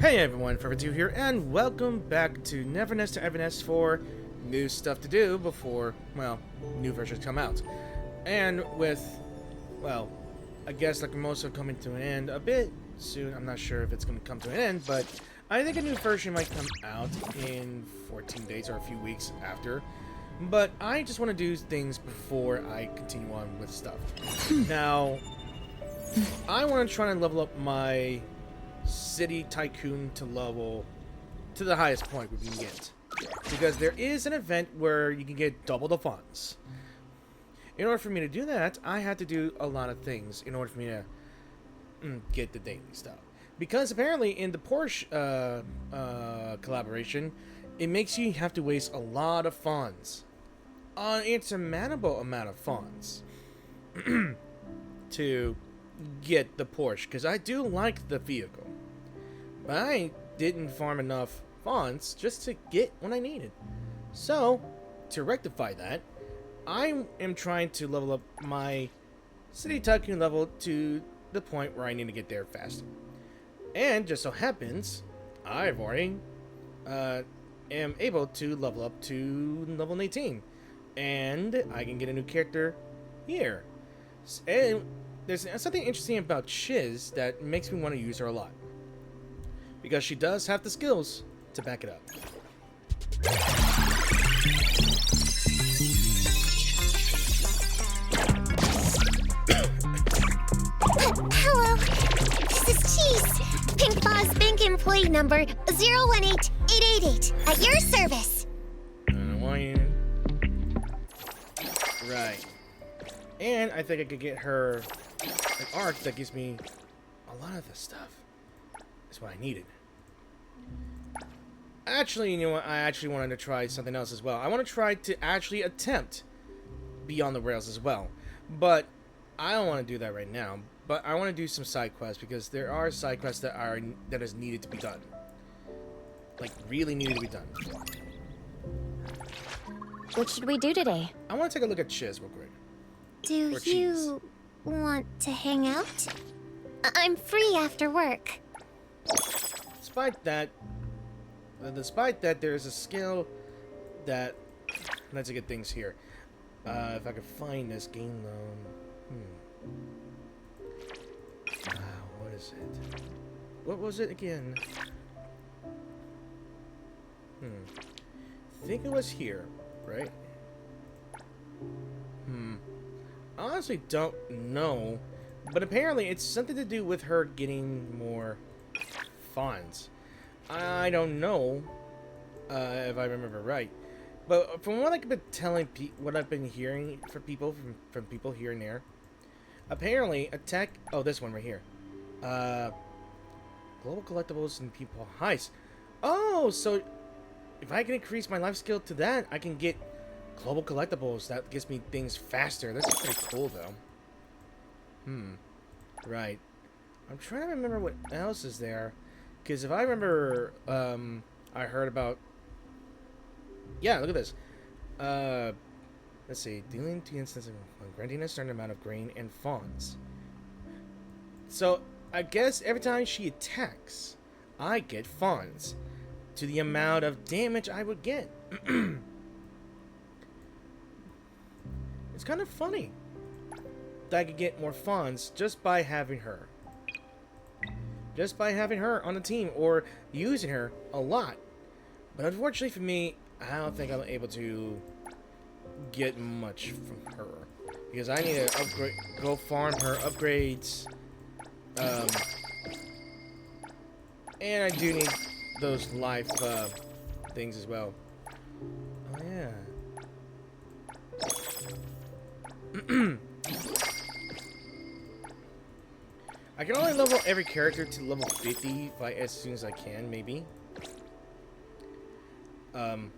Hey everyone, Forever2 here, and welcome back to Nevernest to Evernest for new stuff to do before, well, new versions come out. And with, well, I guess like most are coming to an end a bit soon. I'm not sure if it's going to come to an end, but I think a new version might come out in 14 days or a few weeks after. But I just want to do things before I continue on with stuff. Now, I want to try and level up my City Tycoon to the highest point we can get, because there is an event where you can get double the funds. In order for me to do that, I had to do a lot of things in order for me to get the daily stuff, because apparently in the Porsche collaboration, it makes you have to waste a lot of funds, an insurmountable amount of funds to get the Porsche, because I do like the vehicle, but I didn't farm enough funds just to get what I needed. So to rectify that, I am trying to level up my City Tycoon level to the point where I need to get there faster. And just so happens, I've already am able to level up to level 18, and I can get a new character here. And there's something interesting about Chiz that makes me want to use her a lot, because she does have the skills to back it up. Hello, this is Chiz, Pink Boss Bank employee number 018888 at your service. Right. And I think I could get her an arc that gives me a lot of this stuff. That's what I needed. Actually, you know what? I actually wanted to try something else as well. I want to try to actually attempt Beyond the Rails as well. But I don't want to do that right now. But I want to do some side quests, because there are side quests that is needed to be done. Like, really needed to be done. What should we do today? I want to take a look at Chiz real quick. Do Or you want to hang out? I'm free after work. Despite that, there is a skill that... Let's get things here. If I could find this game loan... what is it? What was it again? I think it was here, right? I honestly don't know, but apparently it's something to do with her getting more funds. I don't know if I remember right, but from what I've been telling, what I've been hearing from people here and there, apparently attack. Oh, this one right here. Global collectibles and people heist. Oh, so if I can increase my life skill to that, I can get global collectibles. That gives me things faster. That's pretty cool, though. Right. I'm trying to remember what else is there, because if I remember, I heard about... Yeah, look at this. Let's see. Dealing to instances of granting a certain amount of grain and funds. So, I guess every time she attacks, I get funds to the amount of damage I would get. It's kind of funny that I could get more funds just by having her. Just by having her on the team, or using her a lot. But unfortunately for me, I don't think I'm able to get much from her, because I need to go farm her upgrades. And I do need those life things as well. Oh yeah. I can only level every character to level 50 as soon as I can, maybe. I'm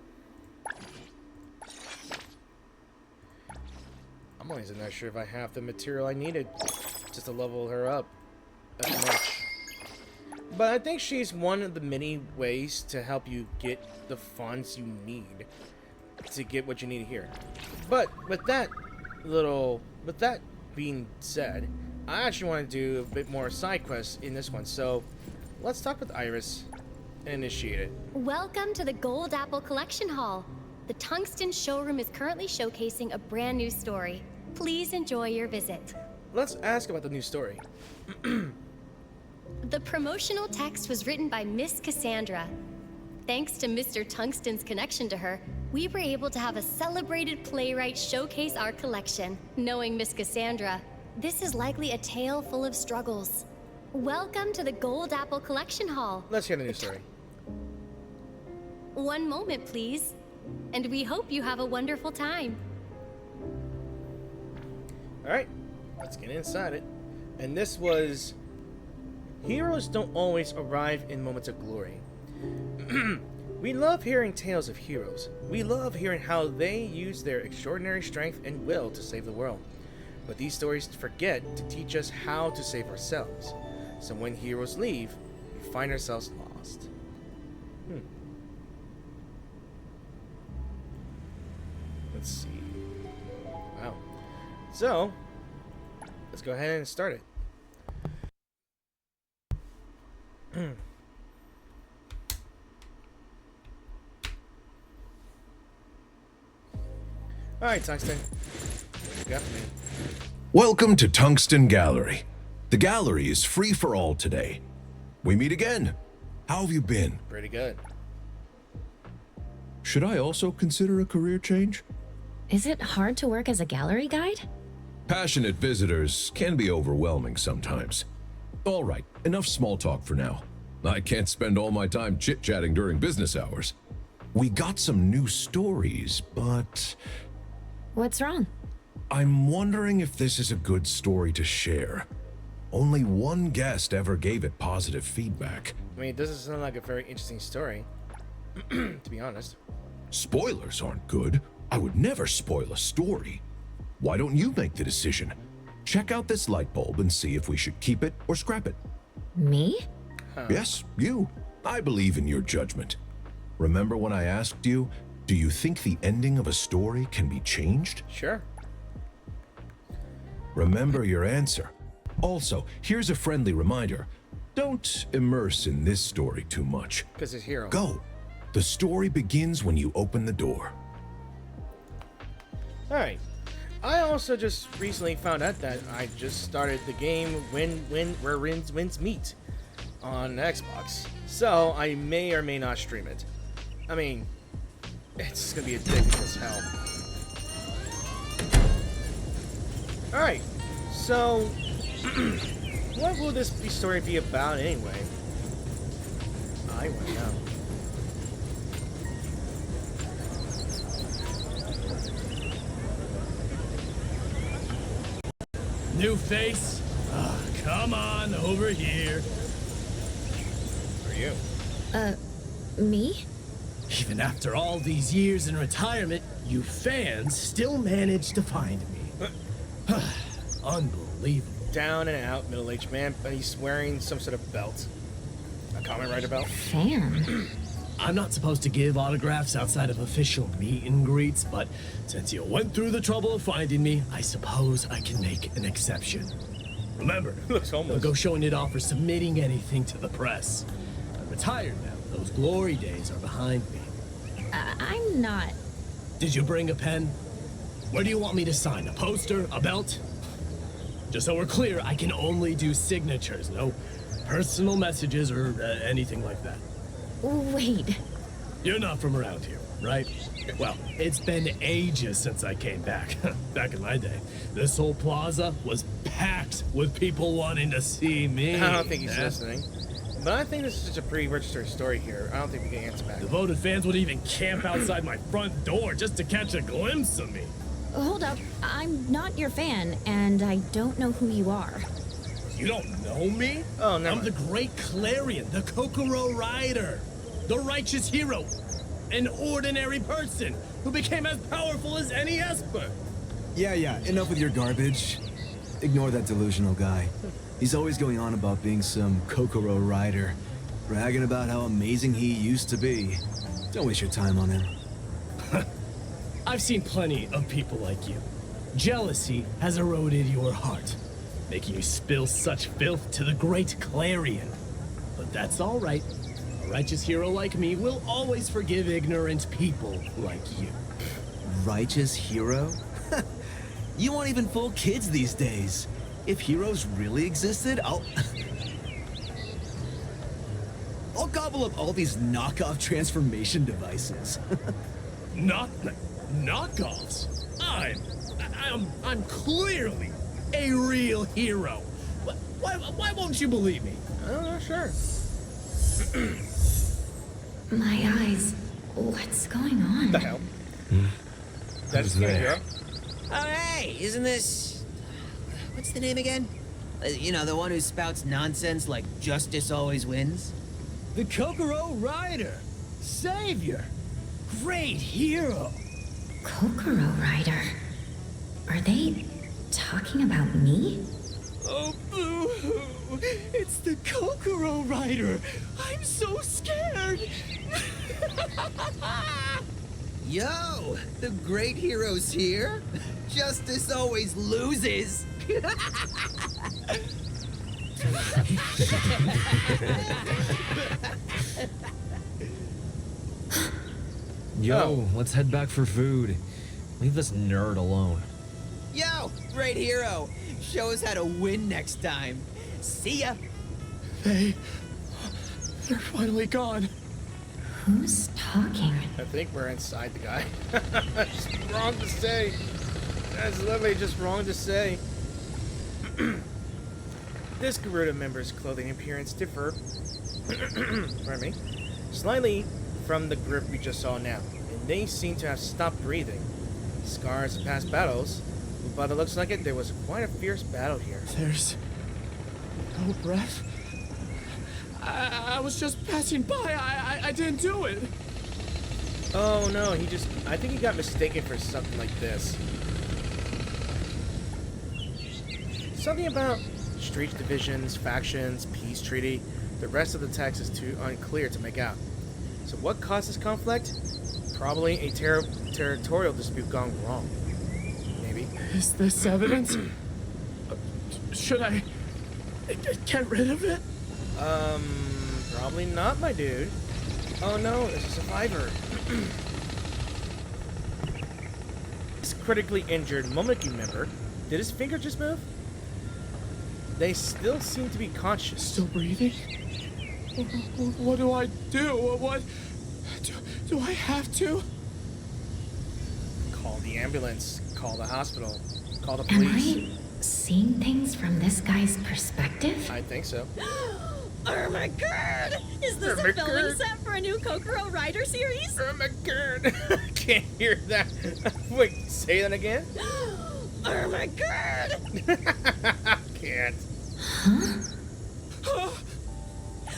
always not sure if I have the material I needed just to level her up that much. But I think she's one of the many ways to help you get the funds you need to get what you need here. But with that being said, I actually want to do a bit more side quests in this one. So let's talk with Iris and initiate it. Welcome to the Gold Apple Collection Hall. The Tungsten showroom is currently showcasing a brand new story. Please enjoy your visit. Let's ask about the new story. The promotional text was written by Miss Cassandra. Thanks to Mr. Tungsten's connection to her, we were able to have a celebrated playwright showcase our collection. Knowing Miss Cassandra, this is likely a tale full of struggles. Welcome to the Gold Apple Collection Hall. Let's hear the new story. One moment, please. And we hope you have a wonderful time. Alright, let's get inside it. And this was... Heroes don't always arrive in moments of glory. We love hearing tales of heroes. We love hearing how they use their extraordinary strength and will to save the world. But these stories forget to teach us how to save ourselves. So when heroes leave, we find ourselves lost. Let's see. Wow. So, let's go ahead and start it. Alright, Tungsten. What you got for me? Welcome to Tungsten Gallery. The gallery is free for all today. We meet again. How have you been? Pretty good. Should I also consider a career change? Is it hard to work as a gallery guide? Passionate visitors can be overwhelming sometimes. All right, enough small talk for now. I can't spend all my time chit-chatting during business hours. We got some new stories, but What's wrong? I'm wondering if this is a good story to share. Only one guest ever gave it positive feedback. I mean, it doesn't sound like a very interesting story, to be honest. Spoilers aren't good. I would never spoil a story. Why don't you make the decision? Check out this light bulb and see if we should keep it or scrap it. Me? Yes, you. I believe in your judgment. Remember when I asked you, do you think the ending of a story can be changed? Sure. Remember your answer. Also, here's a friendly reminder. Don't immerse in this story too much. Because it's hero. Go. The story begins when you open the door. Alright. I also just recently found out that I just started the game where wins meet on Xbox. So I may or may not stream it. I mean, it's gonna be addictive as hell. Alright, so what will this story be about anyway? I want to know. New face? Come on over here. For you. Me? Even after all these years in retirement, you fans still manage to find me. Unbelievable. Down and out middle-aged man, but he's wearing some sort of belt. A Kamen Rider belt. Fan. I'm not supposed to give autographs outside of official meet and greets, but since you went through the trouble of finding me, I suppose I can make an exception. Remember, Looks homeless. no go showing it off or submitting anything to the press. I'm retired now. Those glory days are behind me. I'm not. Did you bring a pen? Where do you want me to sign? A poster? A belt? Just so we're clear, I can only do signatures, no personal messages or anything like that. Wait. You're not from around here, right? Well, it's been ages since I came back. Back in my day, this whole plaza was packed with people wanting to see me. I don't think he's Eh? listening. But I think this is just a pre-registered story here. I don't think we can answer back. Devoted fans would even camp outside my front door just to catch a glimpse of me. Hold up. I'm not your fan, and I don't know who you are. You don't know me? Oh, never I'm the mind. great Clarion, the Kokoro Rider, the righteous hero, an ordinary person who became as powerful as any Esper. Yeah, enough with your garbage. Ignore that delusional guy. He's always going on about being some Kokoro rider, bragging about how amazing he used to be. Don't waste your time on him. I've seen plenty of people like you. Jealousy has eroded your heart, making you spill such filth to the great Clarion. But that's all right. A righteous hero like me will always forgive ignorant people like you. Righteous hero? You won't even fool kids these days. If heroes really existed, I'll gobble up all these knockoff transformation devices. Knockoffs? I'm clearly a real hero. Why won't you believe me? Oh, sure. My eyes. What's going on? The hell? That's Who's there? Oh, hey, isn't this... What's the name again? You know, the one who spouts nonsense like justice always wins? The Kokoro Rider. Savior. Great hero. Kokoro Rider. Are they talking about me? Oh, boo-hoo. It's the Kokoro Rider. I'm so scared. Yo, the great hero's here. Justice always loses. Yo, let's head back for food. Leave this nerd alone. Yo, great hero. Show us how to win next time. See ya. They're finally gone. Who's talking? I think we're inside the guy. It's wrong to say. That's literally just wrong to say. This Garuda member's clothing appearance differ, pardon me, slightly from the group we just saw now, and they seem to have stopped breathing. Scars of past battles, but by the looks like it, there was quite a fierce battle here. There's no breath. I was just passing by. I didn't do it. Oh no, I think he got mistaken for something like this. Something about street divisions, factions, peace treaty. The rest of the text is too unclear to make out. So what caused this conflict? Probably a territorial dispute gone wrong. Maybe. Is this evidence? Should I get rid of it? Probably not, my dude. Oh no, there's a survivor. This critically injured Momiki member, did his finger just move? They still seem to be conscious. Still breathing? What do I do? What do I have to? Call the ambulance, call the hospital, call the Am police. I seeing things from this guy's perspective? I think so. Oh my god! Is this a filming set for a new Kokoro Rider series? Oh my god! Can't hear that. Wait, say that again? Oh my god! Can't.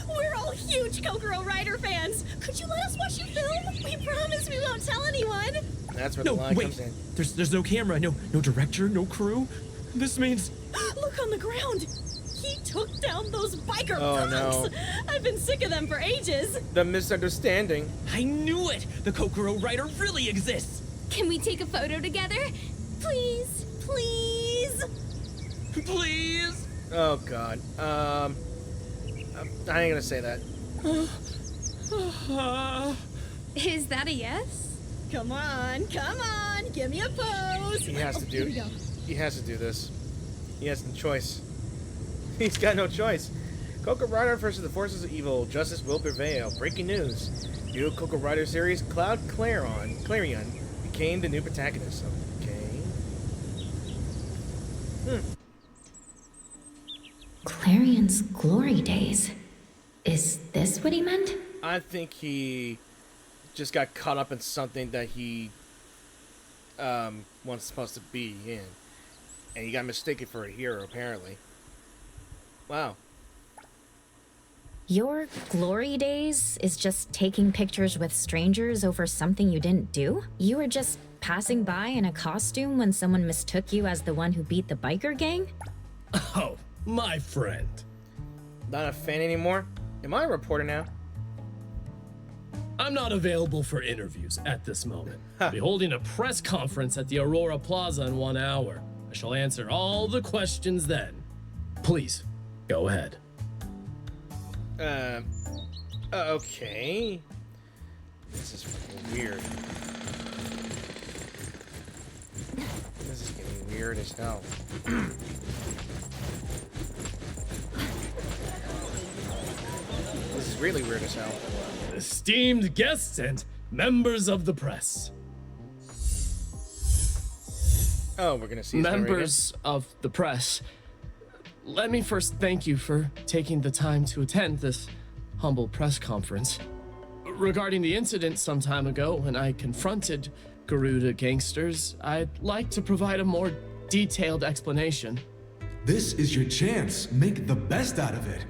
We're all huge Kokoro Rider fans! Could you let us watch you film? We promise we won't tell anyone! That's where the line comes in. There's no camera, no director, no crew. This means... Look on the ground! He took down those biker Oh, punks! no. I've been sick of them for ages! The misunderstanding. I knew it! The Kokoro Rider really exists! Can we take a photo together? Please, please! Please! Oh god. I ain't gonna say that. Is that a yes? Come on, give me a pose! He has to Here we do. go. He has to do this. He has no choice. He's got no choice. Coco Rider versus the forces of evil. Justice will prevail. Breaking news. New Coco Rider series. Cloud Clarion became the new protagonist. Okay. Clarion's glory days. Is this what he meant? I think he just got caught up in something that he wasn't supposed to be in. And he got mistaken for a hero, apparently. Wow. Your glory days is just taking pictures with strangers over something you didn't do? You were just passing by in a costume when someone mistook you as the one who beat the biker gang? Oh, my friend. Not a fan anymore? Am I a reporter now? I'm not available for interviews at this moment. I'll be holding a press conference at the Aurora Plaza in 1 hour. I shall answer all the questions then. Please, go ahead. Okay. This is fucking weird. This is getting weird as hell. This is really weird as hell. Esteemed guests and members of the press. Oh, we're gonna see his memory Members of the press. Let me first thank you for taking the time to attend this humble press conference. Regarding the incident some time ago when I confronted Garuda gangsters, I'd like to provide a more detailed explanation. This is your chance. Make the best out of it.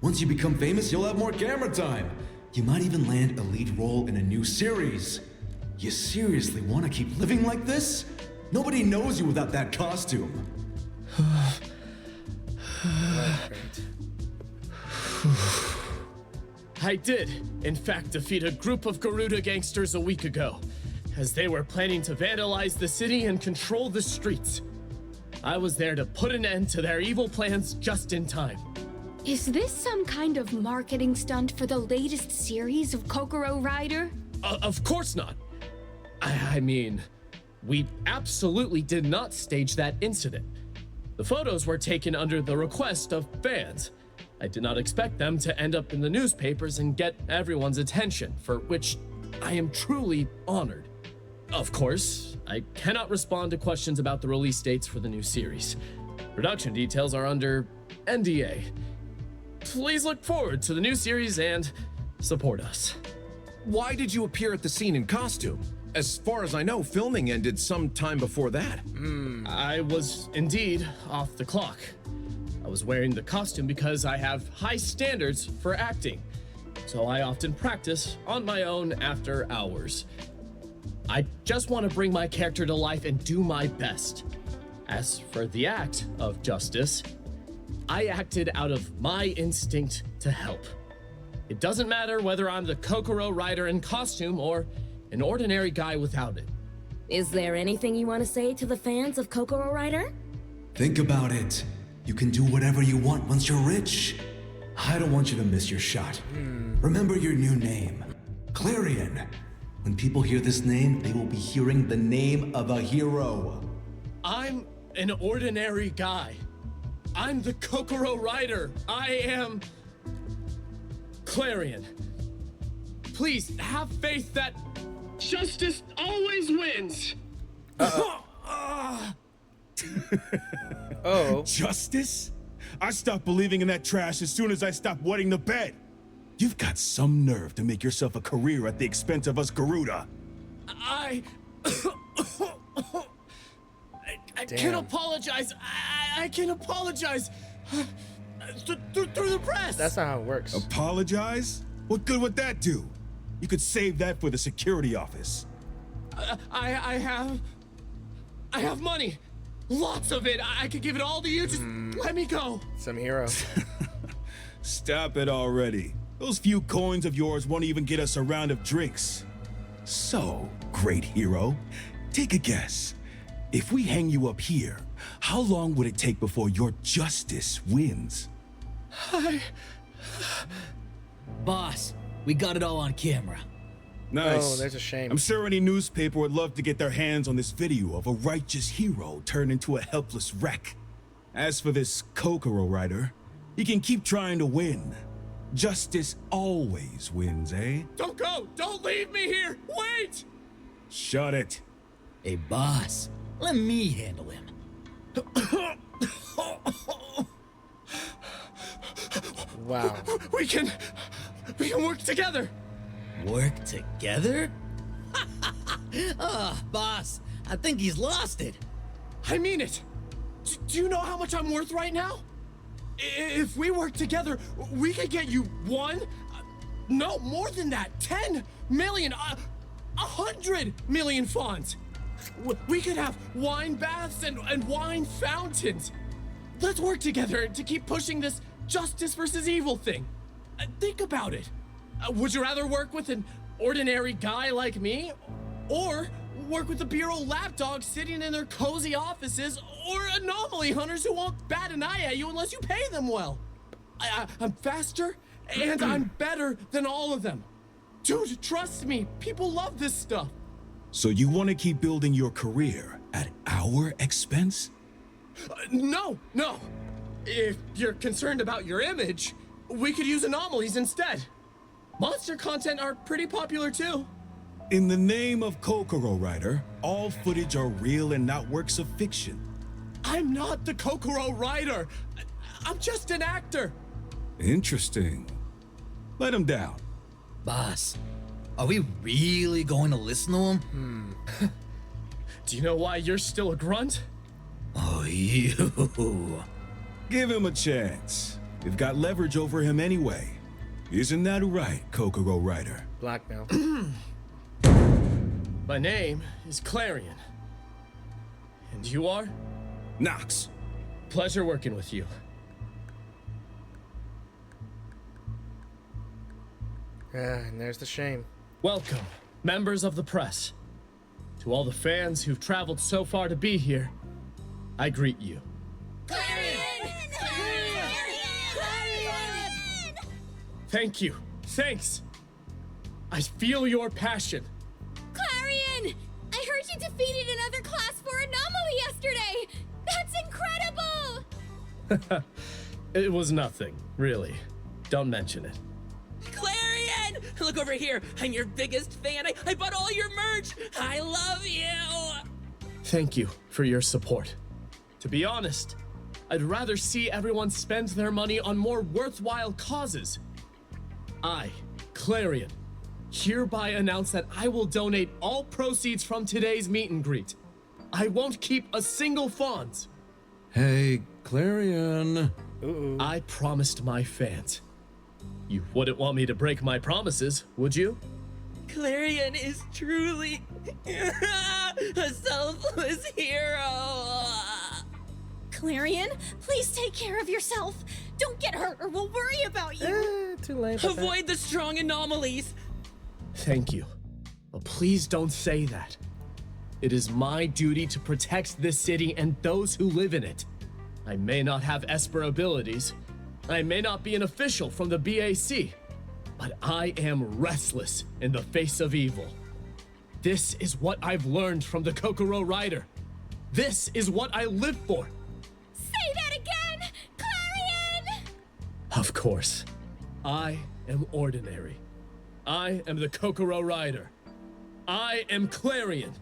Once you become famous, you'll have more camera time. You might even land a lead role in a new series. You seriously want to keep living like this? Nobody knows you without that costume. I did, in fact, defeat a group of Garuda gangsters a week ago, as they were planning to vandalize the city and control the streets. I was there to put an end to their evil plans just in time. Is this some kind of marketing stunt for the latest series of Kokoro Rider? Of course not. I mean, we absolutely did not stage that incident. The photos were taken under the request of fans. I did not expect them to end up in the newspapers and get everyone's attention, for which I am truly honored. Of course, I cannot respond to questions about the release dates for the new series. Production details are under NDA. Please look forward to the new series and support us. Why did you appear at the scene in costume? As far as I know, filming ended some time before that. I was indeed off the clock. I was wearing the costume because I have high standards for acting, so I often practice on my own after hours. I just want to bring my character to life and do my best. As for the act of justice, I acted out of my instinct to help. It doesn't matter whether I'm the Kokoro Rider in costume or an ordinary guy without it. Is there anything you want to say to the fans of Kokoro Rider? Think about it. You can do whatever you want once you're rich. I don't want you to miss your shot. Remember your new name, Clarion. When people hear this name, they will be hearing the name of a hero. I'm an ordinary guy. I'm the Kokoro Rider. I am Clarion. Please have faith that justice always wins. Oh. Justice? I stopped believing in that trash as soon as I stopped wetting the bed. You've got some nerve to make yourself a career at the expense of us Garuda. I can apologize. I can apologize through the press. That's not how it works. Apologize? What good would that do? You could save that for the security office. I have money. Lots of it. I could give it all to you. Just let me go. Some hero. Stop it already. Those few coins of yours won't even get us a round of drinks. So, great hero, take a guess. If we hang you up here, how long would it take before your justice wins? Boss, we got it all on camera. Nice. Oh, there's a shame. I'm sure any newspaper would love to get their hands on this video of a righteous hero turned into a helpless wreck. As for this Kokoro Rider, he can keep trying to win. Justice always wins, eh? Don't go! Don't leave me here! Wait! Shut it. Hey, boss, let me handle him. Wow. We can work together. Work together? Boss, I think he's lost it. I mean it. Do you know how much I'm worth right now? If we work together, we could get you no, more than that, 10 million, 100 million fawns. We could have wine baths and wine fountains. Let's work together to keep pushing this justice versus evil thing. Think about it. Would you rather work with an ordinary guy like me, or work with the Bureau lapdogs sitting in their cozy offices, or anomaly hunters who won't bat an eye at you unless you pay them well? I'm faster And I'm better than all of them. Dude, trust me, people love this stuff. So you want to keep building your career at our expense? No. If you're concerned about your image, we could use anomalies instead. Monster content are pretty popular too. In the name of Kokoro Rider, all footage are real and not works of fiction. I'm not the Kokoro Rider. I'm just an actor. Interesting. Let him down. Boss, are we really going to listen to him? Do you know why you're still a grunt? Oh, you. Give him a chance. You've got leverage over him anyway. Isn't that right, Kokoro Rider? Blackmail. My name is Clarion. And you are? Nox. Pleasure working with you. And there's the shame. Welcome, members of the press. To all the fans who've traveled so far to be here, I greet you. Thank you. Thanks. I feel your passion. Clarion! I heard you defeated another class for anomoly yesterday! That's incredible! It was nothing, really. Don't mention it. Clarion! Look over here. I'm your biggest fan. I bought all your merch. I love you. Thank you for your support. To be honest, I'd rather see everyone spend their money on more worthwhile causes. I, Clarion, hereby announce that I will donate all proceeds from today's meet and greet. I won't keep a single font. Hey, Clarion. I promised my fans. You wouldn't want me to break my promises, would you? Clarion is truly a selfless hero. Clarion, please take care of yourself. Don't get hurt or we'll worry about you. Too late. Avoid the strong anomalies. Thank you. But please don't say that. It is my duty to protect this city and those who live in it. I may not have Esper abilities. I may not be an official from the BAC. But I am restless in the face of evil. This is what I've learned from the Kokoro Rider. This is what I live for. Say that again! Clarion! Of course. I am ordinary. I am the Kokoro Rider. I am Clarion.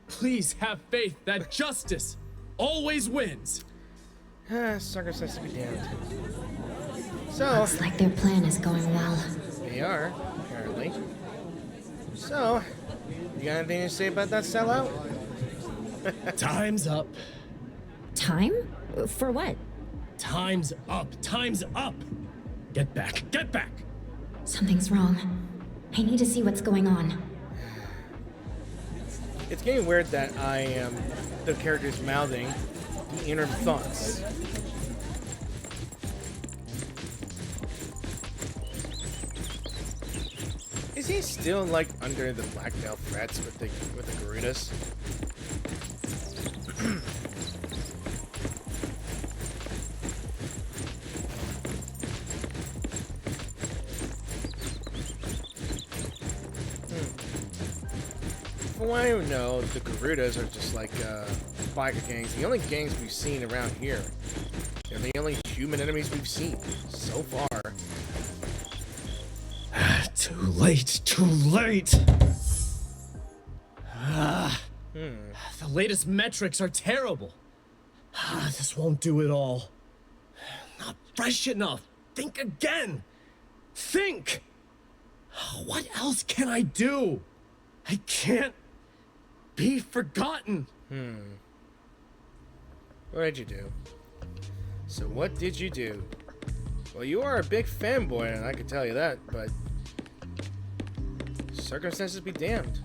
Please have faith that justice always wins. Sucker says to be damned. So, Looks like their plan is going well. they are, apparently. So, you got anything to say about that sellout? Time's up. Time? For what? Time's up. Time's up. Get back. Get back. Something's wrong. I need to see what's going on. It's getting weird that I am the character's mouthing the inner thoughts. Is he still like under the blackmail threats with the Garudas? From what I know, the Garudas are just like biker gangs. The only gangs we've seen around here. They're the only human enemies we've seen so far. Too late. Too late. The latest metrics are terrible. This won't do it all. Not fresh enough. Think again. Think. What else can I do? I can't be forgotten. What did you do? So what did you do? Well, you are a big fanboy, and I can tell you that, but circumstances be damned.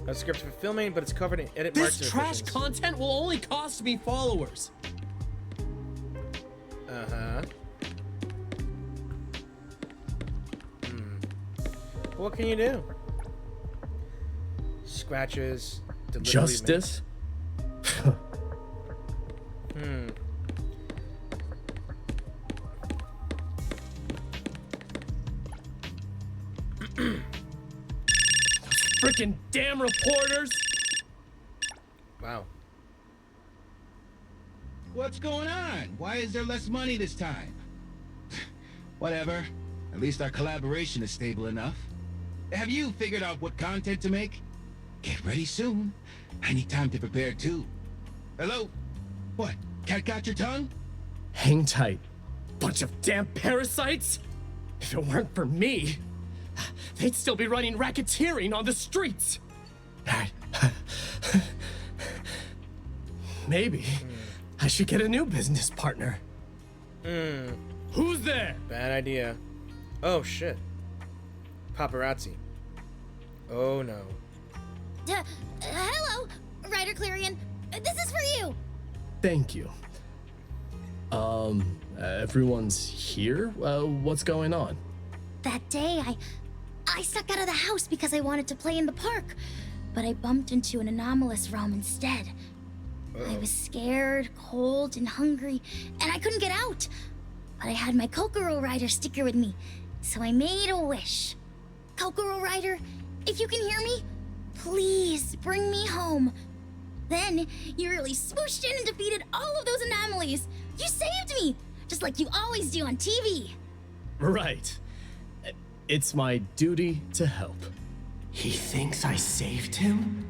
No script for filming, but it's covered in edit marks. This trash content will only cost me followers. What can you do? Scratches. Justice? Frickin' damn reporters! Wow. What's going on? Why is there less money this time? Whatever. At least our collaboration is stable enough. Have you figured out what content to make? Get ready soon. I need time to prepare too. Hello? What? Cat got your tongue? Hang tight. Bunch of damn parasites! If it weren't for me, they'd still be running racketeering on the streets. Maybe I should get a new business partner. Who's there? Bad idea. Oh shit. Paparazzi. Oh no. Hello, Ryder Clarion. This is for you. Thank you. Everyone's here? What's going on? That day, I stuck out of the house because I wanted to play in the park, but I bumped into an anomalous realm instead. I was scared, cold, and hungry, and I couldn't get out. But I had my Kokoro Rider sticker with me, so I made a wish. Kokoro Rider, if you can hear me, please bring me home. Then you really swooshed in and defeated all of those anomalies. You saved me, just like you always do on TV. Right. It's my duty to help. He thinks I saved him?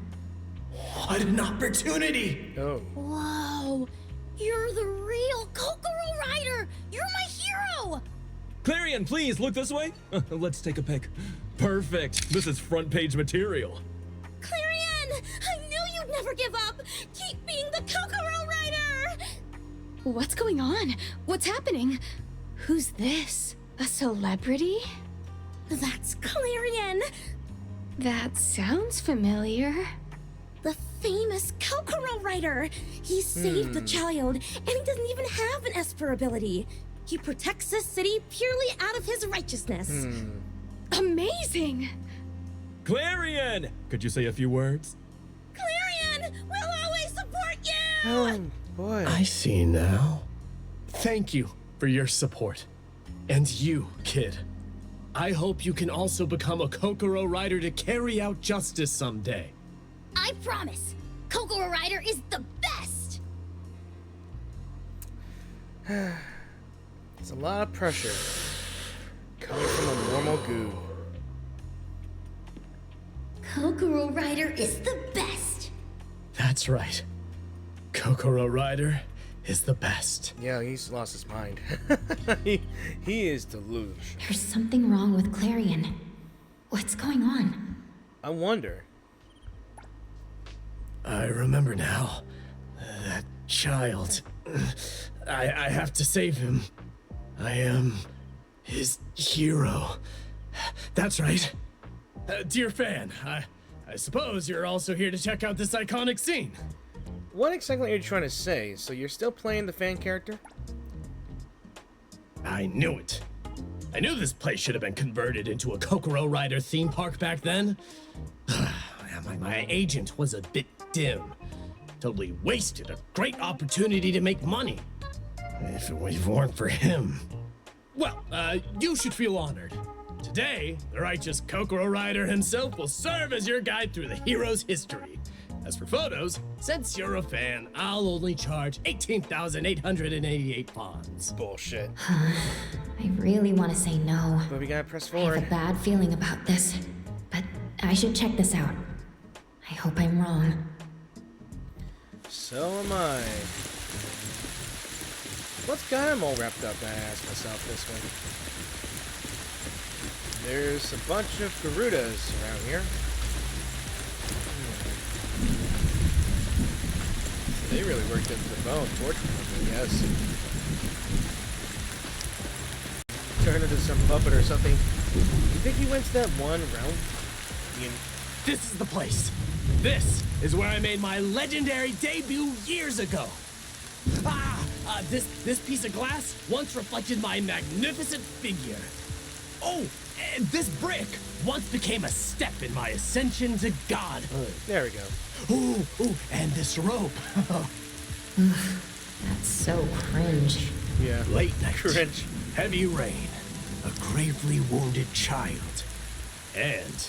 What an opportunity! Oh. Whoa, you're the real Kokoro Rider! You're my hero! Clarion, please look this way. Let's take a pic. Perfect. This is front page material. Clarion! I knew you'd never give up! Keep being the Kokoro Rider! What's going on? What's happening? Who's this? A celebrity? That's Clarion! That sounds familiar. The famous Kokoro Rider! He saved the child, and he doesn't even have an Esper ability. He protects this city purely out of his righteousness. Amazing! Clarion! Could you say a few words? Clarion! We'll always support you! Oh boy. I see now. Thank you for your support. And you, kid. I hope you can also become a Kokoro Rider to carry out justice someday. I promise! Kokoro Rider is the best! It's a lot of pressure coming from a normal goo. Kokoro Rider is the best! That's right. Kokoro Rider is the best. Yeah, he's lost his mind. he is delusional. There's something wrong with Clarion. What's going on? I wonder. I remember now. That child. I have to save him. I am his hero. That's right. Dear fan, I suppose you're also here to check out this iconic scene. What exactly are you trying to say? So you're still playing the fan character? I knew it. I knew this place should have been converted into a Kokoro Rider theme park back then. My agent was a bit dim. Totally wasted a great opportunity to make money. If it weren't for him. Well, you should feel honored. Today, the righteous Kokoro Rider himself will serve as your guide through the hero's history. As for photos, since you're a fan, I'll only charge 18,888 pawns. Bullshit. I really want to say no. But we gotta press I forward. have a bad feeling about this, but I should check this out. I hope I'm wrong. So am I. What's got him all wrapped up, I ask myself this one. There's a bunch of Garudas around here. They really worked into the bone, fortunately, yes. Turn into some puppet or something. You think he went to that one realm? This is the place. This is where I made my legendary debut years ago. This piece of glass once reflected my magnificent figure. Oh, and this brick once became a step in my ascension to godhood. There we go. Ooh, and this rope. That's so cringe. Yeah. Late night. Cringe. Heavy rain. A gravely wounded child. And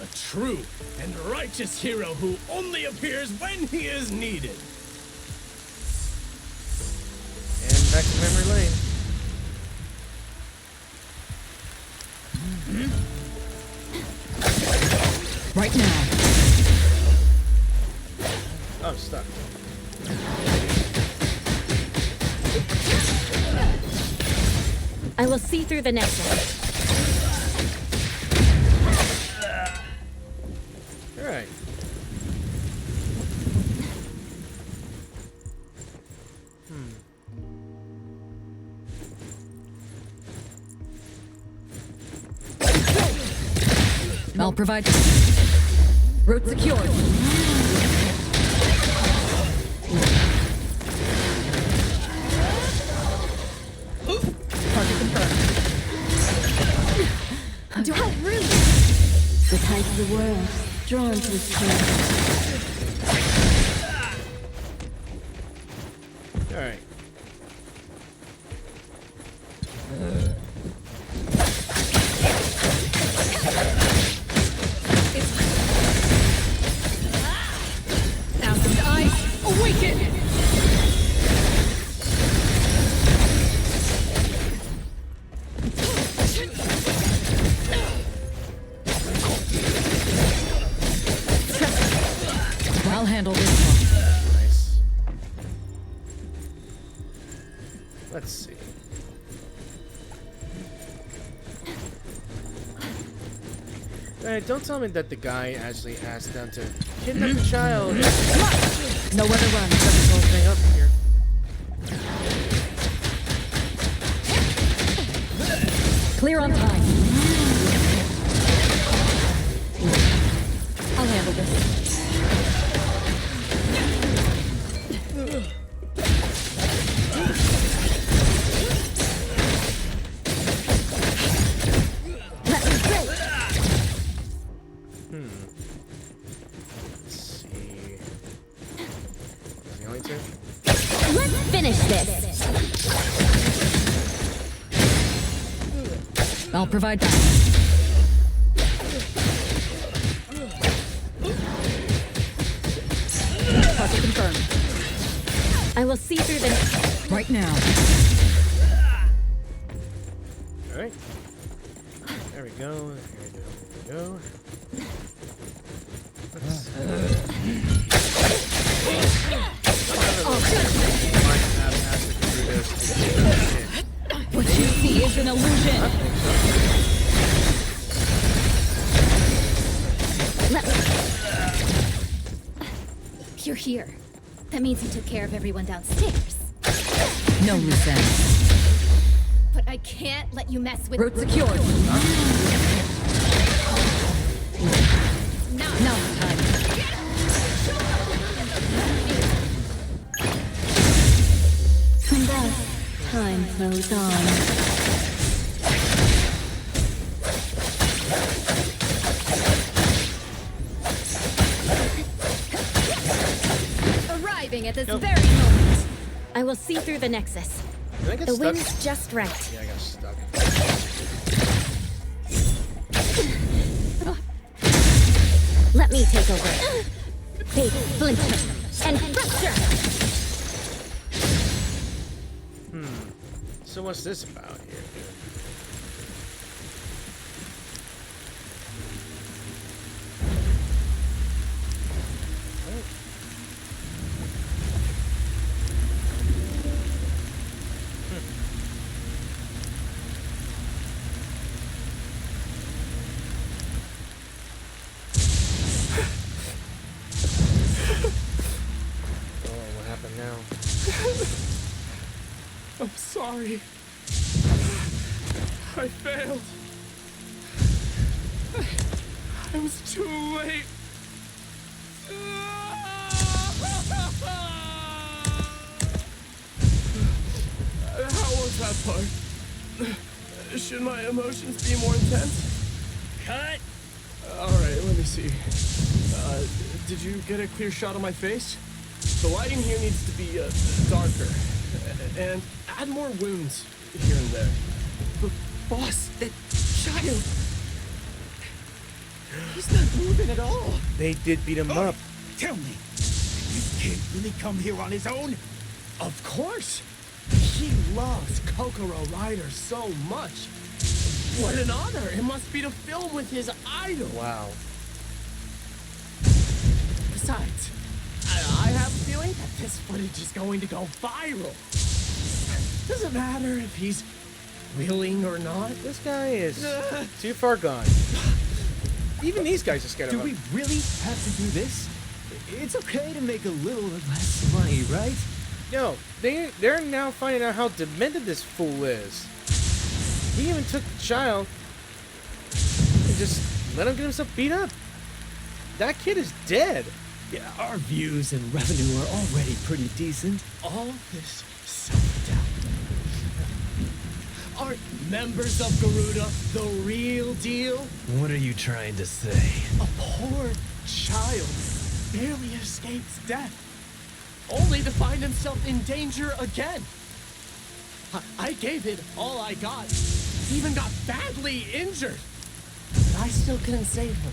a true and righteous hero who only appears when he is needed. And back to memory lane. Right now. Oh, I'm stuck. I will see through the next one. All right. I'll provide. Route secured. Target confirmed. How rude! The tide of the world, drawn to its place. All right. Thousand eyes, awaken! I'll handle this one. Nice. Let's see. Alright, don't tell me that the guy actually asked them to kidnap the child. Nowhere to run. Set this whole thing up here. Clear on time. I'll handle this. Let's see. The only two? Let's finish this. I'll provide back. Target confirmed. I will see through the. Right now. Alright. There we go. There we go. Let's What you see is an illusion. You're here. That means you took care of everyone downstairs. No loose ends. But I can't let you mess with... Route secured. Now time. And thus, time flows on. Arriving at this very moment. I will see through the nexus. Did I get The stuck? wind's just right. Yeah, I got stuck. Let me take over. Big splinter and fracture. So what's this about here? What happened now? I'm sorry. I failed. I was too late. How was that part? Should my emotions be more intense? Cut! Alright, let me see. Did you get a clear shot of my face? The lighting here needs to be darker. And add more wounds here and there. But boss, that child... He's not moving at all. They did beat him up. Tell me, did this kid really come here on his own? Of course. He loves Kokoro Rider so much. What an honor it must be to film with his idol. Wow. Besides, I have a feeling that this footage is going to go viral. Doesn't matter if he's willing or not. This guy is too far gone. Even these guys are scared of him. Do we really have to do this? It's okay to make a little less money, right? No, they're now finding out how demented this fool is. He even took the child and just let him get himself beat up. That kid is dead. Yeah, our views and revenue are already pretty decent. All this self-doubt. Aren't members of Garuda the real deal? What are you trying to say? A poor child barely escapes death, only to find himself in danger again. I gave it all I got, even got badly injured, but I still couldn't save him.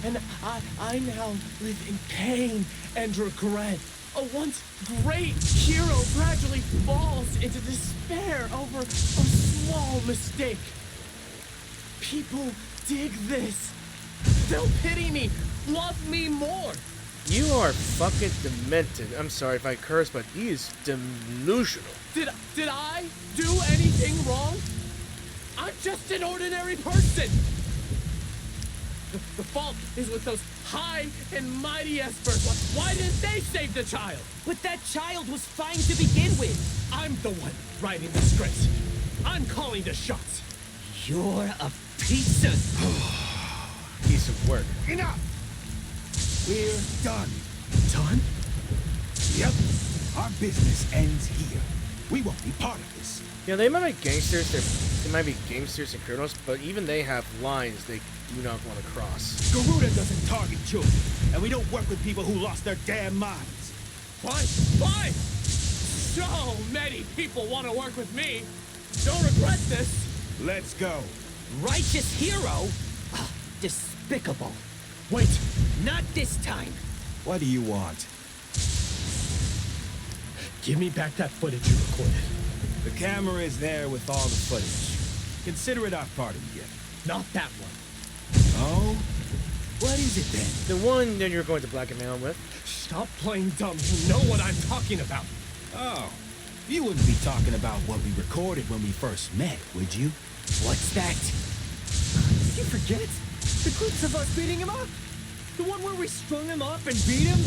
And I now live in pain and regret. A once great hero gradually falls into despair over a small mistake. People dig this. They'll pity me, love me more. You are fucking demented. I'm sorry if I curse, but he is delusional. Did I do anything wrong? I'm just an ordinary person. The fault is with those high and mighty Espers. Why didn't they save the child? But that child was fine to begin with. I'm the one writing the scripts. I'm calling the shots. You're a piece of... Piece of work. Enough! We're done. Done? Yep. Our business ends here. We won't be part of this. Yeah, they might be gangsters. They might be gangsters and criminals, but even they have lines they do not want to cross. Garuda doesn't target children, and we don't work with people who lost their damn minds. Fine, fine! So many people want to work with me. Don't regret this. Let's go. Righteous hero? Despicable. Wait. Not this time. What do you want? Give me back that footage you recorded. The camera is there with all the footage. Consider it our parting gift. Not that one. Oh? What is it then? The one that you're going to blackmail him with. Stop playing dumb. You know what I'm talking about. Oh. You wouldn't be talking about what we recorded when we first met, would you? What's that? Did you forget? The clips of us beating him up? The one where we strung him up and beat him?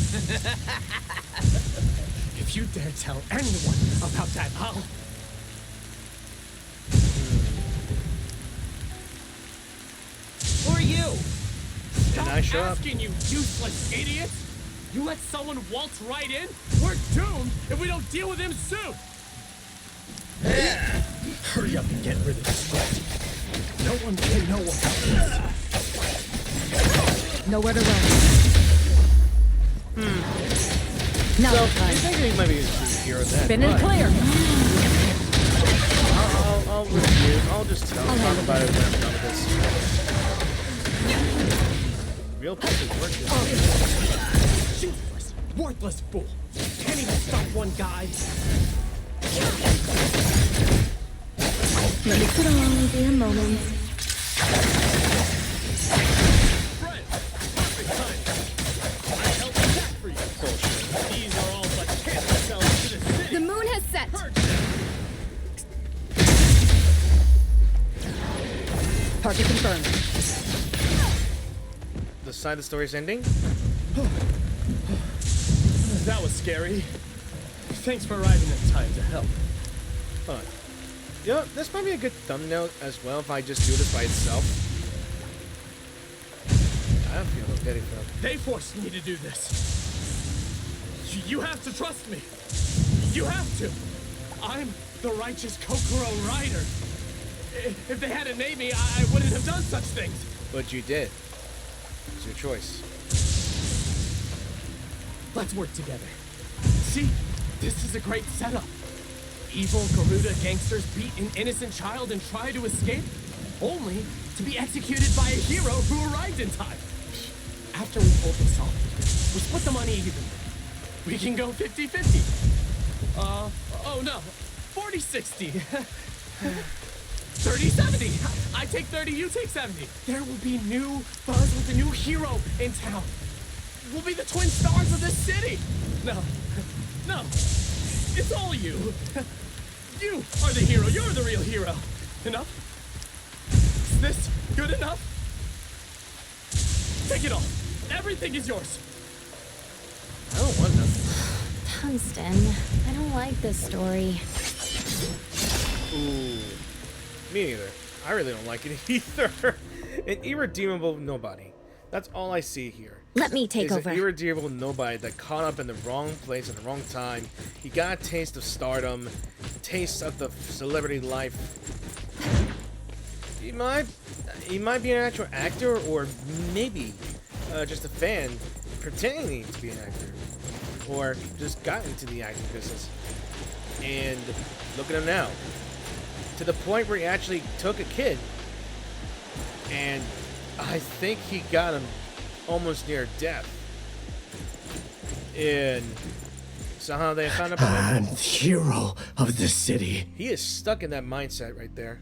If you dare tell anyone about that, I'll... Who are you? Stop I show up? asking, you useless idiots! You let someone waltz right in? We're doomed if we don't deal with him soon! Hurry up and get rid of this script. No one can know about this. Nowhere to run. So, I think he might be a hero then. Spin and clear. I'll review. I'll just talk about it when I'm done with this. Real piece of work. Useless, worthless fool. Can't even stop one guy. Let me put on be a moment. Fred, perfect time. I held it back for you. Bullshit. These are all but can't themselves to the city. The moon has set. Target confirmed. The side of the story's ending? That was scary. Thanks for arriving in time to help. Huh. You know, this might be a good thumbnail as well if I just do this by itself. I don't feel no pity for them. They forced me to do this. You have to trust me. You have to. I'm the righteous Kokoro Rider. If they hadn't made me, I wouldn't have done such things. But you did. It's your choice. Let's work together. See? This is a great setup. Evil Garuda gangsters beat an innocent child and try to escape, only to be executed by a hero who arrived in time. After we pull this off, we split the money evenly. We can go 50-50. Oh no, 40-60. 30-70. I take 30, you take 70. There will be new buzz with a new hero in town. We'll be the twin stars of this city. No, it's all you. You are the hero. You're the real hero. Enough? Is this good enough? Take it all. Everything is yours. I don't want nothing. Tungsten, I don't like this story. Ooh. Me neither. I really don't like it either. An irredeemable nobody. That's all I see here. Let me take over. An irredeemable nobody that caught up in the wrong place at the wrong time. He got a taste of stardom, taste of the celebrity life. He might be an actual actor, or maybe just a fan pretending to be an actor, or just got into the acting business. And look at him now, to the point where he actually took a kid, and I think he got him almost near death. And somehow they found out. I'm the hero of the city. He is stuck in that mindset right there.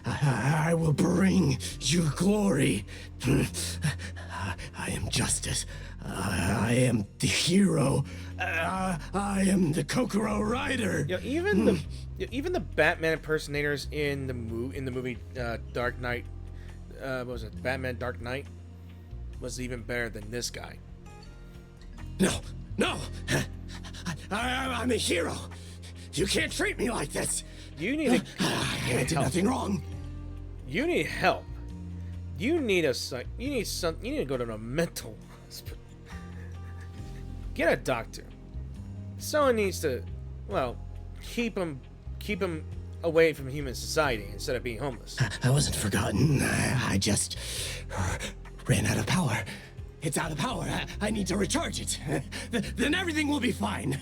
I will bring you glory. I am justice. I am the hero. I am the Kokoro Rider. Even the Batman impersonators in the movie Dark Knight, what was it? Batman Dark Knight was even better than this guy. No. I'm a hero. You can't treat me like this. You need I did nothing wrong. You need help. You need to go to a mental hospital. Get a doctor. Someone needs to, keep him away from human society instead of being homeless. I wasn't forgotten. I just ran out of power. It's out of power. I need to recharge it. Then everything will be fine.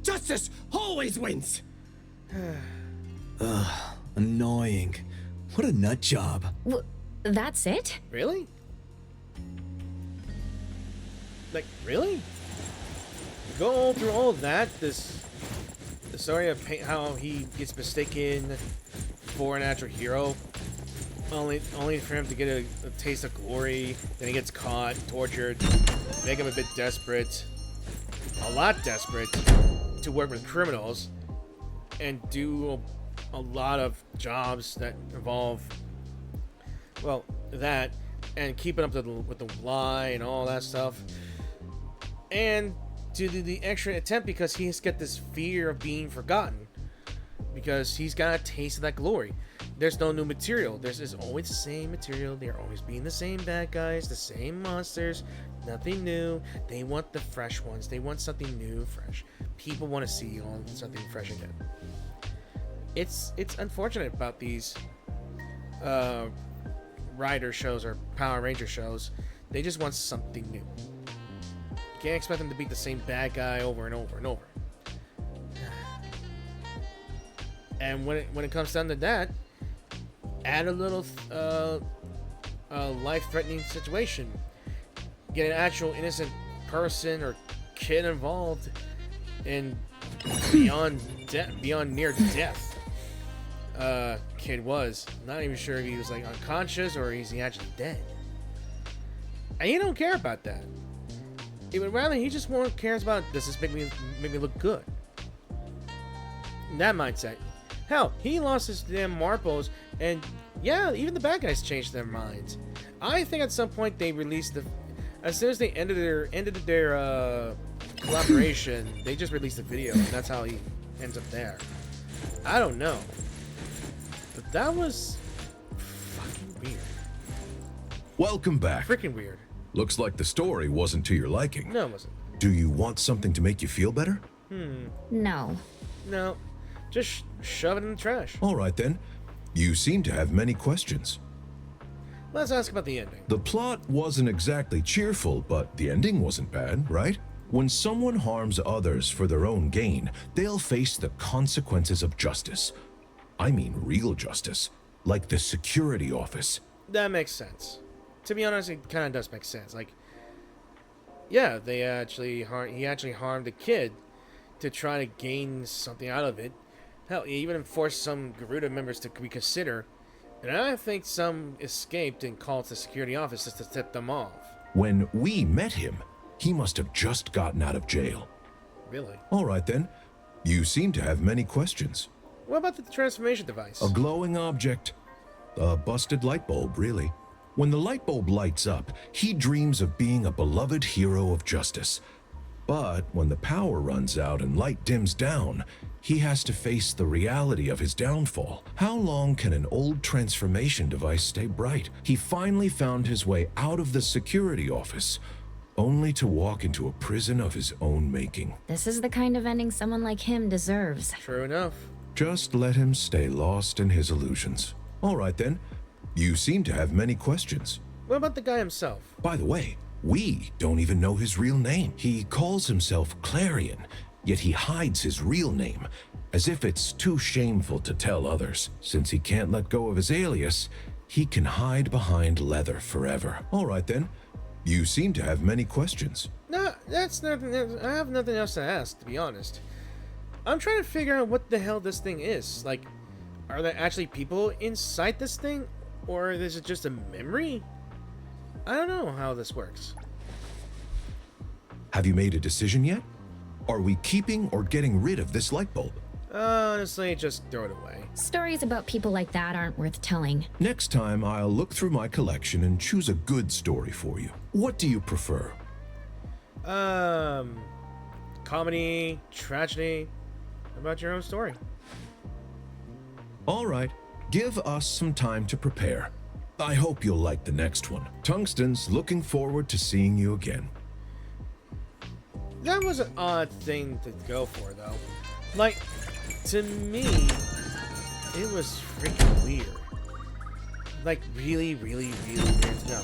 Justice always wins. Ugh, annoying. What a nut job. That's it? Really? Like, really? Go through all of that, the story of how he gets mistaken for an actual hero, only for him to get a taste of glory, then he gets caught, tortured, make him a bit desperate, a lot desperate, to work with criminals, and do a lot of jobs that involve, that, and keeping up with the lie and all that stuff, and to do the extra attempt because he's got this fear of being forgotten, because he's got a taste of that glory. There's no new material. There's always the same material. They're always being the same bad guys, the same monsters, nothing new. They want the fresh ones. They want something new, fresh. People want to see something fresh again. It's unfortunate about these Rider shows or Power Ranger shows. They just want something new. You can't expect them to beat the same bad guy over and over and over. And when it comes down to that, add a little life-threatening situation. Get an actual innocent person or kid involved, and beyond near death. Kid was not even sure if he was like unconscious or is he actually dead. And he don't care about that. He would rather he just more cares about, does this make me look good? In that mindset. Hell, he lost his damn marbles, and yeah, even the bad guys changed their minds. I think at some point they released as soon as they ended their collaboration, they just released the video, and that's how he ends up there. I don't know, but that was fucking weird. Welcome back. Freaking weird. Looks like the story wasn't to your liking. No, it wasn't. Do you want something to make you feel better? No. No. Just shove it in the trash. All right, then. You seem to have many questions. Let's ask about the ending. The plot wasn't exactly cheerful, but the ending wasn't bad, right? When someone harms others for their own gain, they'll face the consequences of justice. I mean real justice. like the security office. That makes sense. To be honest, it kind of does make sense. Like, yeah, he actually harmed a kid to try to gain something out of it. Hell, he even forced some Garuda members to reconsider. And I think some escaped and called to the security office just to tip them off. When we met him, he must have just gotten out of jail. Really? All right then. You seem to have many questions. What about the transformation device? A glowing object. A busted light bulb, really. When the light bulb lights up, he dreams of being a beloved hero of justice. But when the power runs out and light dims down, he has to face the reality of his downfall. How long can an old transformation device stay bright? He finally found his way out of the security office, only to walk into a prison of his own making. This is the kind of ending someone like him deserves. True enough. Just let him stay lost in his illusions. All right then. You seem to have many questions. What about the guy himself? By the way, we don't even know his real name. He calls himself Clarion, yet he hides his real name, as if it's too shameful to tell others. Since he can't let go of his alias, he can hide behind leather forever. All right then. You seem to have many questions. No, that's nothing. I have nothing else to ask, to be honest. I'm trying to figure out what the hell this thing is. Like, are there actually people inside this thing? Or is it just a memory? I don't know how this works. Have you made a decision yet? Are we keeping or getting rid of this light bulb? Honestly, just throw it away. Stories about people like that aren't worth telling. Next time, I'll look through my collection and choose a good story for you. What do you prefer? Comedy, tragedy. How about your own story? All right. Give us some time to prepare. I hope you'll like the next one. Tungsten's looking forward to seeing you again. That was an odd thing to go for, though. Like, to me, it was freaking weird. Like, really, really, really weird to know.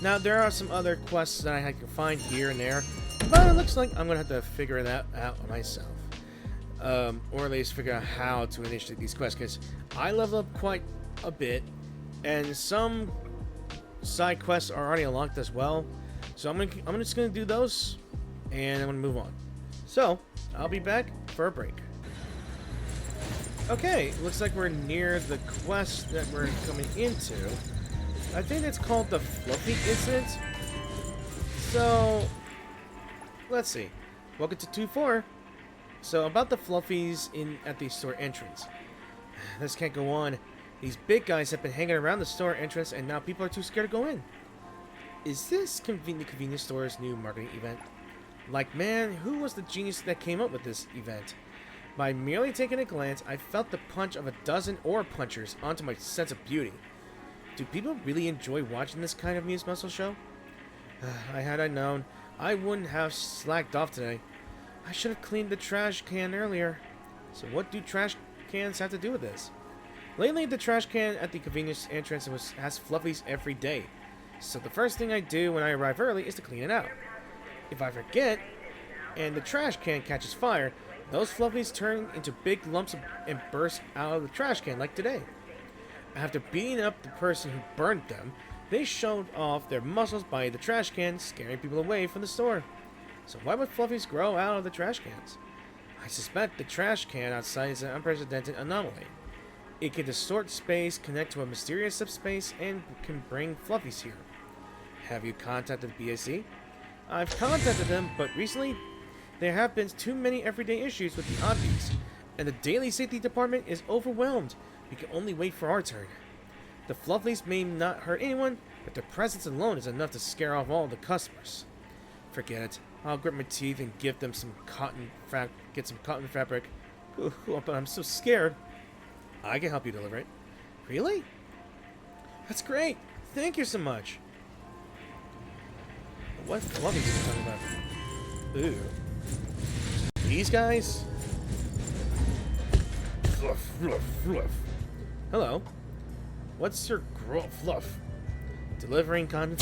Now, there are some other quests that I can find here and there, but it looks like I'm going to have to figure that out myself. Or at least figure out how to initiate these quests, because I level up quite a bit, and some side quests are already unlocked as well. So I'm just gonna do those, and I'm gonna move on. So I'll be back for a break. Okay, looks like we're near the quest that we're coming into. I think it's called the Fluffy Incident. So let's see. Welcome to 2-4. So about the Fluffies at the store entrance. This can't go on. These big guys have been hanging around the store entrance, and now people are too scared to go in. Is this the convenience store's new marketing event? Like, man, who was the genius that came up with this event? By merely taking a glance, I felt the punch of a dozen ore punchers onto my sense of beauty. Do people really enjoy watching this kind of Muse Muscle show? Had I known, I wouldn't have slacked off today. I should have cleaned the trash can earlier. So what do trash cans have to do with this? Lately, the trash can at the convenience entrance has fluffies every day. So the first thing I do when I arrive early is to clean it out. If I forget, and the trash can catches fire, those fluffies turn into big lumps and burst out of the trash can like today. After beating up the person who burned them, they showed off their muscles by the trash can, scaring people away from the store. So why would fluffies grow out of the trash cans? I suspect the trash can outside is an unprecedented anomaly. It can distort space, connect to a mysterious subspace, and can bring fluffies here. Have you contacted BAC? I've contacted them, but recently there have been too many everyday issues with the oddities, and the daily safety department is overwhelmed. We can only wait for our turn. The fluffies may not hurt anyone, but their presence alone is enough to scare off all the customers. Forget it. I'll grit my teeth and give them some get some cotton fabric. Ooh, but I'm so scared. I can help you deliver it. Really? That's great. Thank you so much. What fluffies are you talking about? Ooh. These guys? Fluff, fluff, fluff. Hello. What's your fluff? Delivering cotton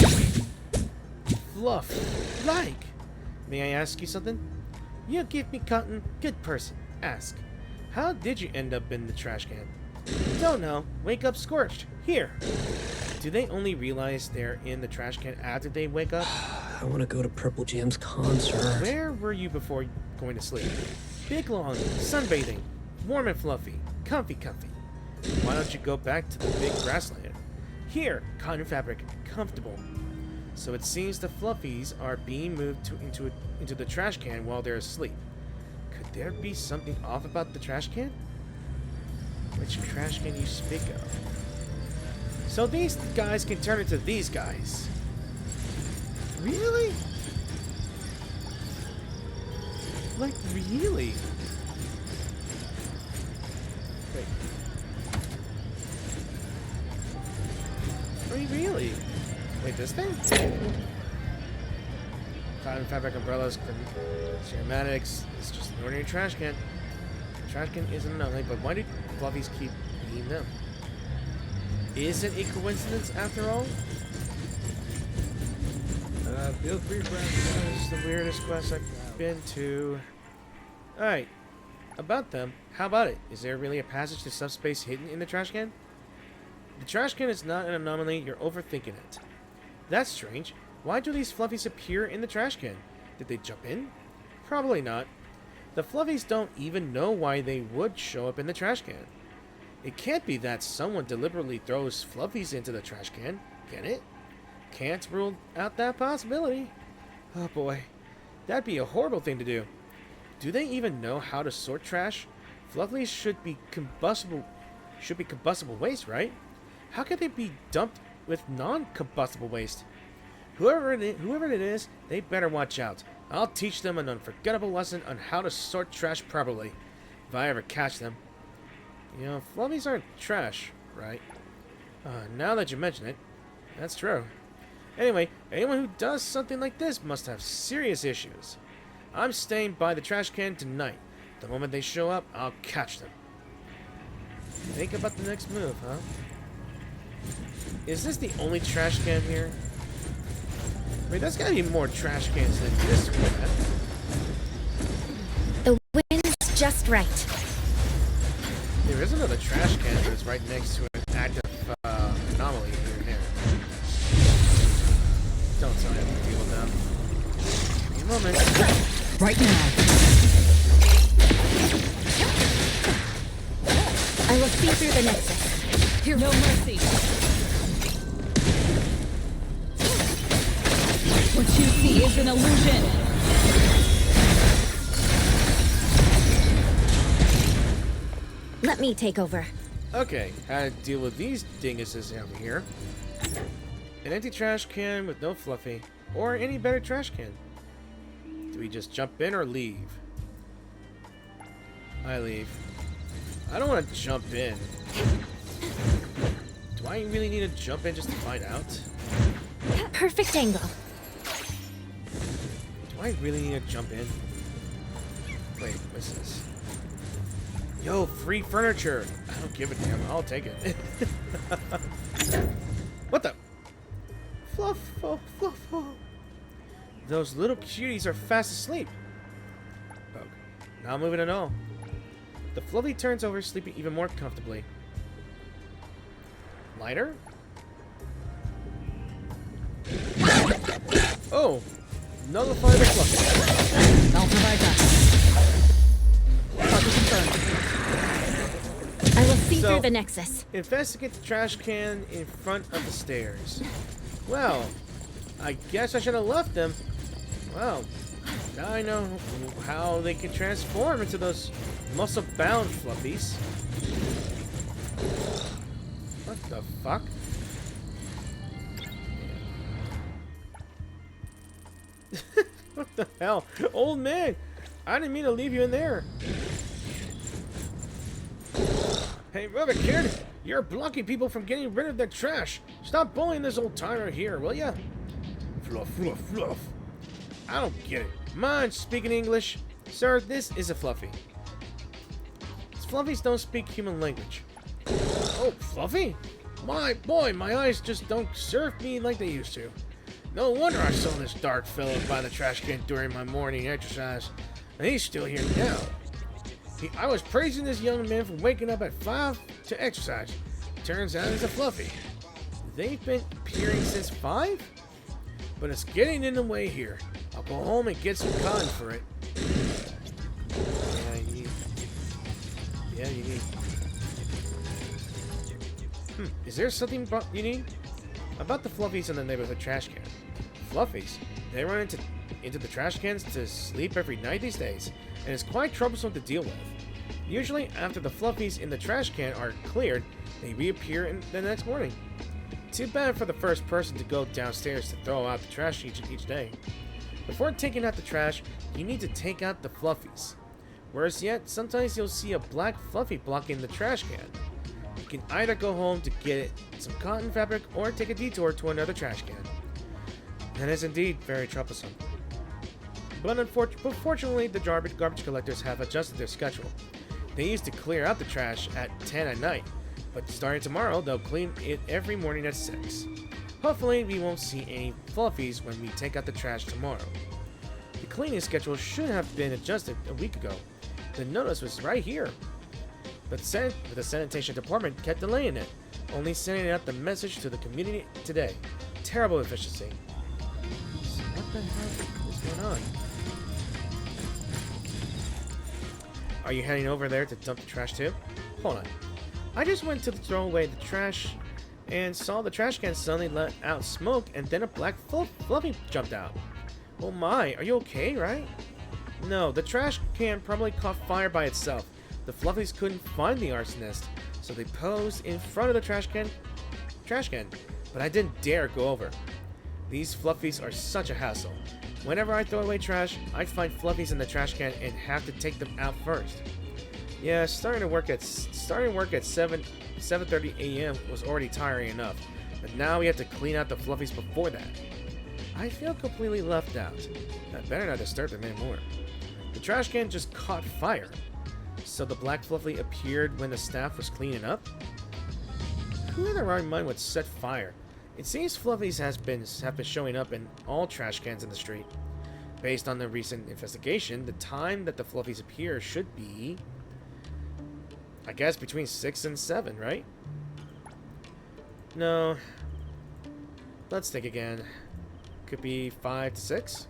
fluff. Like. May I ask you something? You give me cotton. Good person. Ask. How did you end up in the trash can? Don't know. Wake up scorched. Here. Do they only realize they're in the trash can after they wake up? I want to go to Purple Jam's concert. Where were you before going to sleep? Big long, sunbathing, warm and fluffy, comfy. Why don't you go back to the big grassland? Here, cotton fabric, comfortable. So it seems the fluffies are being moved into the trash can while they're asleep. Could there be something off about the trash can? Which trash can you speak of? So these guys can turn into these guys. Really? Like, really? Wait. Really? Wait, this thing? Cotton fabric umbrellas, ceramics. It's just an ordinary trash can. The trash can isn't anomaly, but why do fluffies keep being them? Is it a coincidence after all? Feel free to browse. This is the weirdest quest I've been to. Alright. About them, how about it? Is there really a passage to subspace hidden in the trash can? The trash can is not an anomaly, you're overthinking it. That's strange. Why do these fluffies appear in the trash can? Did they jump in? Probably not. The fluffies don't even know why they would show up in the trash can. It can't be that someone deliberately throws fluffies into the trash can, can it? Can't rule out that possibility. Oh boy, that'd be a horrible thing to do. Do they even know how to sort trash? Fluffies should be combustible waste, right? How could they be dumped with non-combustible waste? Whoever it is, they better watch out. I'll teach them an unforgettable lesson on how to sort trash properly, if I ever catch them. You know, fluffies aren't trash, right? Now that you mention it, that's true. Anyway, anyone who does something like this must have serious issues. I'm staying by the trash can tonight. The moment they show up, I'll catch them. Think about the next move, huh? Is this the only trash can here? Wait, there's gotta be more trash cans than this one. The wind's just right. There is another trash can that's right next to an active anomaly here and there. Don't tell me I have to deal with them. Give me a moment. Right now. I will see through the nexus. Here, no mercy. What you see is an illusion. Let me take over. Okay, how to deal with these dinguses over here. An empty trash can with no fluffy, or any better trash can. Do we just jump in or leave? I leave. I don't want to jump in. Do I really need to jump in just to find out? Perfect angle. Do I really need to jump in? Wait, what's this? Yo, free furniture! I don't give a damn, I'll take it. What the? Fluff, oh, fluff, oh. Those little cuties are fast asleep. Okay, not moving at all. The fluffy turns over, sleeping even more comfortably. Lighter? Oh! Nullify the fluffy. I'll provide that. I will see through the nexus. Investigate the trash can in front of the stairs. Well, I guess I should have left them. Well, now I know how they can transform into those muscle-bound fluffies. What the fuck? What the hell? Old man! I didn't mean to leave you in there. Hey, rubber kid! You're blocking people from getting rid of their trash. Stop bullying this old timer here, will ya? Fluff, fluff, fluff. I don't get it. Mind speaking English? Sir, this is a fluffy. Fluffies don't speak human language. Oh, fluffy? My boy, my eyes just don't serve me like they used to. No wonder I saw this dark fellow by the trash can during my morning exercise. And he's still here now. I was praising this young man for waking up at 5 to exercise. Turns out he's a fluffy. They've been appearing since 5? But it's getting in the way here. I'll go home and get some cotton for it. Yeah, you need... Is there something you need? About the fluffies in the neighborhood trash can. Fluffies? They run into the trash cans to sleep every night these days, and it's quite troublesome to deal with. Usually, after the fluffies in the trash can are cleared, they reappear in the next morning. Too bad for the first person to go downstairs to throw out the trash each day. Before taking out the trash, you need to take out the fluffies. Worse yet, sometimes you'll see a black fluffy blocking the trash can. You can either go home to get some cotton fabric or take a detour to another trash can. That is indeed very troublesome. But unfortunately, the garbage collectors have adjusted their schedule. They used to clear out the trash at 10 at night, but starting tomorrow, they'll clean it every morning at 6. Hopefully, we won't see any fluffies when we take out the trash tomorrow. The cleaning schedule should have been adjusted a week ago. The notice was right here. But the sanitation department kept delaying it, only sending out the message to the community today. Terrible efficiency. So what the hell is going on? Are you heading over there to dump the trash too? Hold on. I just went to throw away the trash and saw the trash can suddenly let out smoke and then a black fluffy jumped out. Oh my, are you okay, right? No, the trash can probably caught fire by itself. The fluffies couldn't find the arsonist, so they posed in front of the trash can, but I didn't dare go over. These fluffies are such a hassle. Whenever I throw away trash, I find fluffies in the trash can and have to take them out first. Yeah, starting work at 7:30 a.m. was already tiring enough, but now we have to clean out the fluffies before that. I feel completely left out. I better not disturb them anymore. The trash can just caught fire, so the black fluffy appeared when the staff was cleaning up? Who in their right mind would set fire? It seems fluffies have been showing up in all trash cans in the street. Based on the recent investigation, the time that the fluffies appear should be, I guess, between 6 and 7, right? No. Let's think again. Could be 5 to 6?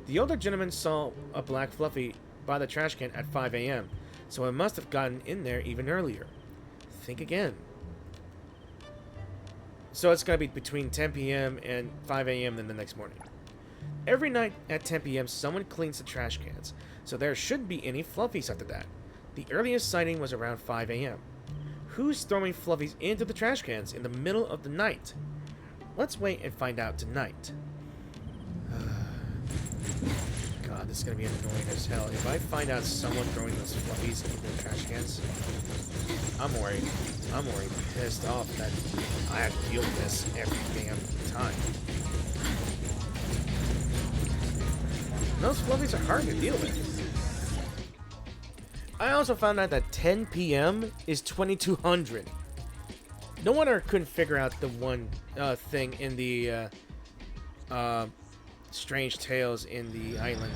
The older gentleman saw a black fluffy by the trash can at 5 a.m., so it must have gotten in there even earlier. Think again. So it's going to be between 10 p.m. and 5 a.m. then the next morning. Every night at 10 p.m. someone cleans the trash cans, so there shouldn't be any fluffies after that. The earliest sighting was around 5 a.m. Who's throwing fluffies into the trash cans in the middle of the night? Let's wait and find out tonight. God, this is going to be annoying as hell. If I find out someone throwing those fluffies into the trash cans, I'm worried. I'm worried, pissed off that I have to deal with this every damn time. Those fluffies are hard to deal with. I also found out that 10 p.m. is 2200. No wonder I couldn't figure out the one thing in the Strange Tales in the Island.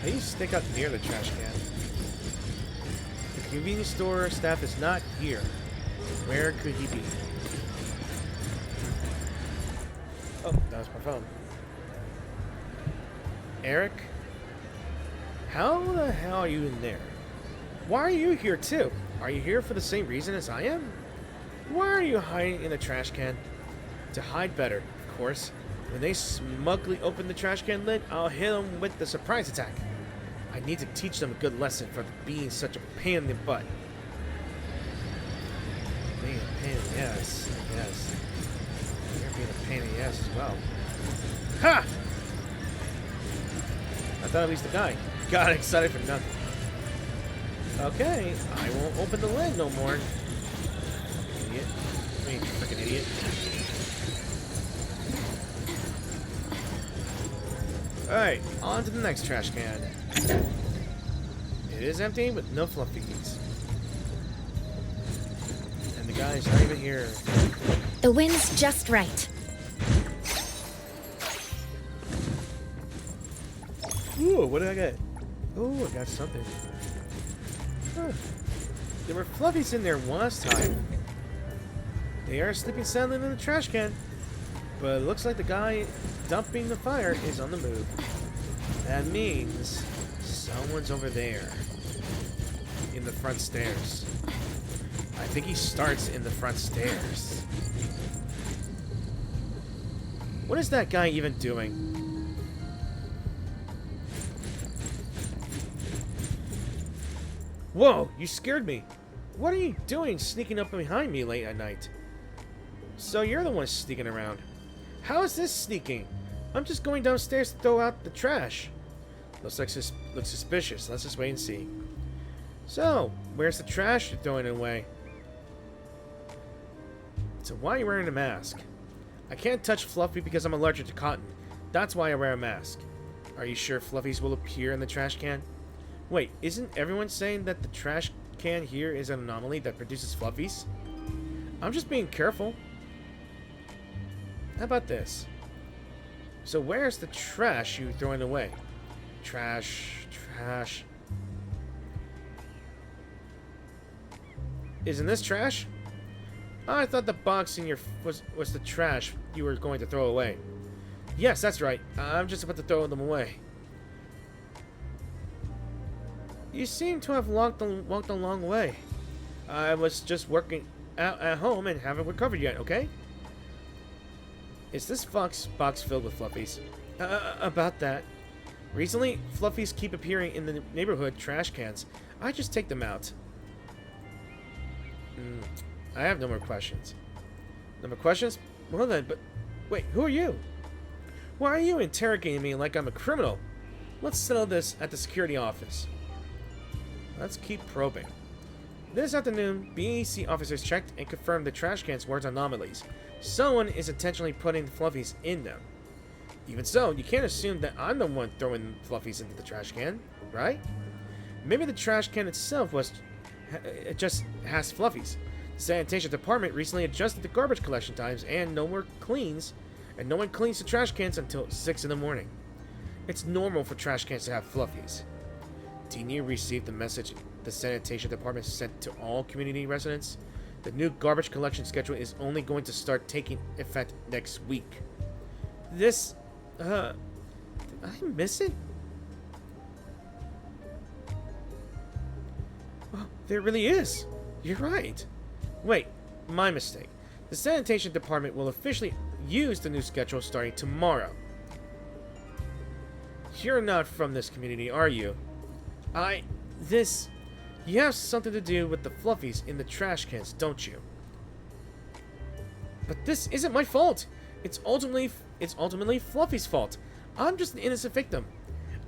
Please stick up near the trash can. The convenience store staff is not here. Where could he be? Oh, that was my phone. Eric? How the hell are you in there? Why are you here too? Are you here for the same reason as I am? Why are you hiding in the trash can? To hide better, of course. When they smugly open the trash can lid, I'll hit them with the surprise attack. I need to teach them a good lesson for being such a pain in the butt. Being a pain in the ass, yes. You're being a pain in the ass as well. Ha! I thought at least the guy got excited for nothing. Okay, I won't open the lid no more. Idiot. I mean, freaking idiot. Alright, on to the next trash can. It is empty with no fluffies. And the guy's not even here. The wind's just right. Ooh, what did I get? Ooh, I got something. Huh. There were fluffies in there last time. They are sleeping soundly in the trash can. But it looks like the guy dumping the fire is on the move. That means someone's over there. In the front stairs. I think he starts in the front stairs. What is that guy even doing? Whoa, you scared me. What are you doing sneaking up behind me late at night? So you're the one sneaking around. How is this sneaking? I'm just going downstairs to throw out the trash. Looks suspicious. Let's just wait and see. So, where's the trash you're throwing away? So why are you wearing a mask? I can't touch Fluffy because I'm allergic to cotton. That's why I wear a mask. Are you sure Fluffies will appear in the trash can? Wait, isn't everyone saying that the trash can here is an anomaly that produces Fluffies? I'm just being careful. How about this? So where's the trash you throwing away? Trash. Isn't this trash? I thought the box in your was the trash you were going to throw away. Yes, that's right. I'm just about to throw them away. You seem to have walked a long way. I was just working out at home and haven't recovered yet, okay? Is this box filled with Fluffies? About that. Recently, Fluffies keep appearing in the neighborhood trash cans. I just take them out. I have no more questions. No more questions? Well then, but... Wait, who are you? Why are you interrogating me like I'm a criminal? Let's settle this at the security office. Let's keep probing. This afternoon, BAC officers checked and confirmed the trash cans weren't anomalies. Someone is intentionally putting Fluffies in them. Even so, you can't assume that I'm the one throwing Fluffies into the trash can, right? Maybe the trash can itself just has Fluffies. The sanitation department recently adjusted the garbage collection times and no one cleans the trash cans until 6 in the morning. It's normal for trash cans to have Fluffies. Didn't you receive the message the sanitation department sent to all community residents? The new garbage collection schedule is only going to start taking effect next week. Did I miss it? Oh, there really is. You're right. Wait, my mistake. The sanitation department will officially use the new schedule starting tomorrow. You're not from this community, are you? You have something to do with the Fluffies in the trash cans, don't you? But this isn't my fault. It's ultimately Fluffy's fault. I'm just an innocent victim.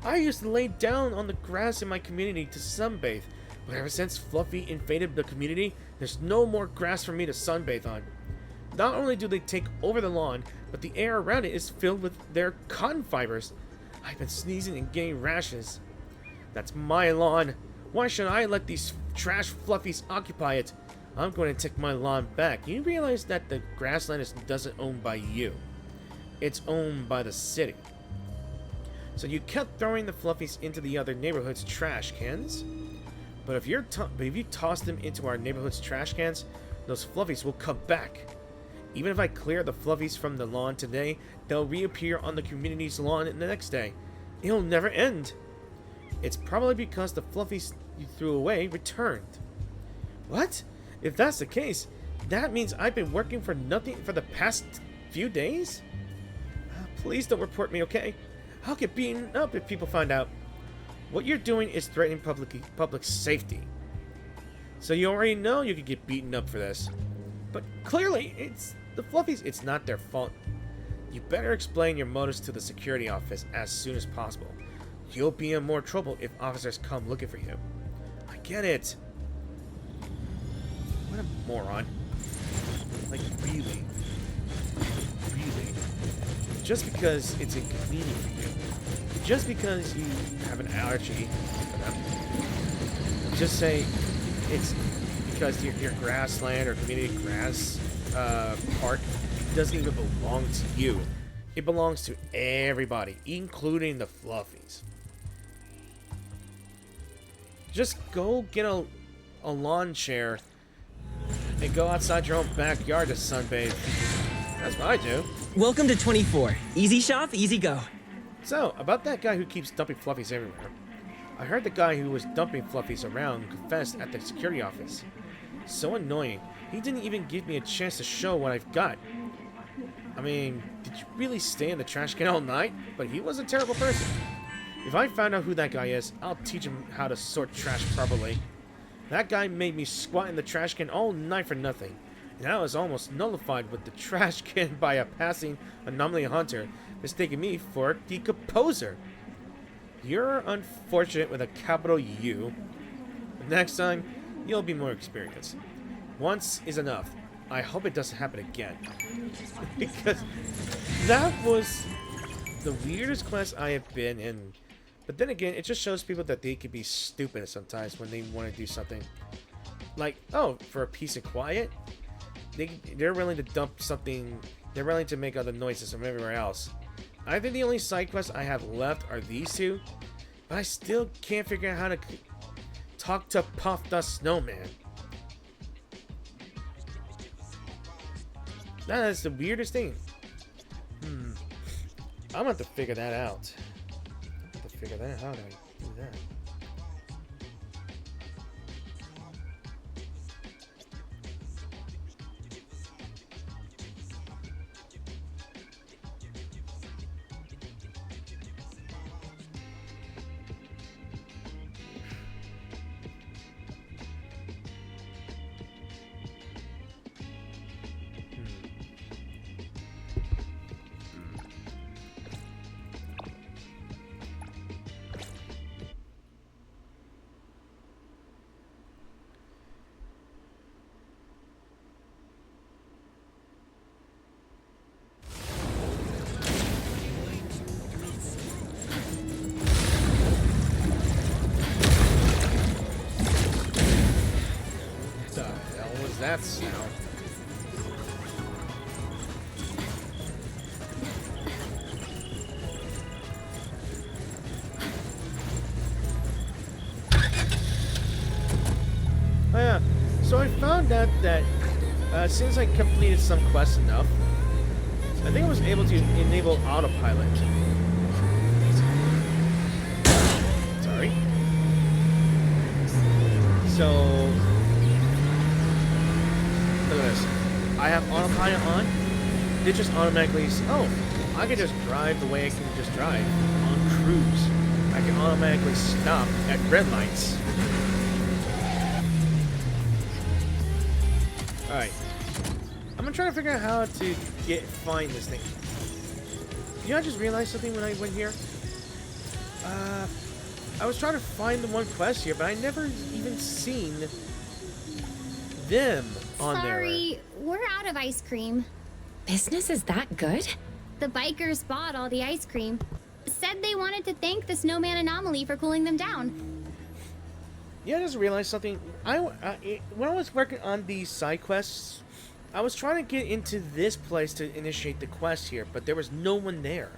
I used to lay down on the grass in my community to sunbathe, but ever since Fluffy invaded the community, there's no more grass for me to sunbathe on. Not only do they take over the lawn, but the air around it is filled with their cotton fibers. I've been sneezing and getting rashes. That's my lawn. Why should I let these trash Fluffies occupy it? I'm going to take my lawn back. You realize that the grassland doesn't owned by you. It's owned by the city. So you kept throwing the Fluffies into the other neighborhood's trash cans. But if you toss them into our neighborhood's trash cans, those Fluffies will come back. Even if I clear the Fluffies from the lawn today, they'll reappear on the community's lawn the next day. It'll never end. It's probably because the Fluffies you threw away returned. What? If that's the case, that means I've been working for nothing for the past few days? Please don't report me, okay? I'll get beaten up if people find out. What you're doing is threatening public safety. So you already know you could get beaten up for this. But clearly, it's the Fluffies. It's not their fault. You better explain your motives to the security office as soon as possible. You'll be in more trouble if officers come looking for you. I get it. What a moron. Like, really? Really? Just because it's inconvenient for you. Just because you have an allergy for them. Just say it's because your grassland or community grass park doesn't even belong to you. It belongs to everybody, including the fluffies. Just go get a lawn chair and go outside your own backyard to sunbathe. That's what I do. Welcome to 24. Easy shop, easy go. So, about that guy who keeps dumping fluffies everywhere. I heard the guy who was dumping fluffies around confessed at the security office. So annoying. He didn't even give me a chance to show what I've got. I mean, did you really stay in the trash can all night? But he was a terrible person. If I find out who that guy is, I'll teach him how to sort trash properly. That guy made me squat in the trash can all night for nothing. And I was almost nullified with the trash can by a passing anomaly hunter, mistaking me for a decomposer. You're unfortunate with a capital U. Next time, you'll be more experienced. Once is enough. I hope it doesn't happen again. Because that was the weirdest quest I have been in. But then again, it just shows people that they can be stupid sometimes when they want to do something. Like, oh, for a peace and quiet? They're willing to dump something. They're willing to make other noises from everywhere else. I think the only side quests I have left are these two. But I still can't figure out how to talk to Puff the Snowman. That is the weirdest thing. I'm gonna have to figure that out. How do I do that? That sound. Oh yeah, so I found out that since I completed some quests enough, I think I was able to enable autopilot. Sorry. So look at this. I have autopilot on. It just automatically... Oh, I can just drive the way I can just drive. On cruise. I can automatically stop at red lights. Alright. I'm gonna try to figure out how to find this thing. You know, I just realized something when I went here. I was trying to find the one quest here, but I never even seen them on there. Sorry, we're out of ice cream. Business is that good? The bikers bought all the ice cream. Said they wanted to thank the snowman anomaly for cooling them down. Yeah, I just realized something. When I was working on these side quests, I was trying to get into this place to initiate the quest here, but there was no one there.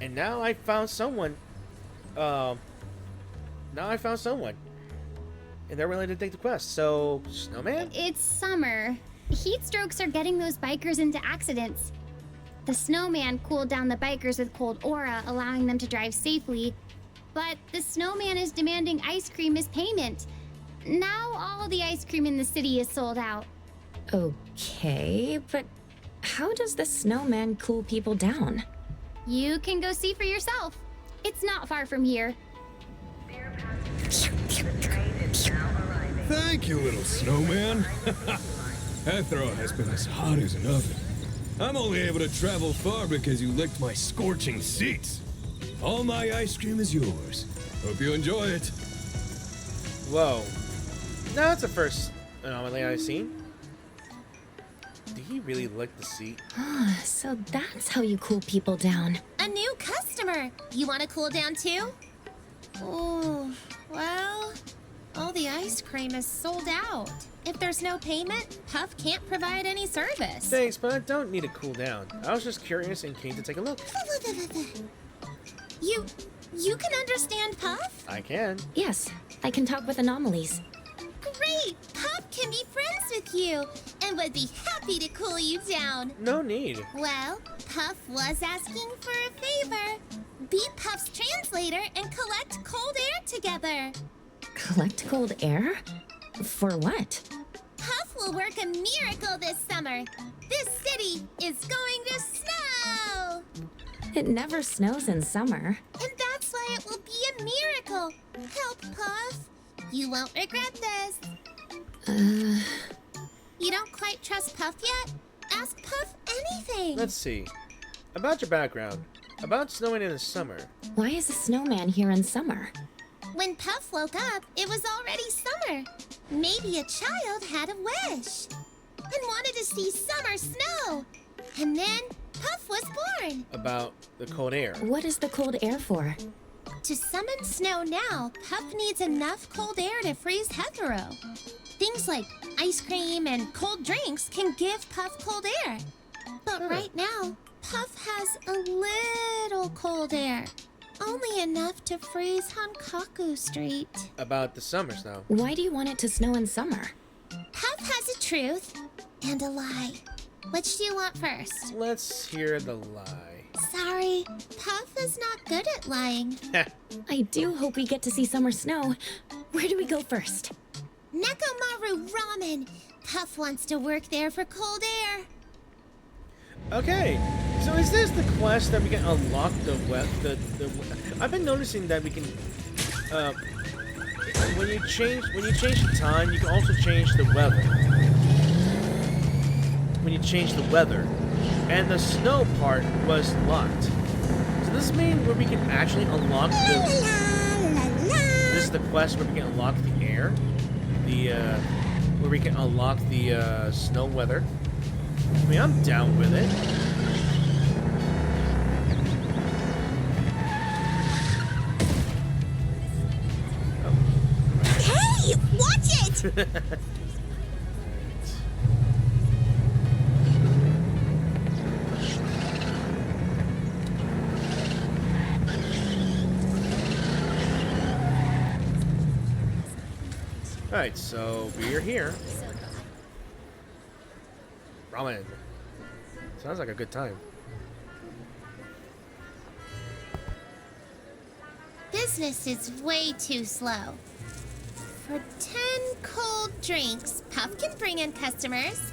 And now I found someone. And they're willing to take the quest. So, Snowman? It's summer. Heat strokes are getting those bikers into accidents. The snowman cooled down the bikers with cold aura, allowing them to drive safely. But the snowman is demanding ice cream as payment. Now all the ice cream in the city is sold out. Okay, but how does the snowman cool people down? You can go see for yourself. It's not far from here. Thank you, little snowman. That throw has been as hot as an oven. I'm only able to travel far because you licked my scorching seats. All my ice cream is yours. Hope you enjoy it. Whoa. No, that's the first anomaly I've seen. Did he really lick the seat? So that's how you cool people down. A new customer. You want to cool down too? Oh, well, All the ice cream is sold out. If there's no payment, Puff can't provide any service. Thanks, but I don't need to cool down. I was just curious and keen to take a look. You can understand Puff? I can. Yes, I can talk with anomalies. Great! Puff can be friends with you and would be happy to cool you down. No need. Well, Puff was asking for a favor. Be Puff's translator and collect cold air together. Collect cold air? For what? Puff will work a miracle this summer. This city is going to snow! It never snows in summer. And that's why it will be a miracle. Help, Puff. You won't regret this. You don't quite trust Puff yet? Ask Puff anything. Let's see. About your background. About snowing in the summer. Why is a snowman here in summer? When Puff woke up, it was already summer. Maybe a child had a wish and wanted to see summer snow. And then Puff was born. About the cold air. What is the cold air for? To summon snow now, Puff needs enough cold air to freeze Hetero. Things like ice cream and cold drinks can give Puff cold air. But right now, Puff has a little cold air. Only enough to freeze Hankaku Street. About the summer snow. Why do you want it to snow in summer? Puff has a truth and a lie. Which do you want first? Let's hear the lie. Sorry, Puff is not good at lying. I do hope we get to see summer snow. Where do we go first? Nekomaru Ramen. Puff wants to work there for cold air. Okay, so is this the quest that we can unlock I've been noticing that we can when you change the time, you can also change the weather. When you change the weather, and the snow part was locked. So this means where we can actually unlock this is the quest where we can unlock the air, where we can unlock the snow weather. I mean, I'm down with it. Hey, watch it! Alright, so we're here. Ramen. Sounds like a good time. Business is way too slow. For 10 cold drinks, Puff can bring in customers.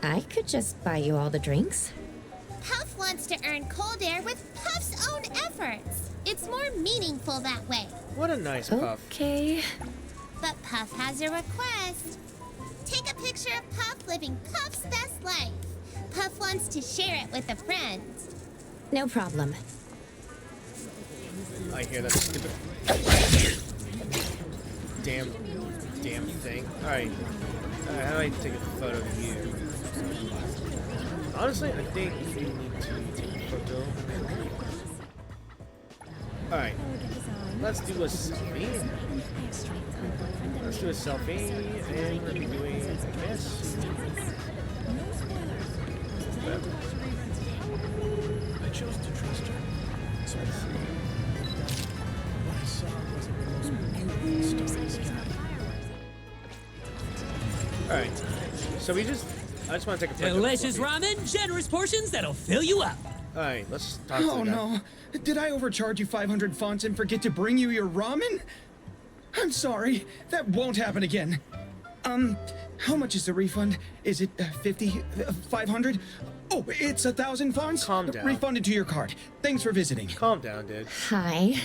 I could just buy you all the drinks. Puff wants to earn cold air with Puff's own efforts. It's more meaningful that way. What a nice Puff. Okay. But Puff has a request. Take a picture of Puff living Puff's best life. Puff wants to share it with a friend. No problem. I hear that stupid damn thing. Alright. How do I take a photo of you? Honestly, I think you need to take a photo. Alright. Let's do a selfie. Let's do a selfie, and we're gonna be doing this. I chose to trust her. So let's see. What I saw wasn't the most beautiful story. Alright. So I just want to take a picture. Delicious ramen, generous portions that'll fill you up. Alright, let's talk to the guy. Oh no! Did I overcharge you 500 fonts and forget to bring you your ramen? I'm sorry. That won't happen again. How much is the refund? Is it 50? 500? Oh, it's 1,000 fonts? Calm down. Refunded to your card. Thanks for visiting. Calm down, dude. Hi.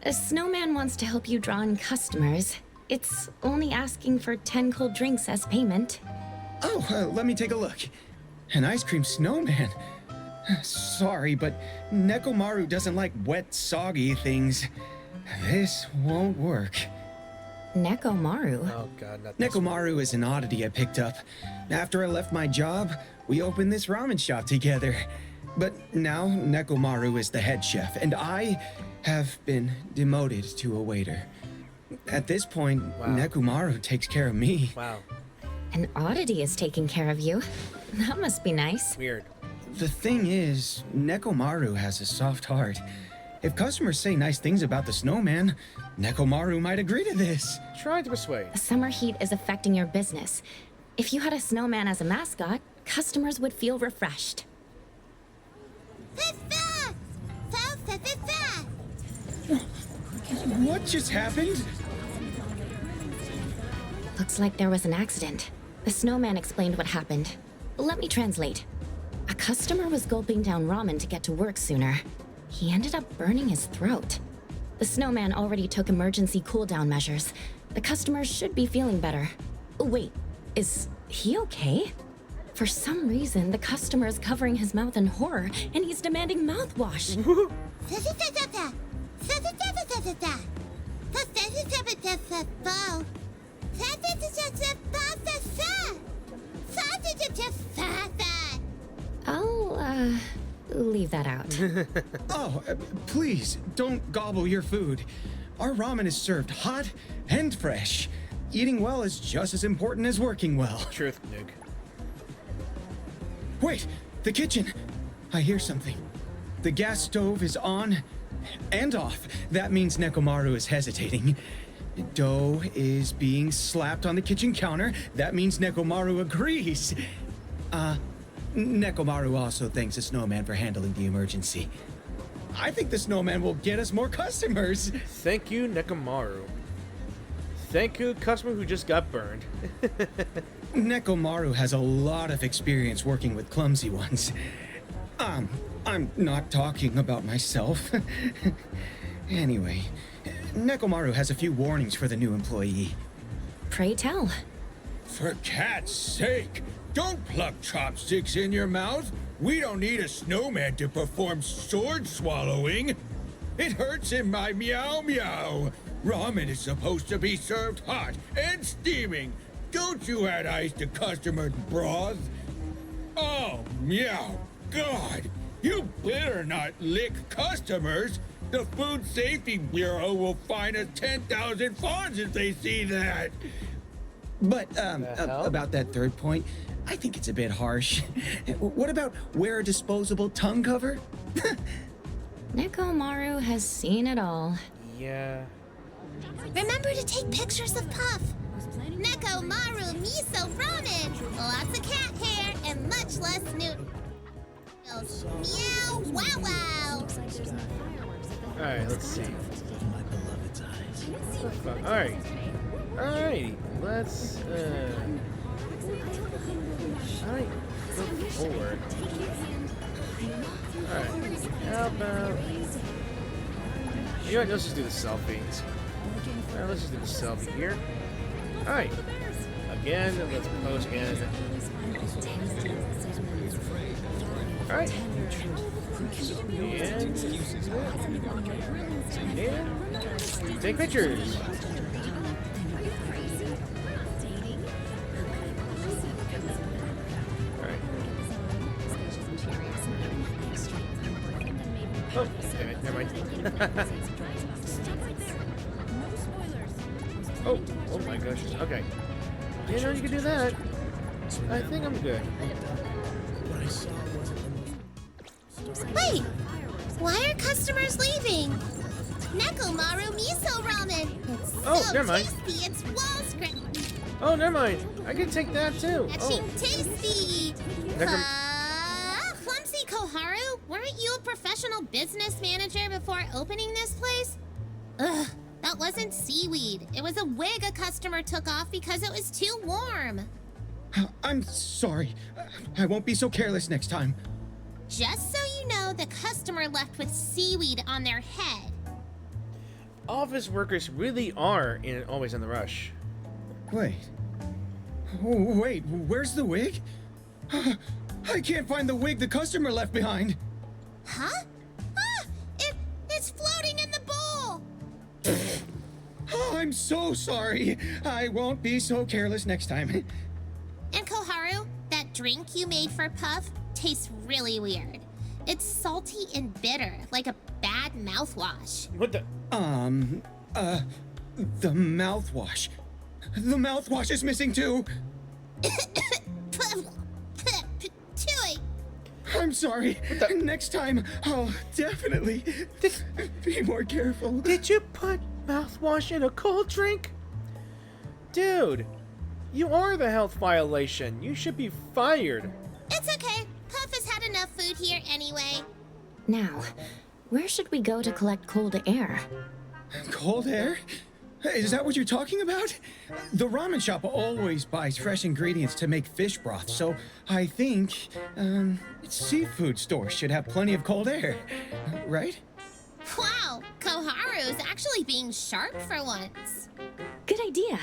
A snowman wants to help you draw in customers. It's only asking for 10 cold drinks as payment. Oh, let me take a look. An ice cream snowman. Sorry, but Nekomaru doesn't like wet, soggy things. This won't work. Nekomaru? Oh god, not this Nekomaru is an oddity I picked up. After I left my job, we opened this ramen shop together. But now Nekomaru is the head chef, and I have been demoted to a waiter. At this point, Wow. Nekomaru takes care of me. Wow. An oddity is taking care of you. That must be nice. Weird. The thing is, Nekomaru has a soft heart. If customers say nice things about the snowman, Nekomaru might agree to this. Trying to persuade. The summer heat is affecting your business. If you had a snowman as a mascot, customers would feel refreshed. What just happened? Looks like there was an accident. The snowman explained what happened. Let me translate. A customer was gulping down ramen to get to work sooner. He ended up burning his throat. The snowman already took emergency cool-down measures. The customer should be feeling better. Wait, is he okay? For some reason, the customer is covering his mouth in horror, and he's demanding mouthwash. I'll, leave that out. Please, don't gobble your food. Our ramen is served hot and fresh. Eating well is just as important as working well. Truth, Nuke. Wait, the kitchen. I hear something. The gas stove is on and off. That means Nekomaru is hesitating. Dough is being slapped on the kitchen counter. That means Nekomaru agrees. Nekomaru also thanks the snowman for handling the emergency. I think the snowman will get us more customers. Thank you, Nekomaru. Thank you, customer who just got burned. Nekomaru has a lot of experience working with clumsy ones. I'm not talking about myself. Anyway, Nekomaru has a few warnings for the new employee. Pray tell. For cat's sake, don't pluck chopsticks in your mouth. We don't need a snowman to perform sword swallowing. It hurts in my meow meow. Ramen is supposed to be served hot and steaming. Don't you add ice to customers' broth? Oh, meow. God, you better not lick customers. The Food Safety Bureau will fine us 10,000 fons if they see that. But, about that third point, I think it's a bit harsh. What about wear a disposable tongue cover? Nekomaru has seen it all. Yeah. Remember to take pictures of Puff. Nekomaru miso ramen. Lots of cat hair and much less noodles. Meow wow wow. Alright, let's see. Alright. Alright, let's, Alright, go forward. Alright, how about... You know what, let's just do the selfies. Alright, let's just do the selfie here. Alright. Again, let's pose again. Alright. And take pictures. Alright. Oh, damn it, never mind. Oh my gosh. Okay. You know you can do that. I think I'm good. Wait, why are customers leaving? Nekomaru miso ramen. It's so never mind. tasty, it's wall scratch. Oh, never mind. I can take that too. Catching tasty. Never- Clumsy Koharu, weren't you a professional business manager before opening this place? Ugh, that wasn't seaweed. It was a wig a customer took off because it was too warm. I'm sorry. I won't be so careless next time. Just so you know, the customer left with seaweed on their head. Office workers really are always in the rush. Wait. Wait, where's the wig? I can't find the wig the customer left behind. Huh? Ah! It's floating in the bowl! Oh, I'm so sorry. I won't be so careless next time. And Koharu, that drink you made for Puff tastes really weird. It's salty and bitter, like a bad mouthwash. What the? The mouthwash. The mouthwash is missing too. Tui! I'm sorry. Next time, I'll definitely be more careful. Did you put mouthwash in a cold drink? Dude, you are the health violation. You should be fired. It's okay. Puff has had enough food here anyway. Now, where should we go to collect cold air? Cold air? Is that what you're talking about? The ramen shop always buys fresh ingredients to make fish broth, so I think, seafood stores should have plenty of cold air, right? Wow, Koharu's actually being sharp for once. Good idea.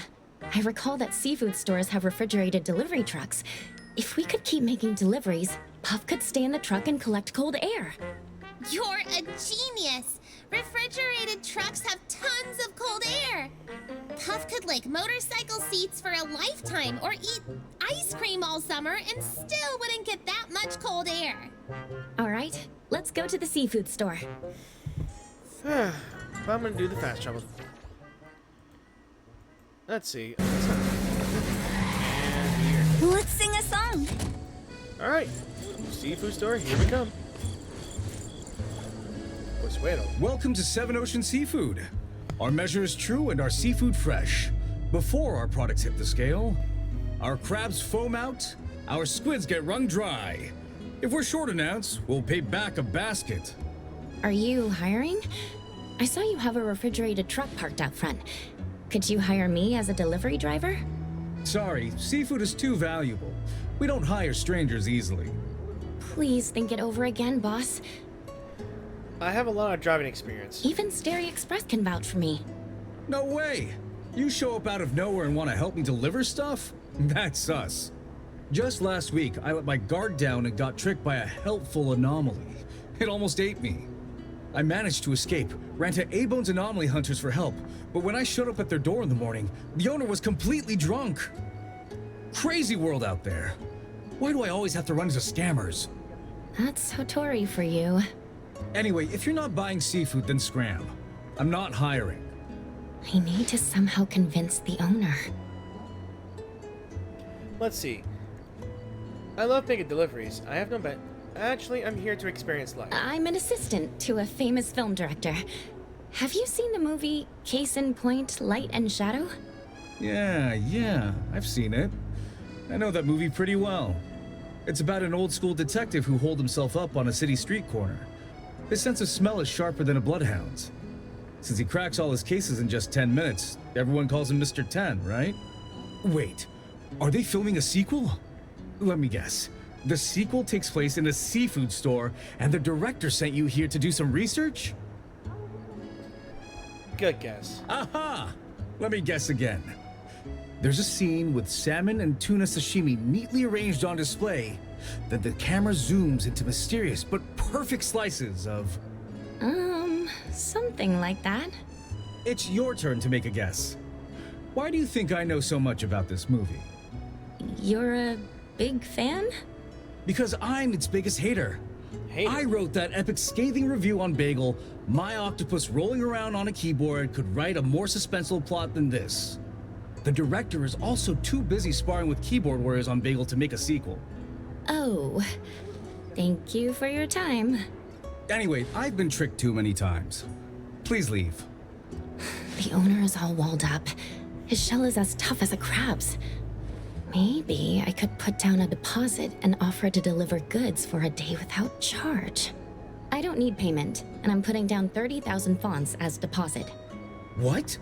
I recall that seafood stores have refrigerated delivery trucks. If we could keep making deliveries, Puff could stay in the truck and collect cold air. You're a genius! Refrigerated trucks have tons of cold air! Puff could lick motorcycle seats for a lifetime or eat ice cream all summer and still wouldn't get that much cold air. All right, let's go to the seafood store. I'm gonna do the fast travel. Let's see. And here. Let's sing a song. Alright. Seafood store, here we come. Welcome to Seven Ocean Seafood. Our measure is true and our seafood fresh. Before our products hit the scale, our crabs foam out, our squids get wrung dry. If we're short an ounce, we'll pay back a basket. Are you hiring? I saw you have a refrigerated truck parked out front. Could you hire me as a delivery driver? Sorry, seafood is too valuable. We don't hire strangers easily. Please think it over again, boss. I have a lot of driving experience. Even Sterry Express can vouch for me. No way! You show up out of nowhere and want to help me deliver stuff? That's us. Just last week, I let my guard down and got tricked by a helpful anomoly. It almost ate me. I managed to escape, ran to A-Bone's anomaly hunters for help, but when I showed up at their door in the morning, the owner was completely drunk. Crazy world out there. Why do I always have to run into scammers? That's Hotori for you. Anyway, if you're not buying seafood, then scram. I'm not hiring. I need to somehow convince the owner. Let's see. I love making deliveries. I have no bet. Actually, I'm here to experience life. I'm an assistant to a famous film director. Have you seen the movie Case in Point, Light and Shadow? Yeah, I've seen it. I know that movie pretty well. It's about an old school detective who holed himself up on a city street corner. His sense of smell is sharper than a bloodhound's. Since he cracks all his cases in just 10 minutes, everyone calls him Mr. 10, right? Wait, are they filming a sequel? Let me guess. The sequel takes place in a seafood store, and the director sent you here to do some research? Good guess. Aha! Let me guess again. There's a scene with salmon and tuna sashimi neatly arranged on display. Then the camera zooms into mysterious but perfect slices of... something like that. It's your turn to make a guess. Why do you think I know so much about this movie? You're a big fan? Because I'm its biggest hater. I wrote that epic scathing review on Bagel, my octopus rolling around on a keyboard could write a more suspenseful plot than this. The director is also too busy sparring with keyboard warriors on Bagel to make a sequel. Oh, thank you for your time. Anyway, I've been tricked too many times. Please leave. The owner is all walled up. His shell is as tough as a crab's. Maybe I could put down a deposit and offer to deliver goods for a day without charge. I don't need payment, and I'm putting down 30,000 fonts as deposit. What?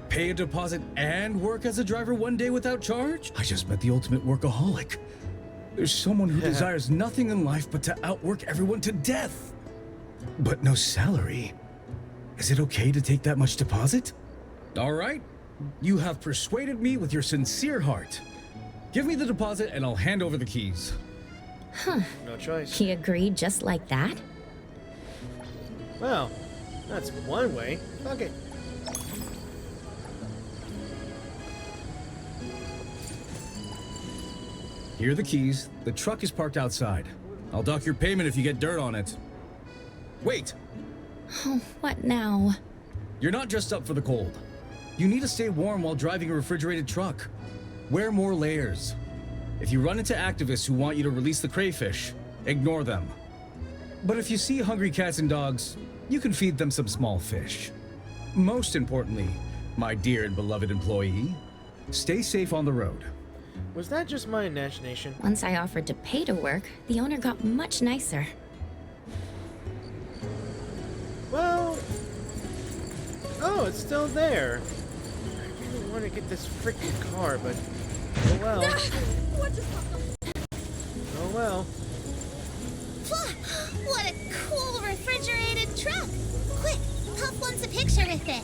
Pay a deposit and work as a driver one day without charge? I just met the ultimate workaholic. There's someone who desires nothing in life but to outwork everyone to death. But no salary. Is it okay to take that much deposit? All right. You have persuaded me with your sincere heart. Give me the deposit and I'll hand over the keys. Huh. No choice. He agreed just like that? Well, that's one way. Okay. Here are the keys. The truck is parked outside. I'll dock your payment if you get dirt on it. Wait! Oh, what now? You're not dressed up for the cold. You need to stay warm while driving a refrigerated truck. Wear more layers. If you run into activists who want you to release the crayfish, ignore them. But if you see hungry cats and dogs, you can feed them some small fish. Most importantly, my dear and beloved employee, stay safe on the road. Was that just my imagination? Once I offered to pay to work, the owner got much nicer. Well... Oh, it's still there. I really want to get this freaking car, but... Oh well. Oh well. What a cool refrigerated truck! Quick, Puff wants a picture with it.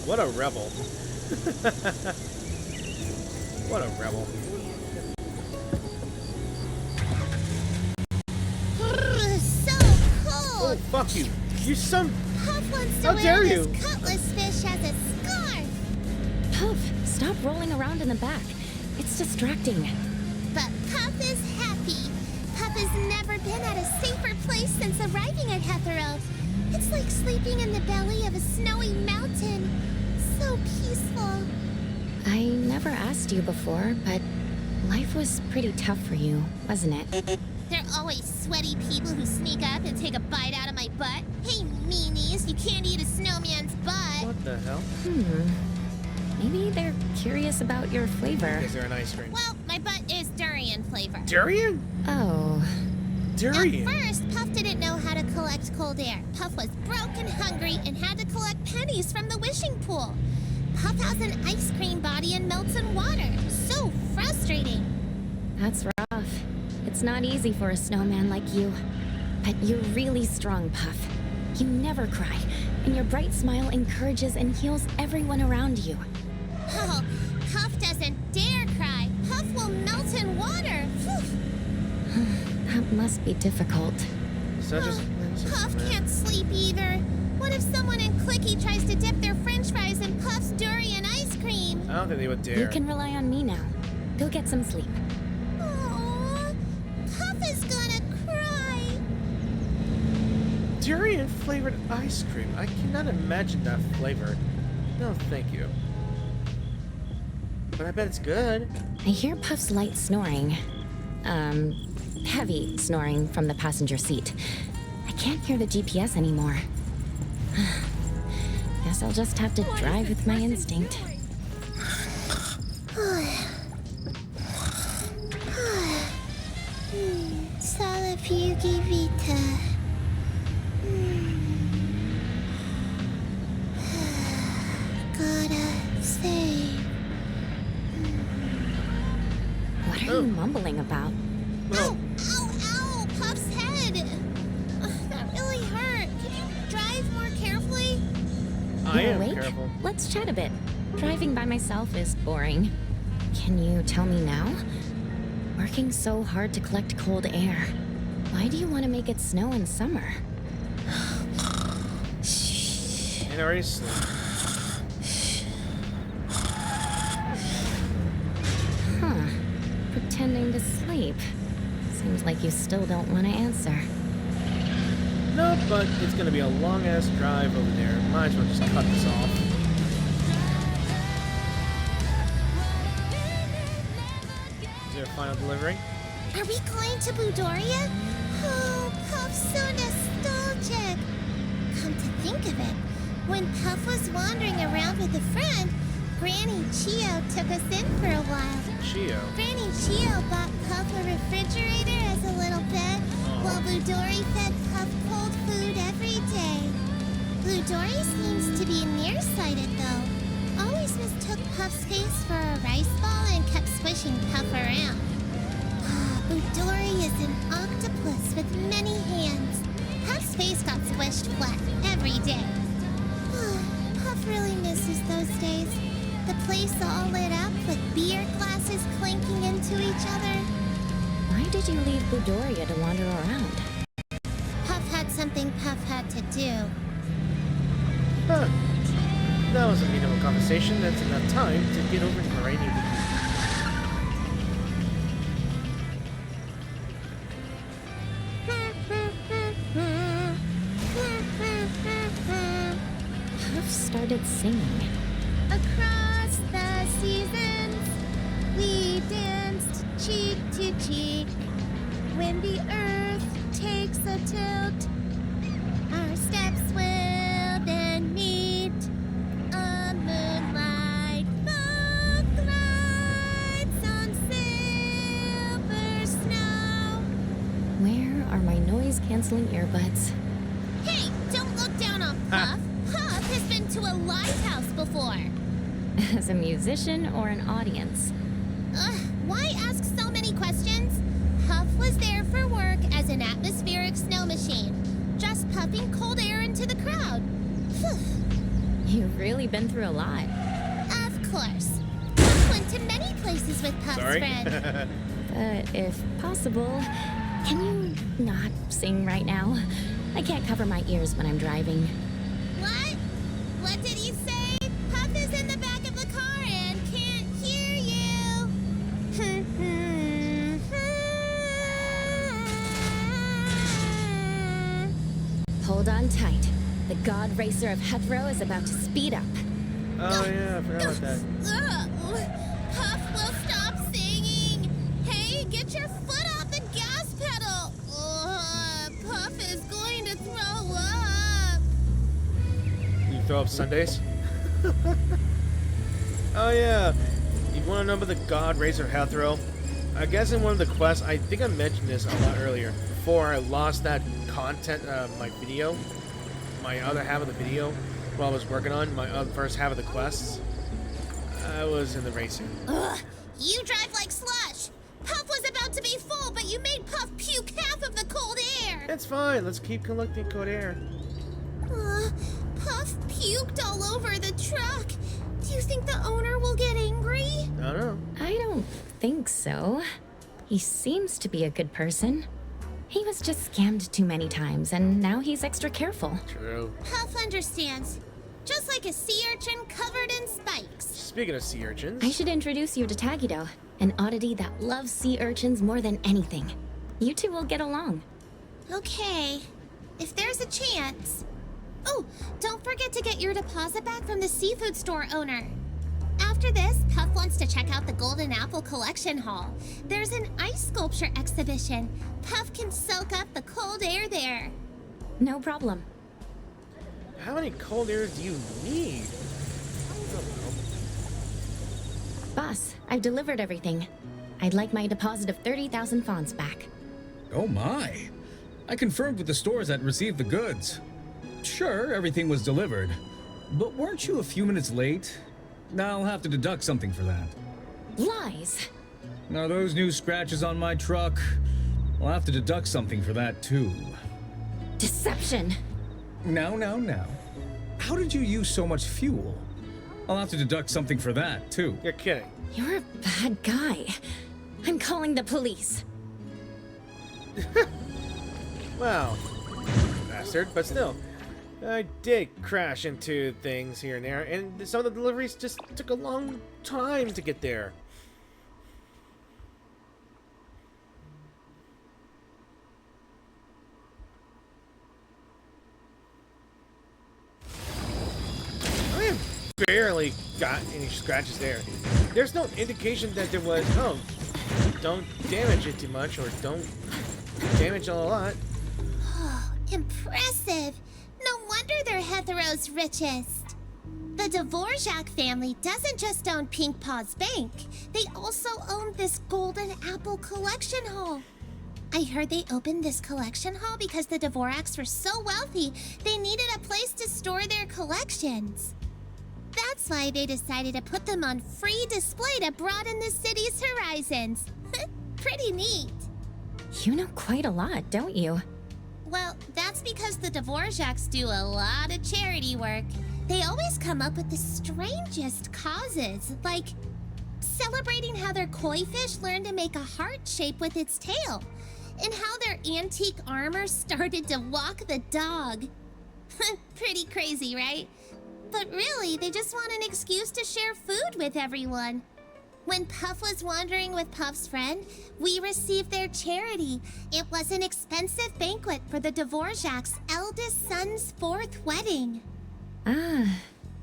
What a rebel. What a rebel. So cool! Oh, fuck you. You son... Puff wants to How wear dare this you? cutlass fish as a scarf. Puff, stop rolling around in the back. It's distracting. But Puff is happy. Puff has never been at a safer place since arriving at Heathrow. It's like sleeping in the belly of a snowy mountain. So peaceful. I never asked you before, but life was pretty tough for you, wasn't it? There are always sweaty people who sneak up and take a bite out of my butt. Hey, meanies, you can't eat a snowman's butt. What the hell? Maybe they're curious about your flavor. Is there an ice cream? Well, my butt is durian flavor. Durian? Oh. Durian? At first, Puff didn't know how to collect cold air. Puff was broke and hungry and had to collect pennies from the wishing pool. Puff has an ice cream body and melts in water. So frustrating. That's rough. It's not easy for a snowman like you. But you're really strong, Puff. You never cry, and your bright smile encourages and heals everyone around you. Oh, Puff doesn't dare cry. Puff will melt in water. Phew. That must be difficult. Puff can't sleep either. What if someone in Clicky tries to dip their french fries in Puff's durian ice cream? I don't think they would dare. You can rely on me now. Go get some sleep. Aww, Puff is gonna cry. Durian flavored ice cream. I cannot imagine that flavor. No, thank you. But I bet it's good. I hear Puff's light snoring. Heavy snoring from the passenger seat. I can't hear the GPS anymore. Guess I'll just have to drive with my instinct. Sala Fugi Vita. Gotta save. What are you mumbling about? Ow! Ow! Ow! Puff's head! That really hurt. Can you drive more carefully? I You am awake? careful. Let's chat a bit. Driving by myself is boring. Can you tell me now? Working so hard to collect cold air. Why do you want to make it snow in summer? And already sleep. Huh. Pretending to sleep. Seems like you still don't want to answer. No, but it's gonna be a long ass drive over there. Might as well just cut this off. Is there a final delivery? Are we going to Budoria? Oh, Puff's so nostalgic. Come to think of it, when Puff was wandering around with a friend, Granny Chio took us in for a while. Chio? Granny Chio bought Puff a refrigerator as a little pet, while Budori fed Puff cold food every day. Budori seems to be nearsighted, though. Always mistook Puff's face for a rice ball and kept swishing Puff around. Budori is an octopus with many hands. Puff's face got squished flat every day. Puff really misses those days. The place all lit up with beer glasses clinking into each other. Why did you leave Budoria to wander around? Puff had something Puff had to do. Huh. That was a meaningful conversation. That's enough time to get over to where I need to be. started singing. Across the seasons, we danced cheek to cheek. When the earth takes a tilt, our steps will then meet. A moonlight boat glides on silver snow. Where are my noise-canceling earbuds? Hey, don't look down on Puff. Puff has been to a lighthouse before. As a musician or an audience? Ugh, why ask so many questions? Puff was there for work as an atmospheric snow machine, just puffing cold air into the crowd. You've really been through a lot. Of course. Puff went to many places with Puff's friend. But if possible, can you not sing right now? I can't cover my ears when I'm driving. What? What did he say? Puff is in the back of the car and can't hear you. Hold on tight. The God Racer of Hethro is about to speed up. Oh yeah, I forgot about that. Puff will stop singing. Hey, get your foot off the gas pedal. Puff is going to throw up. You throw up Sundays? Oh yeah. You want to know about the God Racer Hethro? I guess in one of the quests, I think I mentioned this a lot earlier, before I lost that content, my video, my other half of the video, while I was working on my first half of the quests. I was in the racing. Ugh, you drive like slush. Puff was about to be full, but you made Puff puke half of the cold air. It's fine. Let's keep collecting cold air. Puff puked all over the truck. Do you think the owner will get angry? I don't know. I don't think so. He seems to be a good person. He was just scammed too many times, and now he's extra careful. True. Puff understands. Just like a sea urchin covered in spikes. Speaking of sea urchins... I should introduce you to Tagido, an oddity that loves sea urchins more than anything. You two will get along. Okay. If there's a chance... Oh, don't forget to get your deposit back from the seafood store owner. After this, Puff wants to check out the Golden Apple Collection Hall. There's an ice sculpture exhibition. Puff can soak up the cold air there. No problem. How many cold airs do you need? Boss, I've delivered everything. I'd like my deposit of 30,000 fonts back. Oh my. I confirmed with the stores that received the goods. Sure, everything was delivered. But weren't you a few minutes late? Now I'll have to deduct something for that. Lies. Now those new scratches on my truck, I'll have to deduct something for that too. Deception. Now. How did you use so much fuel? I'll have to deduct something for that too. You're kidding. You're a bad guy. I'm calling the police. Wow. Bastard, but still. I did crash into things here and there, and some of the deliveries just took a long time to get there. I have barely got any scratches there. There's no indication that there was, oh, don't damage it too much, or don't damage it a lot. Oh, impressive. No wonder they're Hethero's richest. The Dvorak family doesn't just own Pink Paw's Bank. They also own this Golden Apple Collection Hall. I heard they opened this collection hall because the Dvoraks were so wealthy, they needed a place to store their collections. That's why they decided to put them on free display to broaden the city's horizons. Pretty neat. You know quite a lot, don't you? Well, that's because the Dvoraks do a lot of charity work. They always come up with the strangest causes, like celebrating how their koi fish learned to make a heart shape with its tail, and how their antique armor started to walk the dog. Pretty crazy, right? But really, they just want an excuse to share food with everyone. When Puff was wandering with Puff's friend, we received their charity. It was an expensive banquet for the Dvorak's eldest son's 4th wedding. Ah,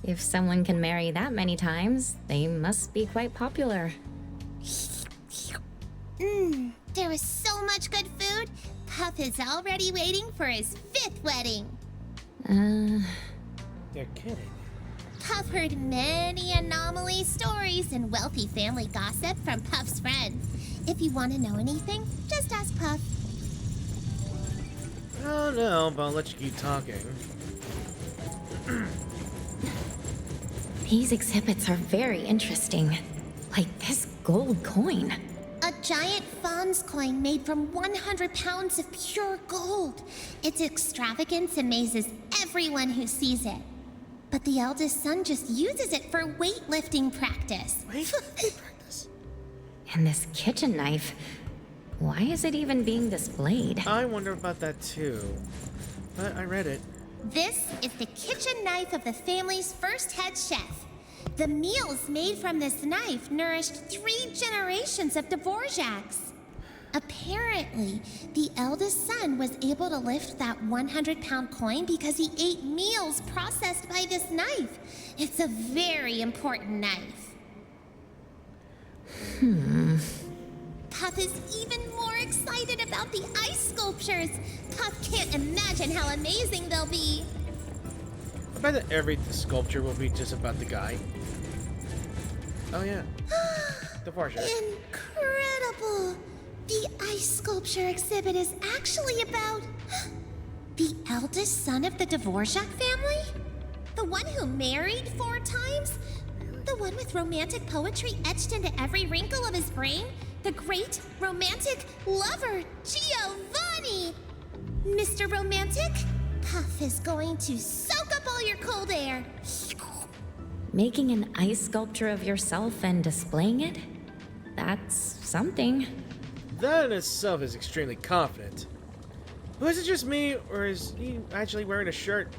If someone can marry that many times, they must be quite popular. There is so much good food. Puff is already waiting for his 5th wedding. They're kidding. Puff heard many anomaly stories and wealthy family gossip from Puff's friends. If you want to know anything, just ask Puff. Oh no, but I'll let you keep talking. These exhibits are very interesting. Like this gold coin. A giant Fawn's coin made from 100 pounds of pure gold. Its extravagance amazes everyone who sees it. But the eldest son just uses it for weightlifting practice. And this kitchen knife, why is it even being displayed? I wonder about that too. But I read it. This is the kitchen knife of the family's first head chef. The meals made from this knife nourished 3 generations of Dvorak's. Apparently, the eldest son was able to lift that 100-pound coin because he ate meals processed by this knife. It's a very important knife. Puff is even more excited about the ice sculptures. Puff can't imagine how amazing they'll be. I bet that every sculpture will be just about the guy. Oh yeah. The Dvorak. Incredible! The ice sculpture exhibit is actually about the eldest son of the Dvorak family? The one who married 4 times? The one with romantic poetry etched into every wrinkle of his brain? The great romantic lover, Giovanni! Mr. Romantic, Puff is going to soak up all your cold air. Making an ice sculpture of yourself and displaying it? That's something. That in itself is extremely confident. But is it just me, or is he actually wearing a shirt?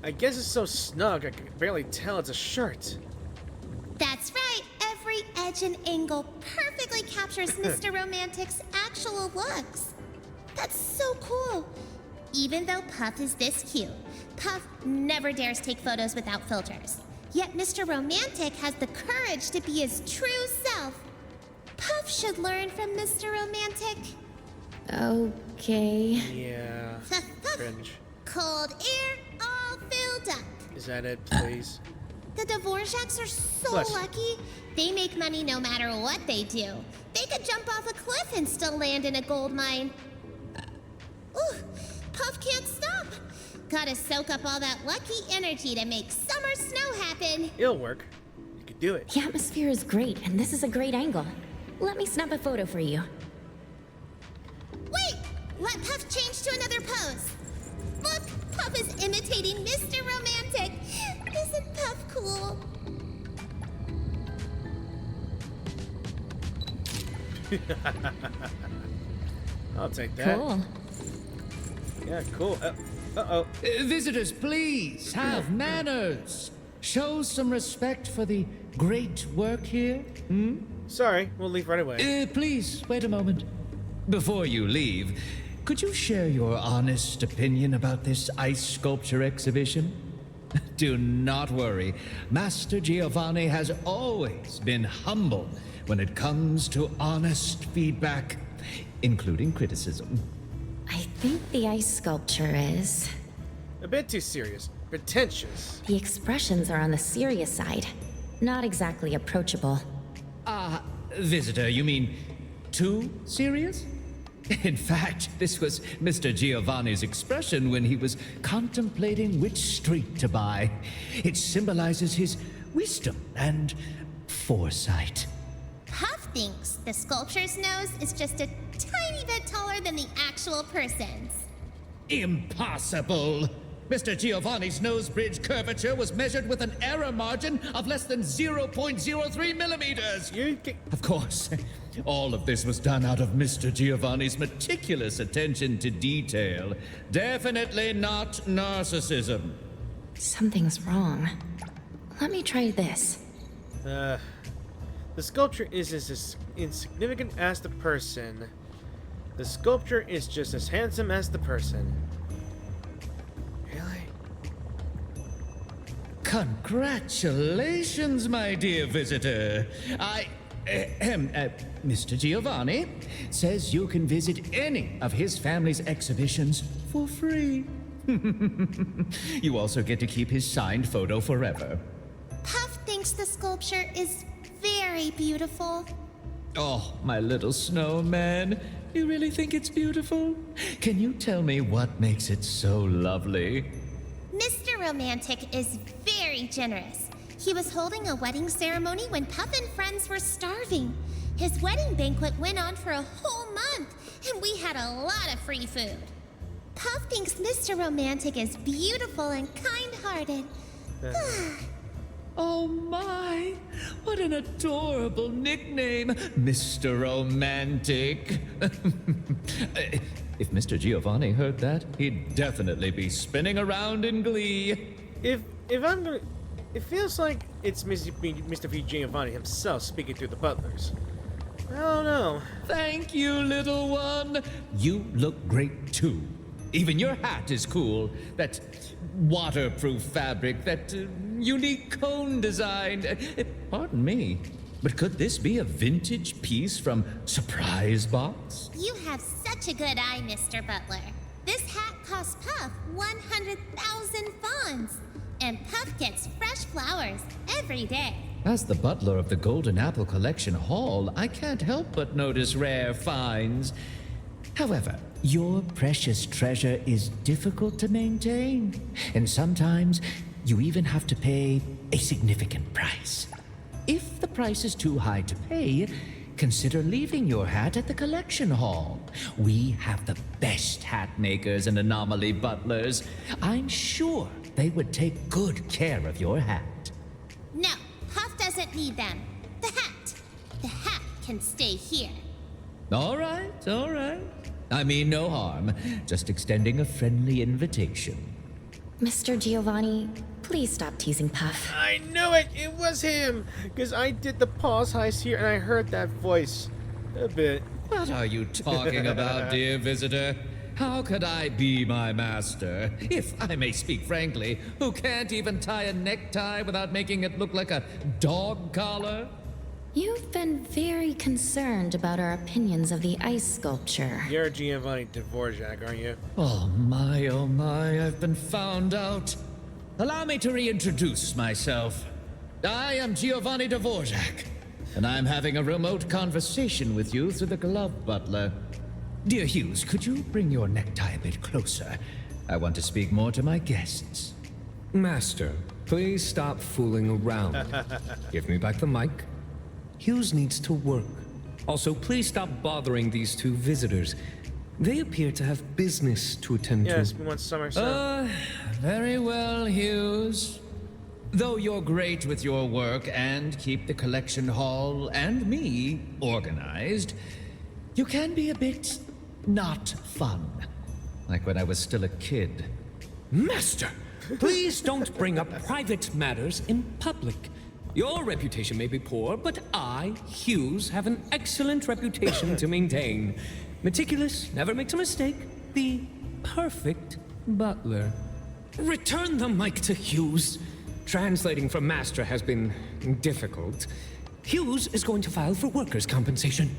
I guess it's so snug I can barely tell it's a shirt. That's right. Every edge and angle perfectly captures Mr. Romantic's actual looks. That's so cool. Even though Puff is this cute, Puff never dares take photos without filters. Yet Mr. Romantic has the courage to be his true self. Puff should learn from Mr. Romantic. Okay. Yeah. Cringe. Cold air all filled up. Is that it, please? The Dvorak's are so lucky. They make money no matter what they do. They could jump off a cliff and still land in a gold mine. Ooh, Puff can't stop. Gotta soak up all that lucky energy to make summer snow happen. It'll work. You could do it. The atmosphere is great, and this is a great angle. Let me snap a photo for you. Wait! Let Puff change to another pose. Look, Puff is imitating Mr. Romantic. Isn't Puff cool? I'll take that. Cool. Yeah, cool. Uh-oh. Visitors, please, have manners. Show some respect for the great work here. Sorry, we'll leave right away. Please, wait a moment. Before you leave, could you share your honest opinion about this ice sculpture exhibition? Do not worry. Master Giovanni has always been humble when it comes to honest feedback, including criticism. I think the ice sculpture is... a bit too serious. Pretentious. The expressions are on the serious side. Not exactly approachable. Visitor, you mean too serious? In fact, this was Mr. Giovanni's expression when he was contemplating which street to buy. It symbolizes his wisdom and foresight. Puff thinks the sculpture's nose is just a tiny bit taller than the actual person's. Impossible! Mr. Giovanni's nose bridge curvature was measured with an error margin of less than 0.03 millimeters. Of course, all of this was done out of Mr. Giovanni's meticulous attention to detail. Definitely not narcissism. Something's wrong. Let me try this. The sculpture is as insignificant as the person. The sculpture is just as handsome as the person. Really? Congratulations, my dear visitor. Mr. Giovanni says you can visit any of his family's exhibitions for free. You also get to keep his signed photo forever. Puff thinks the sculpture is very beautiful. Oh, my little snowman. You really think it's beautiful? Can you tell me what makes it so lovely? Mr. Romantic is very generous. He was holding a wedding ceremony when Puff and friends were starving. His wedding banquet went on for a whole month, and we had a lot of free food. Puff thinks Mr. Romantic is beautiful and kind-hearted. Oh my! What an adorable nickname, Mr. Romantic. If Mr. Giovanni heard that, he'd definitely be spinning around in glee. If I'm gonna... It feels like it's Mr. V. Giovanni himself speaking through the butlers. I don't know. Thank you, little one. You look great too. Even your hat is cool. That waterproof fabric, that unique cone design. Pardon me, but could this be a vintage piece from Surprise Box? You have such a good eye, Mr. Butler. This hat costs Puff 100,000 fawns. And Puff gets fresh flowers every day. As the butler of the Golden Apple Collection Hall, I can't help but notice rare finds. However, your precious treasure is difficult to maintain, and sometimes you even have to pay a significant price. If the price is too high to pay, consider leaving your hat at the collection hall. We have the best hat makers and anomoly butlers. I'm sure they would take good care of your hat. No, Puff doesn't need them. The hat can stay here. All right, all right. I mean no harm, just extending a friendly invitation. Mr. Giovanni, please stop teasing Puff. I knew it! It was him! Because I did the pause heist here and I heard that voice a bit. What are you talking about, dear visitor? How could I be my master, if I may speak frankly, who can't even tie a necktie without making it look like a dog collar? You've been very concerned about our opinions of the ice sculpture. You're Giovanni Dvorak, aren't you? Oh my, I've been found out. Allow me to reintroduce myself. I am Giovanni Dvorak, and I'm having a remote conversation with you through the glove butler. Dear Hughes, could you bring your necktie a bit closer? I want to speak more to my guests. Master, please stop fooling around. Give me back the mic. Hughes needs to work. Also, please stop bothering these two visitors. They appear to have business to attend to. Yes, we want summer sun. Very well, Hughes. Though you're great with your work and keep the collection hall and me organized, you can be a bit not fun. Like when I was still a kid. Master, please don't bring up private matters in public. Your reputation may be poor, but I, Hughes, have an excellent reputation to maintain. Meticulous, never makes a mistake, the perfect butler. Return the mic to Hughes. Translating from Master has been difficult. Hughes is going to file for workers' compensation.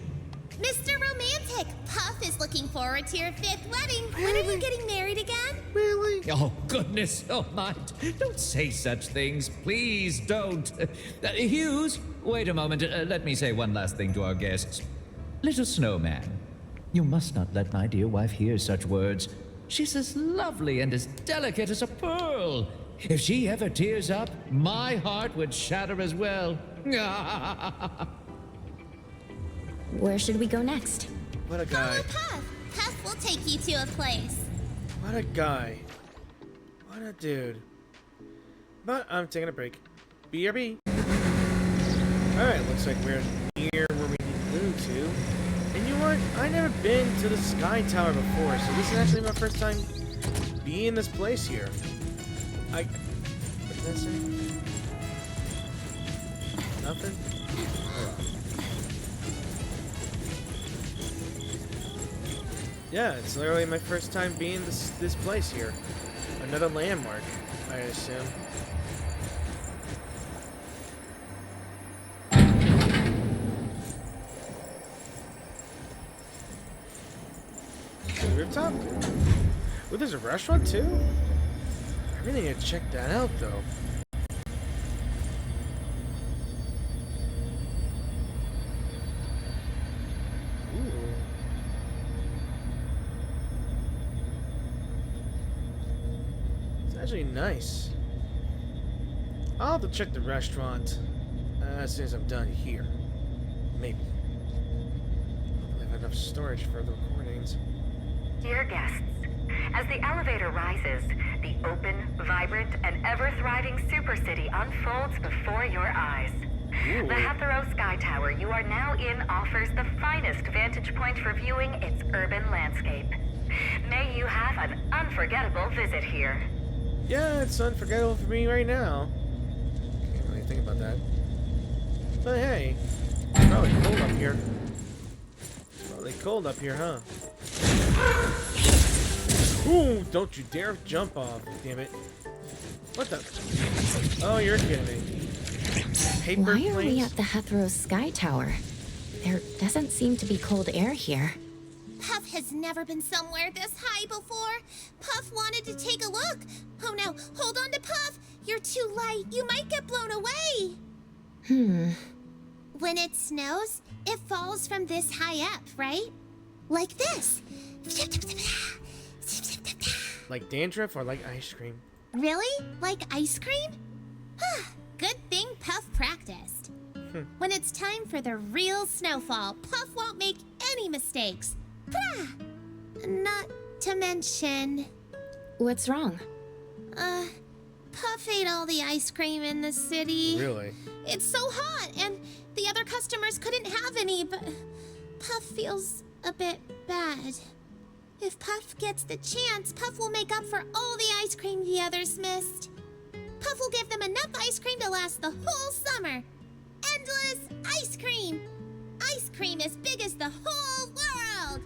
Mr. Romantic, Puff is looking forward to your 5th wedding. When are you getting married again? Really? Oh, goodness, oh my. Don't say such things. Please don't. Hughes, wait a moment. Let me say one last thing to our guests. Little snowman, you must not let my dear wife hear such words. She's as lovely and as delicate as a pearl. If she ever tears up, my heart would shatter as well. Where should we go next? What a guy. Follow Puff. Puff will take you to a place. What a guy. What a dude. But I'm taking a break. BRB. Alright, looks like we're near where we need to go to. And you know what? I've never been to the Sky Tower before, so this is actually my first time being in this place here. What did I say? Nothing? Yeah, it's literally my first time being this place here. Another landmark, I assume. rooftop? Oh, there's a restaurant too? I really need to check that out though. Ooh. It's actually nice. I'll have to check the restaurant as soon as I'm done here. Maybe. Hopefully I have enough storage for the recordings. Dear guests, as the elevator rises, the open, vibrant, and ever-thriving Super City unfolds before your eyes. Ooh. The Hathero Sky Tower you are now in offers the finest vantage point for viewing its urban landscape. May you have an unforgettable visit here. Yeah, it's unforgettable for me right now. Can't really think about that. But hey, it's probably cold up here. It's probably cold up here, huh? Ooh, don't you dare jump off, damn it. What the? Oh, you're kidding me. Paper Why planes? are we at the Hathero Sky Tower? There doesn't seem to be cold air here. Puff has never been somewhere this high before. Puff wanted to take a look. Oh no, hold on to Puff. You're too light. You might get blown away. When it snows, it falls from this high up, right? Like this. Like dandruff or like ice cream? Really? Like ice cream? Good thing Puff practiced. When it's time for the real snowfall, Puff won't make any mistakes. Not to mention... What's wrong? Puff ate all the ice cream in the city. Really? It's so hot, and the other customers couldn't have any, but Puff feels a bit bad. If Puff gets the chance, Puff will make up for all the ice cream the others missed. Puff will give them enough ice cream to last the whole summer. Endless ice cream! Ice cream as big as the whole world!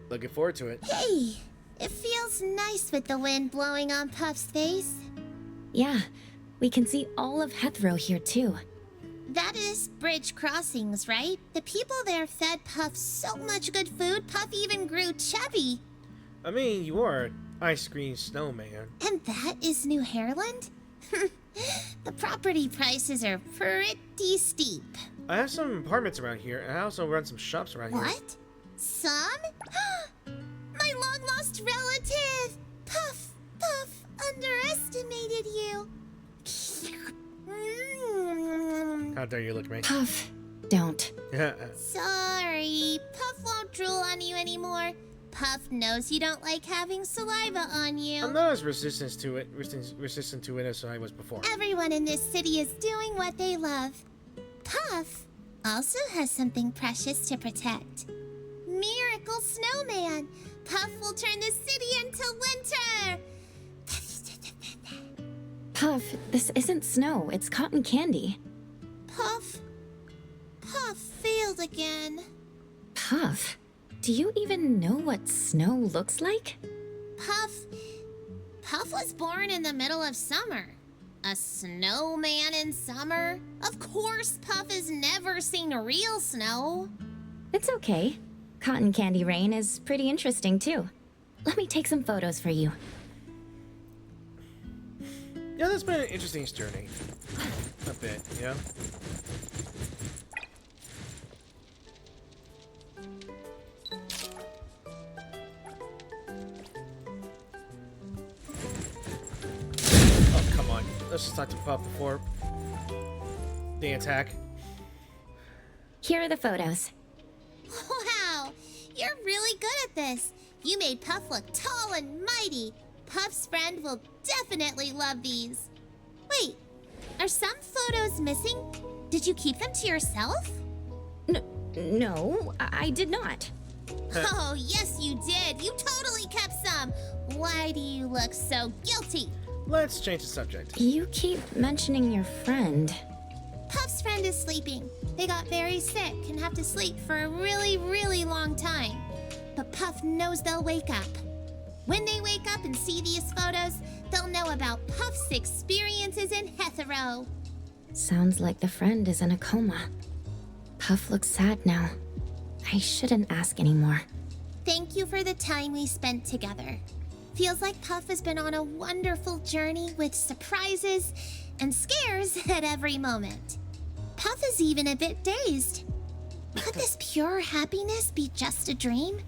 Looking forward to it. Hey, it feels nice with the wind blowing on Puff's face. Yeah, we can see all of Hathero here too. That is Bridge Crossings, right? The people there fed Puff so much good food, Puff even grew chubby. I mean, you are an ice cream snowman. And that is New Hairland? The property prices are pretty steep. I have some apartments around here, and I also run some shops around here. What? Some? My long-lost relative! Puff underestimated you. How dare you look at me? Puff, don't. Sorry, Puff won't drool on you anymore. Puff knows you don't like having saliva on you. I'm not as resistant to it as I was before. Everyone in this city is doing what they love. Puff also has something precious to protect. Miracle Snowman! Puff will turn the city into winter! Puff, this isn't snow, it's cotton candy. Puff failed again. Puff, do you even know what snow looks like? Puff was born in the middle of summer. A snowman in summer? Of course Puff has never seen real snow. It's okay. Cotton candy rain is pretty interesting too. Let me take some photos for you. Yeah, that's been an interesting journey. A bit, yeah. Oh, come on. Let's just talk to Puff before they attack. Here are the photos. Wow, you're really good at this. You made Puff look tall and mighty. Puff's friend will definitely love these. Wait, are some photos missing? Did you keep them to yourself? No, I did not. Oh, yes you did. You totally kept some. Why do you look so guilty? Let's change the subject. You keep mentioning your friend. Puff's friend is sleeping. They got very sick and have to sleep for a really, really long time. But Puff knows they'll wake up. When they wake up and see these photos, they'll know about Puff's experiences in Hathero. Sounds like the friend is in a coma. Puff looks sad now. I shouldn't ask anymore. Thank you for the time we spent together. Feels like Puff has been on a wonderful journey with surprises and scares at every moment. Puff is even a bit dazed. Could this pure happiness be just a dream?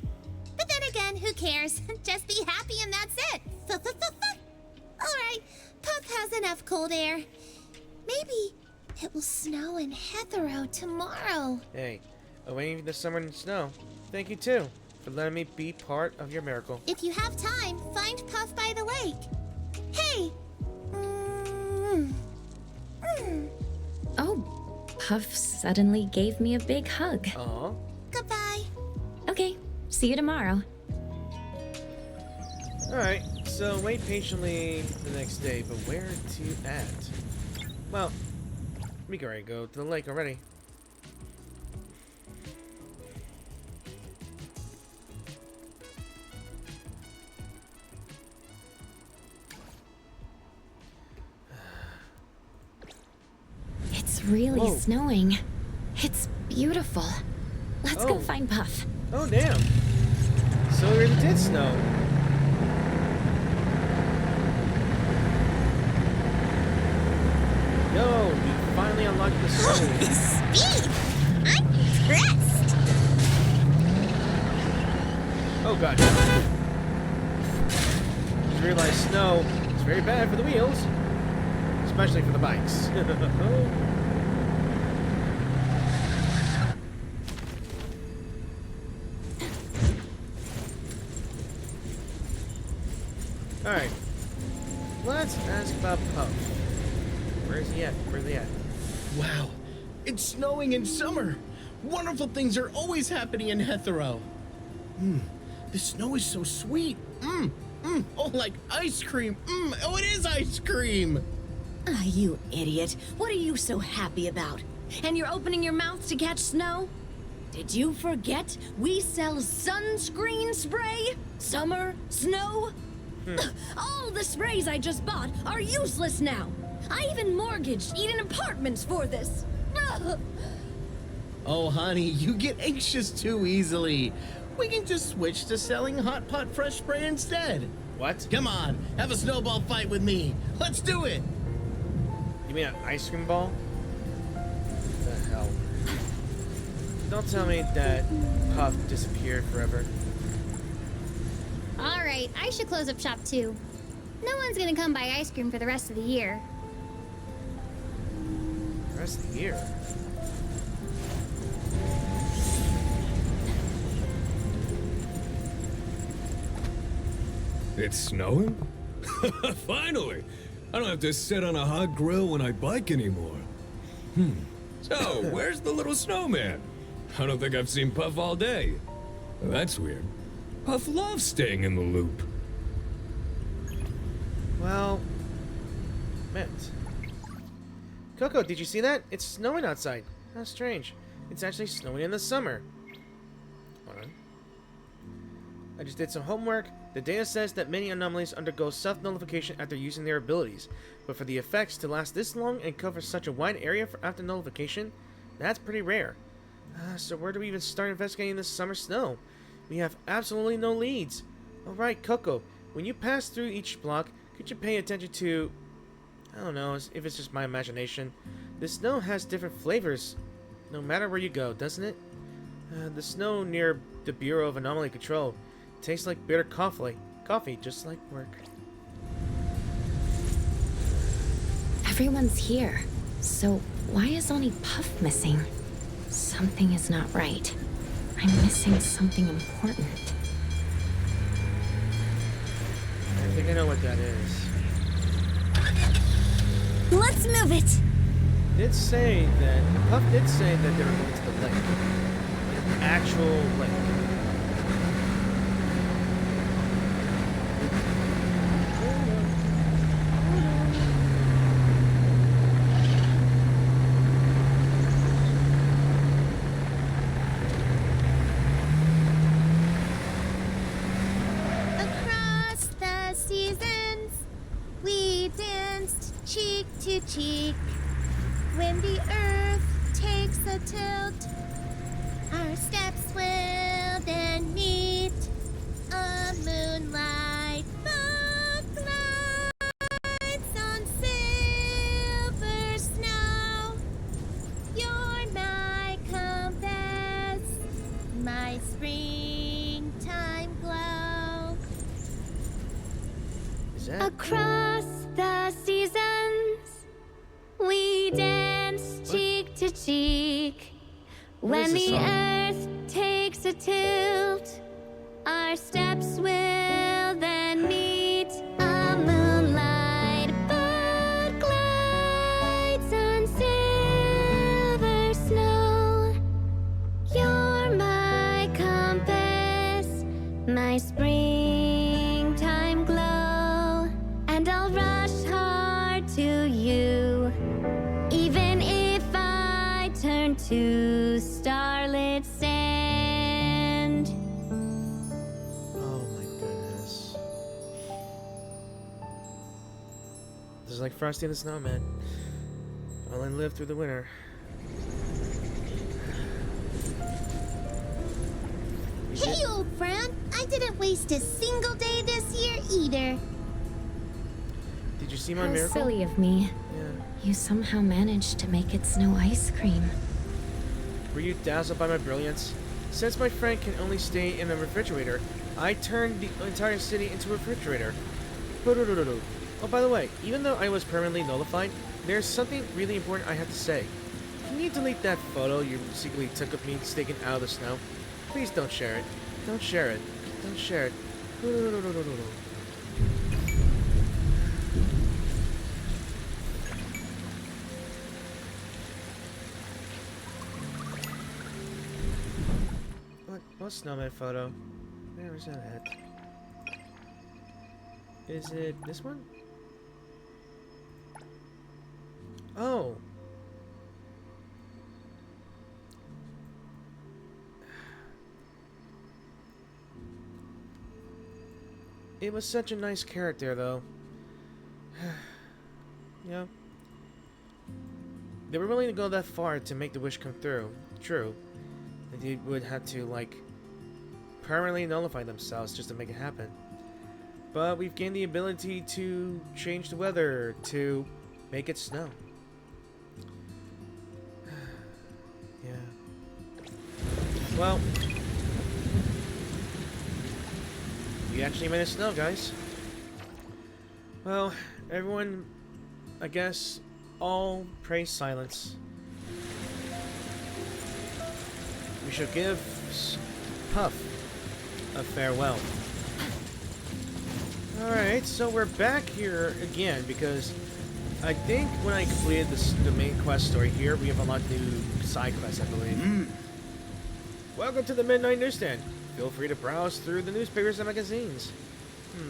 But then again, who cares? Just be happy and that's it. Alright, Puff has enough cold air. Maybe it will snow in Heathrow tomorrow. Hey, awaiting the summer and snow. Thank you too for letting me be part of your miracle. If you have time, find Puff by the lake. Hey! Oh, Puff suddenly gave me a big hug. Aw. Goodbye. Okay, see you tomorrow. Alright, so wait patiently the next day, but where to at? Well, we can already go to the lake already. It's really snowing. It's beautiful. Let's go find Puff. Oh, damn. So it really did snow. Yo, we finally unlocked the snow. Holy speed! I'm impressed! Oh god. Just realized snow is very bad for the wheels. Especially for the bikes. Alright. Let's ask about Puff. Where's he at? Where's he at? Wow, it's snowing in summer. Wonderful things are always happening in Heathrow. The snow is so sweet. Oh, like ice cream. Oh, it is ice cream. Ah, you idiot. What are you so happy about? And you're opening your mouth to catch snow? Did you forget we sell sunscreen spray? Summer, snow? All the sprays I just bought are useless now. I even mortgaged Eden Apartments for this. Oh, honey, you get anxious too easily. We can just switch to selling Hot Pot Fresh Spray instead. What? Come on, have a snowball fight with me. Let's do it. You mean an ice cream ball? What the hell? Don't tell me that Puff disappeared forever. Alright, I should close up shop too. No one's gonna come buy ice cream for the rest of the year. The rest of the year? It's snowing? Finally! I don't have to sit on a hot grill when I bike anymore. So, where's the little snowman? I don't think I've seen Puff all day. That's weird. Puff loves staying in the loop. Well, meant. Coco, did you see that? It's snowing outside. How strange. It's actually snowing in the summer. Hold on. I just did some homework. The data says that many anomalies undergo self-nullification after using their abilities, but for the effects to last this long and cover such a wide area for after nullification, that's pretty rare. So where do we even start investigating this summer snow? We have absolutely no leads. Alright, Coco, when you pass through each block, could you pay attention to... I don't know if it's just my imagination. The snow has different flavors, no matter where you go, doesn't it? The snow near the Bureau of Anomaly Control tastes like bitter coffee, just like work. Everyone's here. So why is only Puff missing? Something is not right. I'm missing something important. I think I know what that is. Let's move it! Puff did say that they were going to the lake. An actual lake. Across the seasons, we danced cheek to cheek. When the earth takes a tilt, our steps will then meet. moonlight, book lights on silver snow. You're my compass, my springtime glow. Is that? Across the seasons, we dance cheek to cheek. What is When this the song? earth takes a tilt, our steps will then meet. A moonlight boat glides on silver snow. You're my compass, my springtime glow. And I'll rush hard to you, even if I turn to starlit sand. Oh my goodness. This is like Frosty and the Snowman. I'll live through the winter. Hey, old friend. I didn't waste a single day this year either. Did you see my How miracle? silly of me. Yeah. You somehow managed to make it snow ice cream. Were you dazzled by my brilliance? Since my friend can only stay in a refrigerator, I turned the entire city into a refrigerator. Oh, by the way, even though I was permanently nullified, there's something really important I have to say. Can you delete that photo you secretly took of me staking out of the snow? Please don't share it. Don't share it. Don't share it. What snowman photo? Where is that at? Is it this one? Oh. It was such a nice character, though. Yeah. They were willing to go that far to make the wish come true. They would have to, like, permanently nullify themselves just to make it happen. But we've gained the ability to change the weather, to make it snow. Yeah. Well, we actually made it snow, guys. Well, everyone, I guess, all praise silence. We should give Puff a farewell. Alright, so we're back here again because I think when I completed the main quest story here, we have unlocked new side quests, I believe. Welcome to the Midnight Newsstand. Feel free to browse through the newspapers and magazines.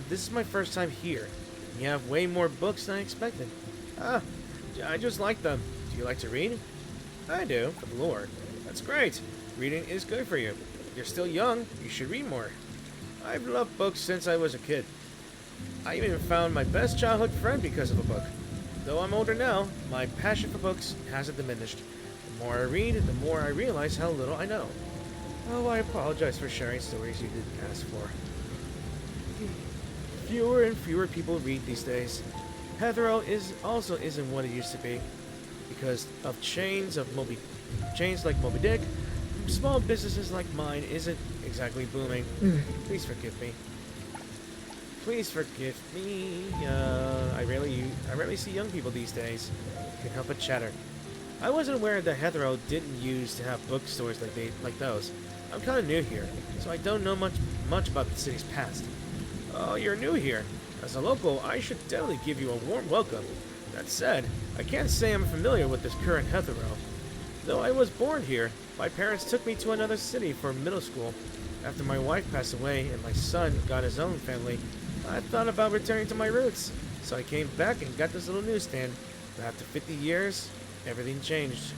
This is my first time here. You have way more books than I expected. I just like them. Do you like to read? I do, for the lore. That's great. Reading is good for you. You're still young, you should read more. I've loved books since I was a kid. I even found my best childhood friend because of a book. Though I'm older now, my passion for books hasn't diminished. The more I read, the more I realize how little I know. Oh, I apologize for sharing stories you didn't ask for. Fewer and fewer people read these days. Hetero isn't what it used to be. Because of chains like Moby Dick, small businesses like mine isn't exactly booming. Please forgive me. Please forgive me. I rarely see young people these days. Can't help but chatter. I wasn't aware that Hetero didn't used to have bookstores like those. I'm kind of new here, so I don't know much about the city's past. Oh, you're new here. As a local, I should definitely give you a warm welcome. That said, I can't say I'm familiar with this current Hetero. Though I was born here, my parents took me to another city for middle school. After my wife passed away and my son got his own family, I thought about returning to my roots. So I came back and got this little newsstand. But after 50 years, everything changed.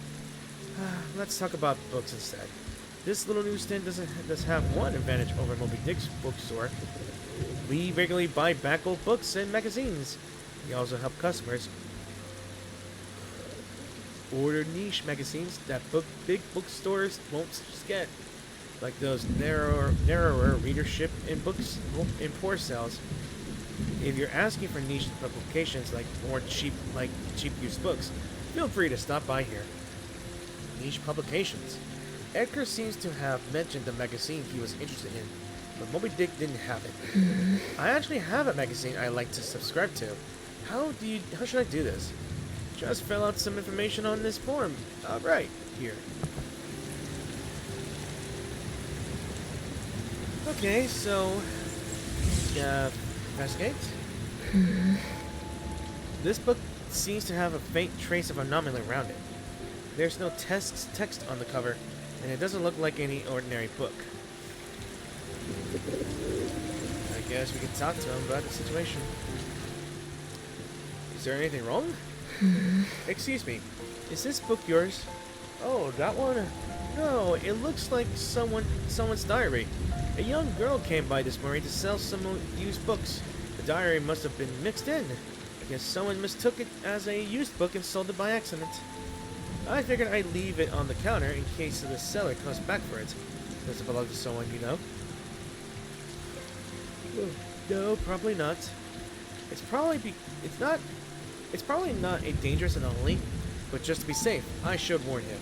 Let's talk about books instead. This little newsstand does have one advantage over Moby Dick's bookstore. We regularly buy back old books and magazines. We also help customers order niche magazines that big bookstores won't just get. like those narrower readership in books in poor cells. If you're asking for niche publications like cheap used books, feel free to stop by here. Niche publications. Edgar seems to have mentioned the magazine he was interested in, but Moby Dick didn't have it. I actually have a magazine I like to subscribe to. How should I do this? Just fill out some information on this form. Right here. Okay, so investigate. This book seems to have a faint trace of anomaly around it. There's no text on the cover, and it doesn't look like any ordinary book. I guess we can talk to him about the situation. Is there anything wrong? Excuse me, is this book yours? Oh, that one? No, it looks like someone's diary. A young girl came by this morning to sell some used books. The diary must have been mixed in. I guess someone mistook it as a used book and sold it by accident. I figured I'd leave it on the counter in case the seller comes back for it. Does it belong to someone you know? No, probably not. It's probably not a dangerous anomaly, but just to be safe, I should warn him.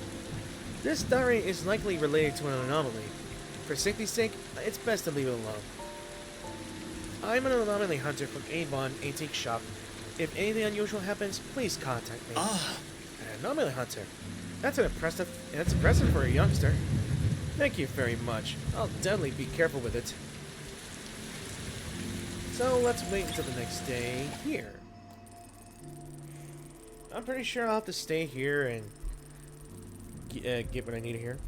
This diary is likely related to an anomaly. For safety's sake, it's best to leave it alone. I'm an anomaly hunter from Avon Antique Shop. If anything unusual happens, please contact me. An anomaly hunter. That's impressive for a youngster. Thank you very much. I'll definitely be careful with it. So let's wait until the next day here. I'm pretty sure I'll have to stay here and get what I need here.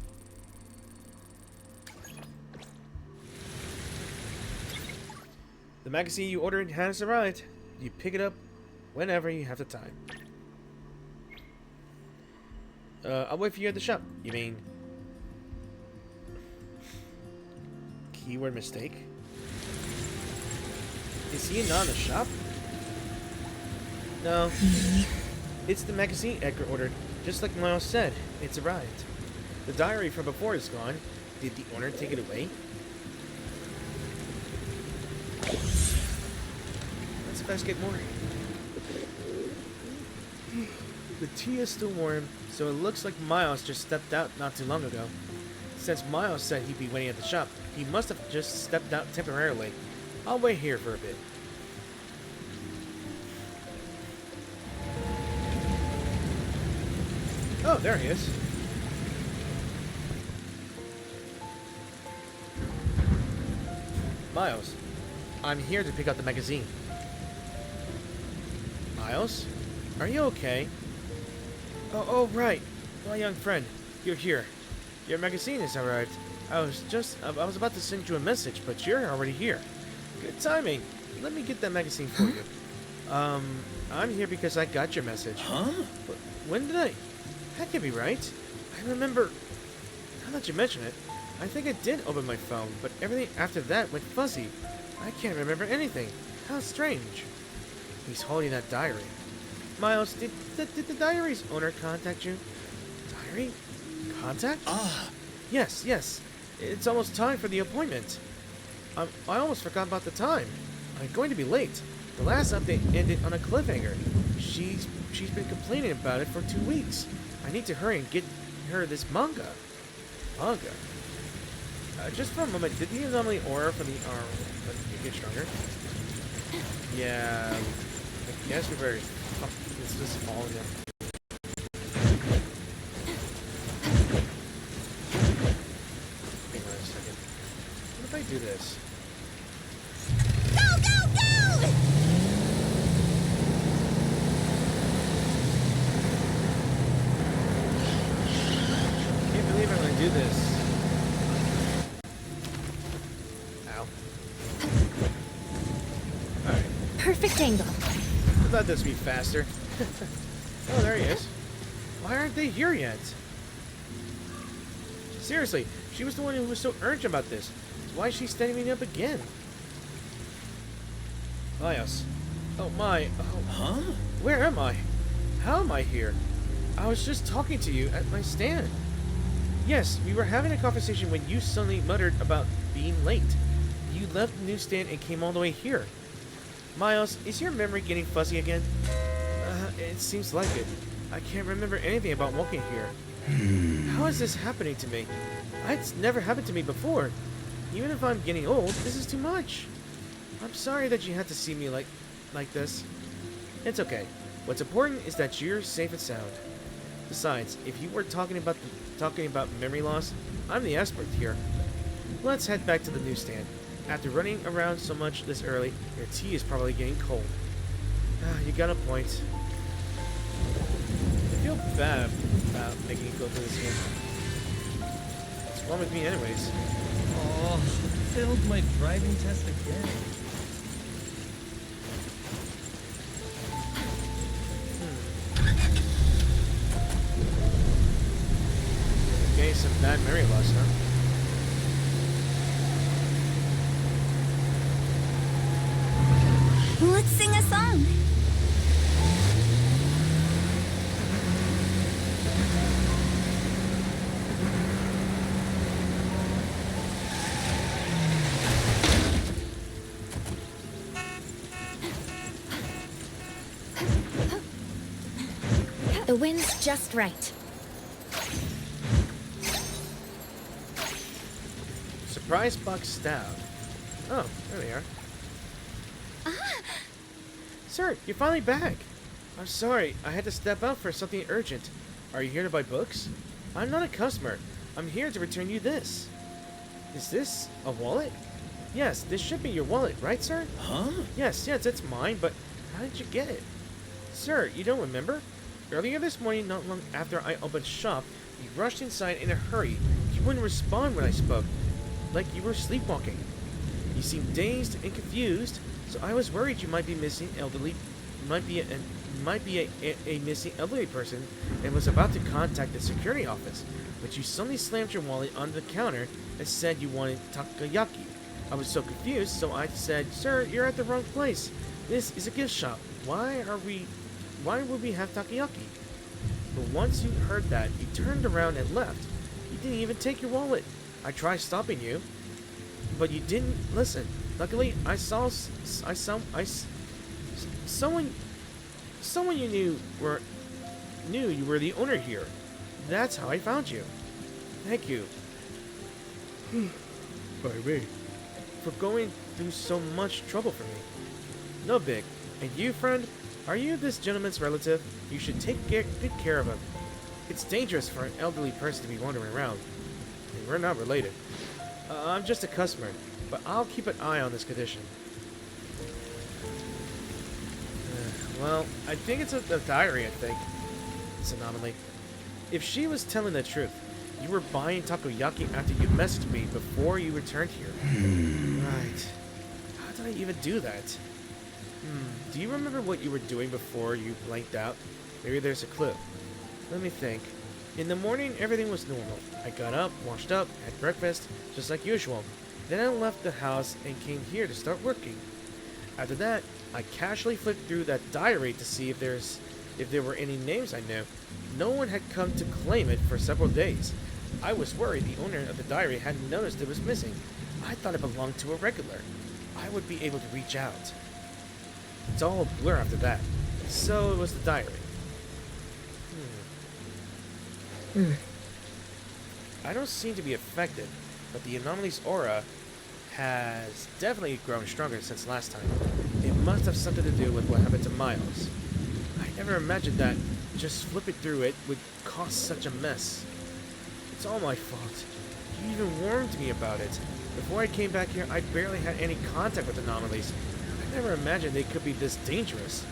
The magazine you ordered has arrived. You pick it up whenever you have the time. I'll wait for you at the shop. You mean... keyword mistake? Is he not in the shop? No. It's the magazine Edgar ordered. Just like Miles said, it's arrived. The diary from before is gone. Did the owner take it away? Let's investigate more. The tea is still warm, so it looks like Miles just stepped out not too long ago. Since Miles said he'd be waiting at the shop, he must have just stepped out temporarily. I'll wait here for a bit. Oh, there he is. Miles, I'm here to pick up the magazine. Miles? Are you okay? Oh, right. My young friend, you're here. Your magazine has arrived. I was about to send you a message, but you're already here. Good timing. Let me get that magazine for you. I'm here because I got your message. Huh? But when did I? That can't be right. I remember... now that you mention it, I think I did open my phone, but everything after that went fuzzy. I can't remember anything. How strange. He's holding that diary. Miles, did the diary's owner contact you? Diary? Contact? Yes. It's almost time for the appointment. I almost forgot about the time. I'm going to be late. The last update ended on a cliffhanger. She's been complaining about it for 2 weeks. I need to hurry and get her this manga. Manga? Just for a moment, did the anomaly aura from the arm get stronger? Yeah, I guess we better. Let's just fall again. Hang on a second. What if I do this? Go! I can't believe I'm gonna do this. Ow. Alright. Perfect angle. I thought this would be faster. Oh, there he is. Why aren't they here yet? Seriously, she was the one who was so urgent about this. Why is she standing me up again? Miles. Oh my. Oh. Huh? Where am I? How am I here? I was just talking to you at my stand. Yes, we were having a conversation when you suddenly muttered about being late. You left the newsstand and came all the way here. Miles, is your memory getting fuzzy again? It seems like it. I can't remember anything about walking here. How is this happening to me? It's never happened to me before. Even if I'm getting old, this is too much. I'm sorry that you had to see me like this. It's okay. What's important is that you're safe and sound. Besides, if you were talking about memory loss, I'm the expert here. Let's head back to the newsstand. After running around so much this early, your tea is probably getting cold. You got a point. I feel bad about making you go through this game. What's wrong with me anyways? Oh, failed my driving test again. Okay, some bad memory loss, huh? Let's sing a song. The wind's just right. Surprise box stab. Oh, there they are. Sir, you're finally back. I'm sorry, I had to step out for something urgent. Are you here to buy books? I'm not a customer. I'm here to return you this. Is this a wallet? Yes, this should be your wallet, right, sir? Huh? Yes, it's mine, but how did you get it? Sir, you don't remember? Earlier this morning, not long after I opened shop, you rushed inside in a hurry. You wouldn't respond when I spoke, like you were sleepwalking. You seemed dazed and confused, so I was worried you might be missing a missing elderly person and was about to contact the security office, but you suddenly slammed your wallet on the counter and said you wanted takoyaki. I was so confused, so I said, "Sir, you're at the wrong place. This is a gift shop. Why would we have takoyaki?" But once you heard that, you turned around and left. You didn't even take your wallet. I tried stopping you, but you didn't listen. Luckily, someone you knew you were the owner here. That's how I found you. Thank you. By me. For going through so much trouble for me. No big. And you, friend? Are you this gentleman's relative? You should take good care of him. It's dangerous for an elderly person to be wandering around. And we're not related. I'm just a customer, but I'll keep an eye on this condition. Well, I think it's a diary, I think. It's anomaly. If she was telling the truth, you were buying takoyaki after you messaged me before you returned here. Right. How did I even do that? Do you remember what you were doing before you blanked out? Maybe there's a clue. Let me think. In the morning, everything was normal. I got up, washed up, had breakfast, just like usual. Then I left the house and came here to start working. After that, I casually flipped through that diary to see if there were any names I knew. No one had come to claim it for several days. I was worried the owner of the diary hadn't noticed it was missing. I thought it belonged to a regular. I would be able to reach out. It's all a blur after that. So it was the diary. I don't seem to be affected, but the anomaly's aura has definitely grown stronger since last time. It must have something to do with what happened to Miles. I never imagined that just flipping through it would cause such a mess. It's all my fault. You even warned me about it. Before I came back here, I barely had any contact with anomalies. I never imagined they could be this dangerous.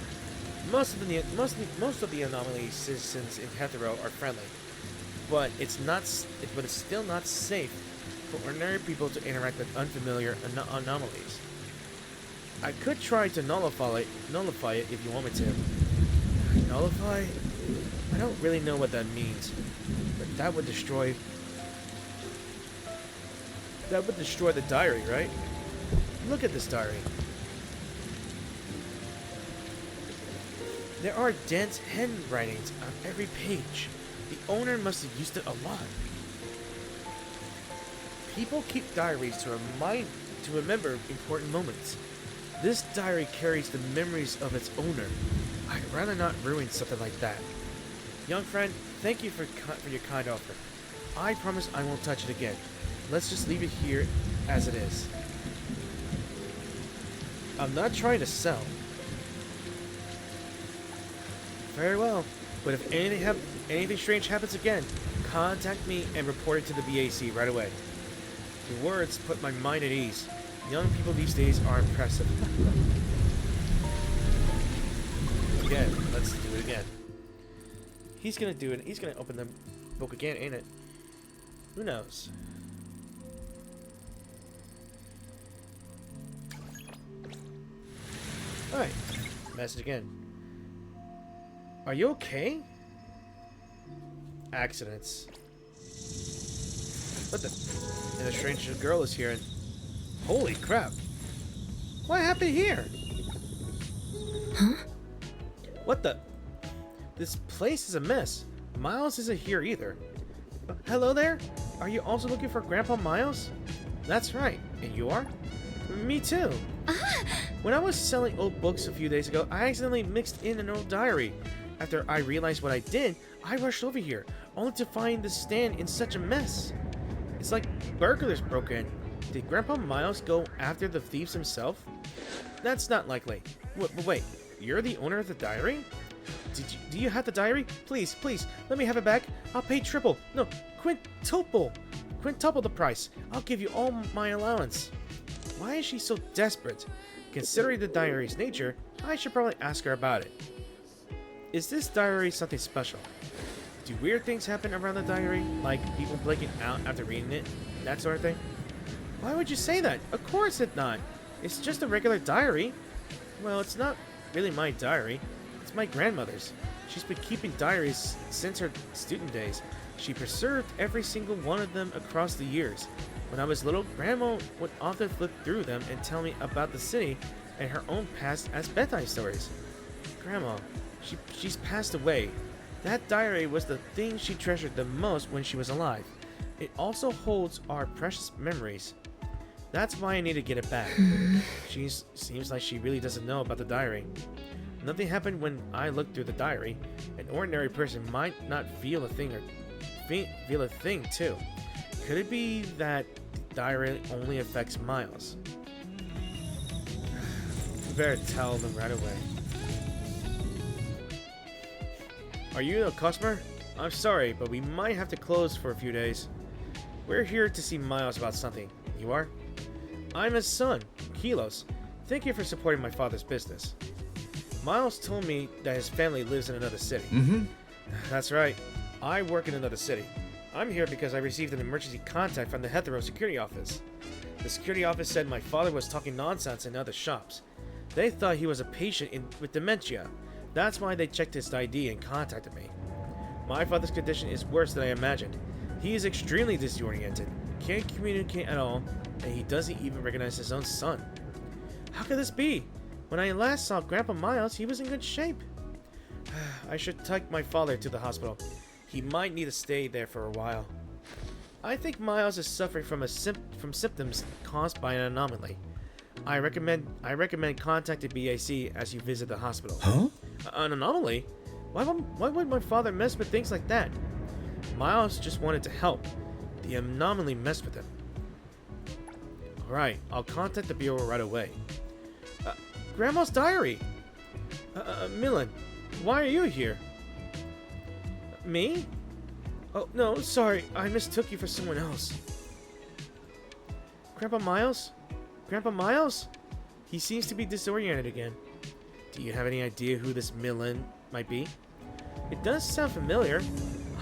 Most of the anomaly citizens in Hetero are friendly, but it's still not safe for ordinary people to interact with unfamiliar anomalies. I could try to nullify it if you want me to. Nullify? I don't really know what that means, but that would destroy the diary, right? Look at this diary. There are dense handwritings on every page. The owner must have used it a lot. People keep diaries to remember important moments. This diary carries the memories of its owner. I'd rather not ruin something like that. Young friend, thank you for your kind offer. I promise I won't touch it again. Let's just leave it here as it is. I'm not trying to sell. Very well, but if anything strange happens again, contact me and report it to the BAC right away. Your words put my mind at ease. Young people these days are impressive. Again, let's do it again. He's gonna do it. He's gonna open the book again, ain't it? Who knows? Alright. Message again. Are you okay? Accidents. What the? And a strange girl is here and... Holy crap. What happened here? Huh? What the? This place is a mess. Miles isn't here either. Hello there? Are you also looking for Grandpa Miles? That's right. And you are? Me too. When I was selling old books a few days ago, I accidentally mixed in an old diary. After I realized what I did, I rushed over here, only to find the stand in such a mess. It's like burglars broke in. Did Grandpa Miles go after the thieves himself? That's not likely. Wait, you're the owner of the diary? Do you have the diary? Please, let me have it back. I'll pay triple. No, quintuple the price. I'll give you all my allowance. Why is she so desperate? Considering the diary's nature, I should probably ask her about it. Is this diary something special? Do weird things happen around the diary? Like people blinking out after reading it? That sort of thing? Why would you say that? Of course it's not. It's just a regular diary. Well, it's not really my diary. It's my grandmother's. She's been keeping diaries since her student days. She preserved every single one of them across the years. When I was little, Grandma would often flip through them and tell me about the city and her own past as bedtime stories. Grandma, she's passed away. That diary was the thing she treasured the most when she was alive. It also holds our precious memories. That's why I need to get it back. Seems like she really doesn't know about the diary. Nothing happened when I looked through the diary. An ordinary person might not feel a thing too. Could it be that the diary only affects Miles? You better tell them right away. Are you a customer? I'm sorry, but we might have to close for a few days. We're here to see Miles about something. You are? I'm his son, Kilos. Thank you for supporting my father's business. Miles told me that his family lives in another city. That's right. I work in another city. I'm here because I received an emergency contact from the Hetero security office. The security office said my father was talking nonsense in other shops. They thought he was a patient with dementia. That's why they checked his ID and contacted me. My father's condition is worse than I imagined. He is extremely disoriented, can't communicate at all, and he doesn't even recognize his own son. How could this be? When I last saw Grandpa Miles, he was in good shape. I should take my father to the hospital. He might need to stay there for a while. I think Miles is suffering from symptoms caused by an anomaly. I recommend contacting BAC as you visit the hospital. Huh? An anomaly? Why would my father mess with things like that? Miles just wanted to help. The anomaly messed with him. Alright, I'll contact the bureau right away. Grandma's diary! Millen, why are you here? Me? Oh, no, sorry. I mistook you for someone else. Grandpa Miles? Grandpa Miles? He seems to be disoriented again. Do you have any idea who this Millen might be? It does sound familiar.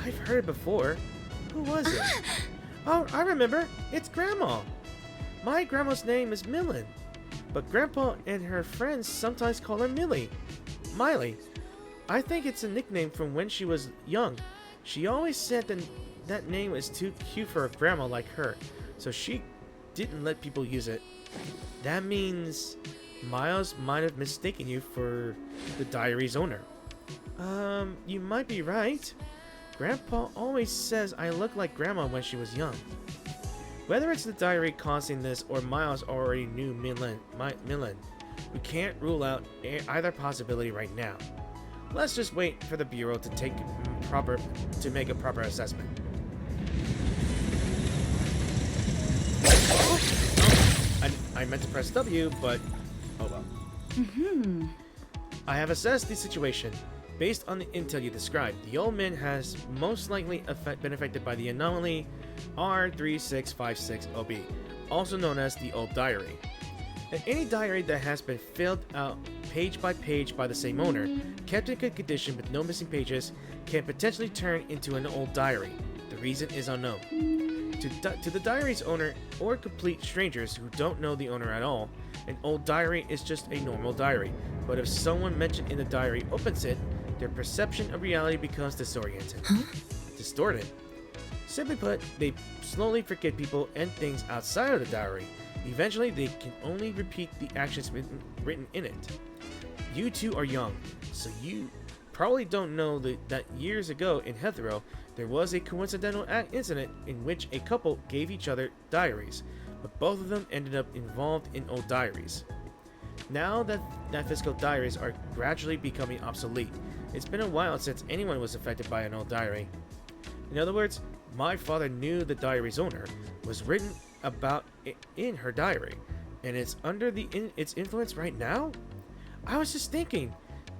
I've heard it before. Who was it? Oh, I remember. It's Grandma. My grandma's name is Millen, but Grandpa and her friends sometimes call her Millie. Miley. I think it's a nickname from when she was young. She always said that name was too cute for a grandma like her, so she didn't let people use it. That means Miles might have mistaken you for the diary's owner. You might be right. Grandpa always says I look like Grandma when she was young. Whether it's the diary causing this or Miles already knew Millen, we can't rule out either possibility right now. Let's just wait for the Bureau to make a proper assessment. I meant to press W, but oh well. I have assessed the situation. Based on the intel you described, the old man has most likely been affected by the anomaly R3656OB, also known as the Old Diary. And any diary that has been filled out page by page by the same owner, kept in good condition with no missing pages, can potentially turn into an old diary. The reason is unknown. To the diary's owner or complete strangers who don't know the owner at all, an old diary is just a normal diary. But if someone mentioned in the diary opens it, their perception of reality becomes disoriented. Distorted. Simply put, they slowly forget people and things outside of the diary. Eventually, they can only repeat the actions written in it. You two are young, so you probably don't know that years ago in Hetero, there was a coincidental incident in which a couple gave each other diaries, but both of them ended up involved in old diaries. Now that physical diaries are gradually becoming obsolete, it's been a while since anyone was affected by an old diary. In other words, my father knew the diary's owner was written about it in her diary, and it's under its influence right now? I was just thinking,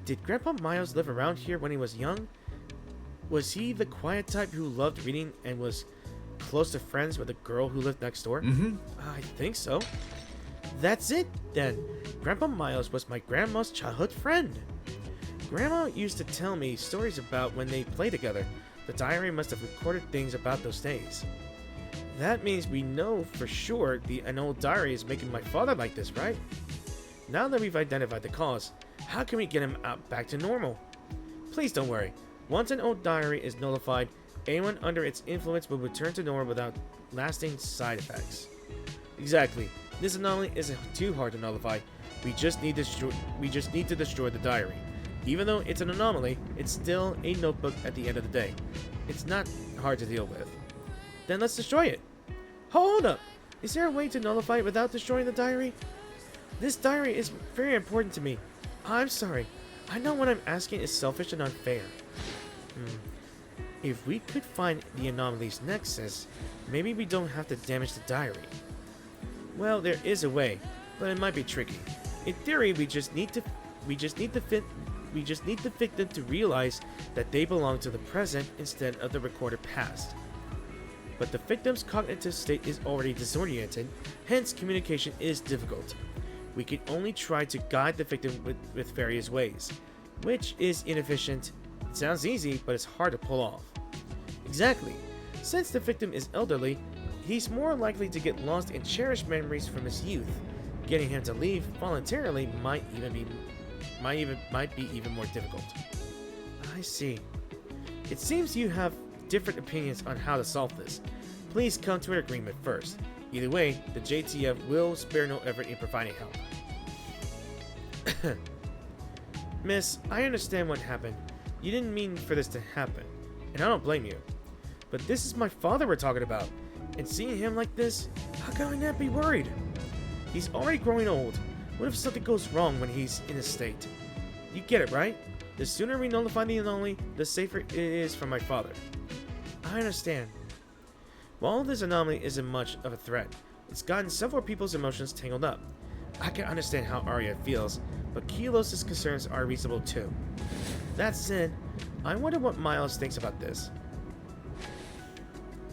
did Grandpa Miles live around here when he was young? Was he the quiet type who loved reading and was close to friends with a girl who lived next door? I think so. That's it, then. Grandpa Miles was my grandma's childhood friend. Grandma used to tell me stories about when they played together. The diary must have recorded things about those days. That means we know for sure an old diary is making my father like this, right? Now that we've identified the cause, how can we get him back to normal? Please don't worry. Once an old diary is nullified, anyone under its influence will return to normal without lasting side effects. Exactly. This anomaly isn't too hard to nullify. We just need to destroy the diary. Even though it's an anomaly, it's still a notebook at the end of the day. It's not hard to deal with. Then let's destroy it. Hold up! Is there a way to nullify it without destroying the diary? This diary is very important to me. I'm sorry. I know what I'm asking is selfish and unfair. If we could find the anomaly's nexus, maybe we don't have to damage the diary. Well, there is a way, but it might be tricky. In theory, we just need the victim to realize that they belong to the present instead of the recorded past. But the victim's cognitive state is already disoriented, hence communication is difficult. We can only try to guide the victim with various ways, which is inefficient. It sounds easy, but it's hard to pull off. Exactly. Since the victim is elderly, he's more likely to get lost in cherished memories from his youth. Getting him to leave voluntarily might be even more difficult. I see. It seems you have different opinions on how to solve this. Please come to an agreement first. Either way, the JTF will spare no effort in providing help. Miss, I understand what happened. You didn't mean for this to happen, and I don't blame you. But this is my father we're talking about, and seeing him like this, how can I not be worried? He's already growing old. What if something goes wrong when he's in this state? You get it, right? The sooner we nullify the anomaly, the safer it is for my father. I understand. While this anomaly isn't much of a threat, it's gotten several people's emotions tangled up. I can understand how Arya feels, but Kelos' concerns are reasonable too. That said, I wonder what Miles thinks about this.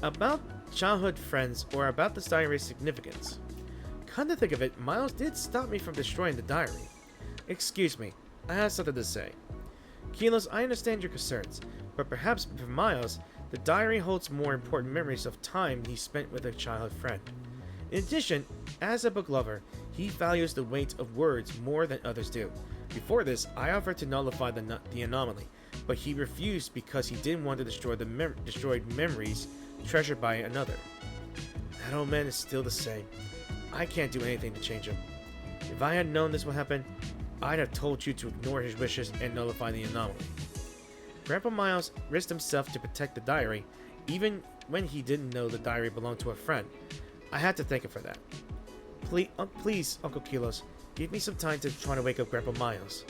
About childhood friends or about this diary's significance. Come to think of it, Miles did stop me from destroying the diary. Excuse me, I have something to say. Kelos, I understand your concerns, but perhaps for Miles, the diary holds more important memories of time he spent with a childhood friend. In addition, as a book lover, he values the weight of words more than others do. Before this, I offered to nullify the anomaly, but he refused because he didn't want to destroy the destroyed memories treasured by another. That old man is still the same. I can't do anything to change him. If I had known this would happen, I'd have told you to ignore his wishes and nullify the anomaly. Grandpa Miles risked himself to protect the diary, even when he didn't know the diary belonged to a friend. I had to thank him for that. Please, Uncle Kilos, give me some time to try to wake up Grandpa Miles.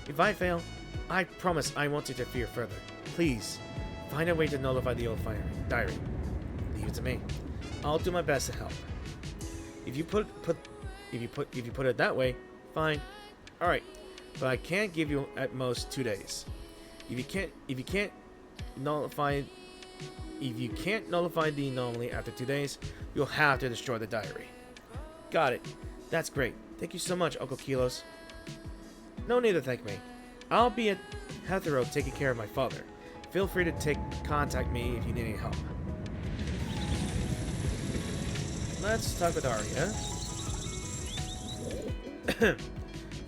If I fail, I promise I won't interfere further. Please, find a way to nullify the old diary. Leave it to me. I'll do my best to help. If you put it that way, fine. All right, but I can't give you at most 2 days. If you can't nullify the anomaly after 2 days, you'll have to destroy the diary. Got it. That's great. Thank you so much, Uncle Kilos. No need to thank me. I'll be at Hetero taking care of my father. Feel free to contact me if you need any help. Let's talk with Arya.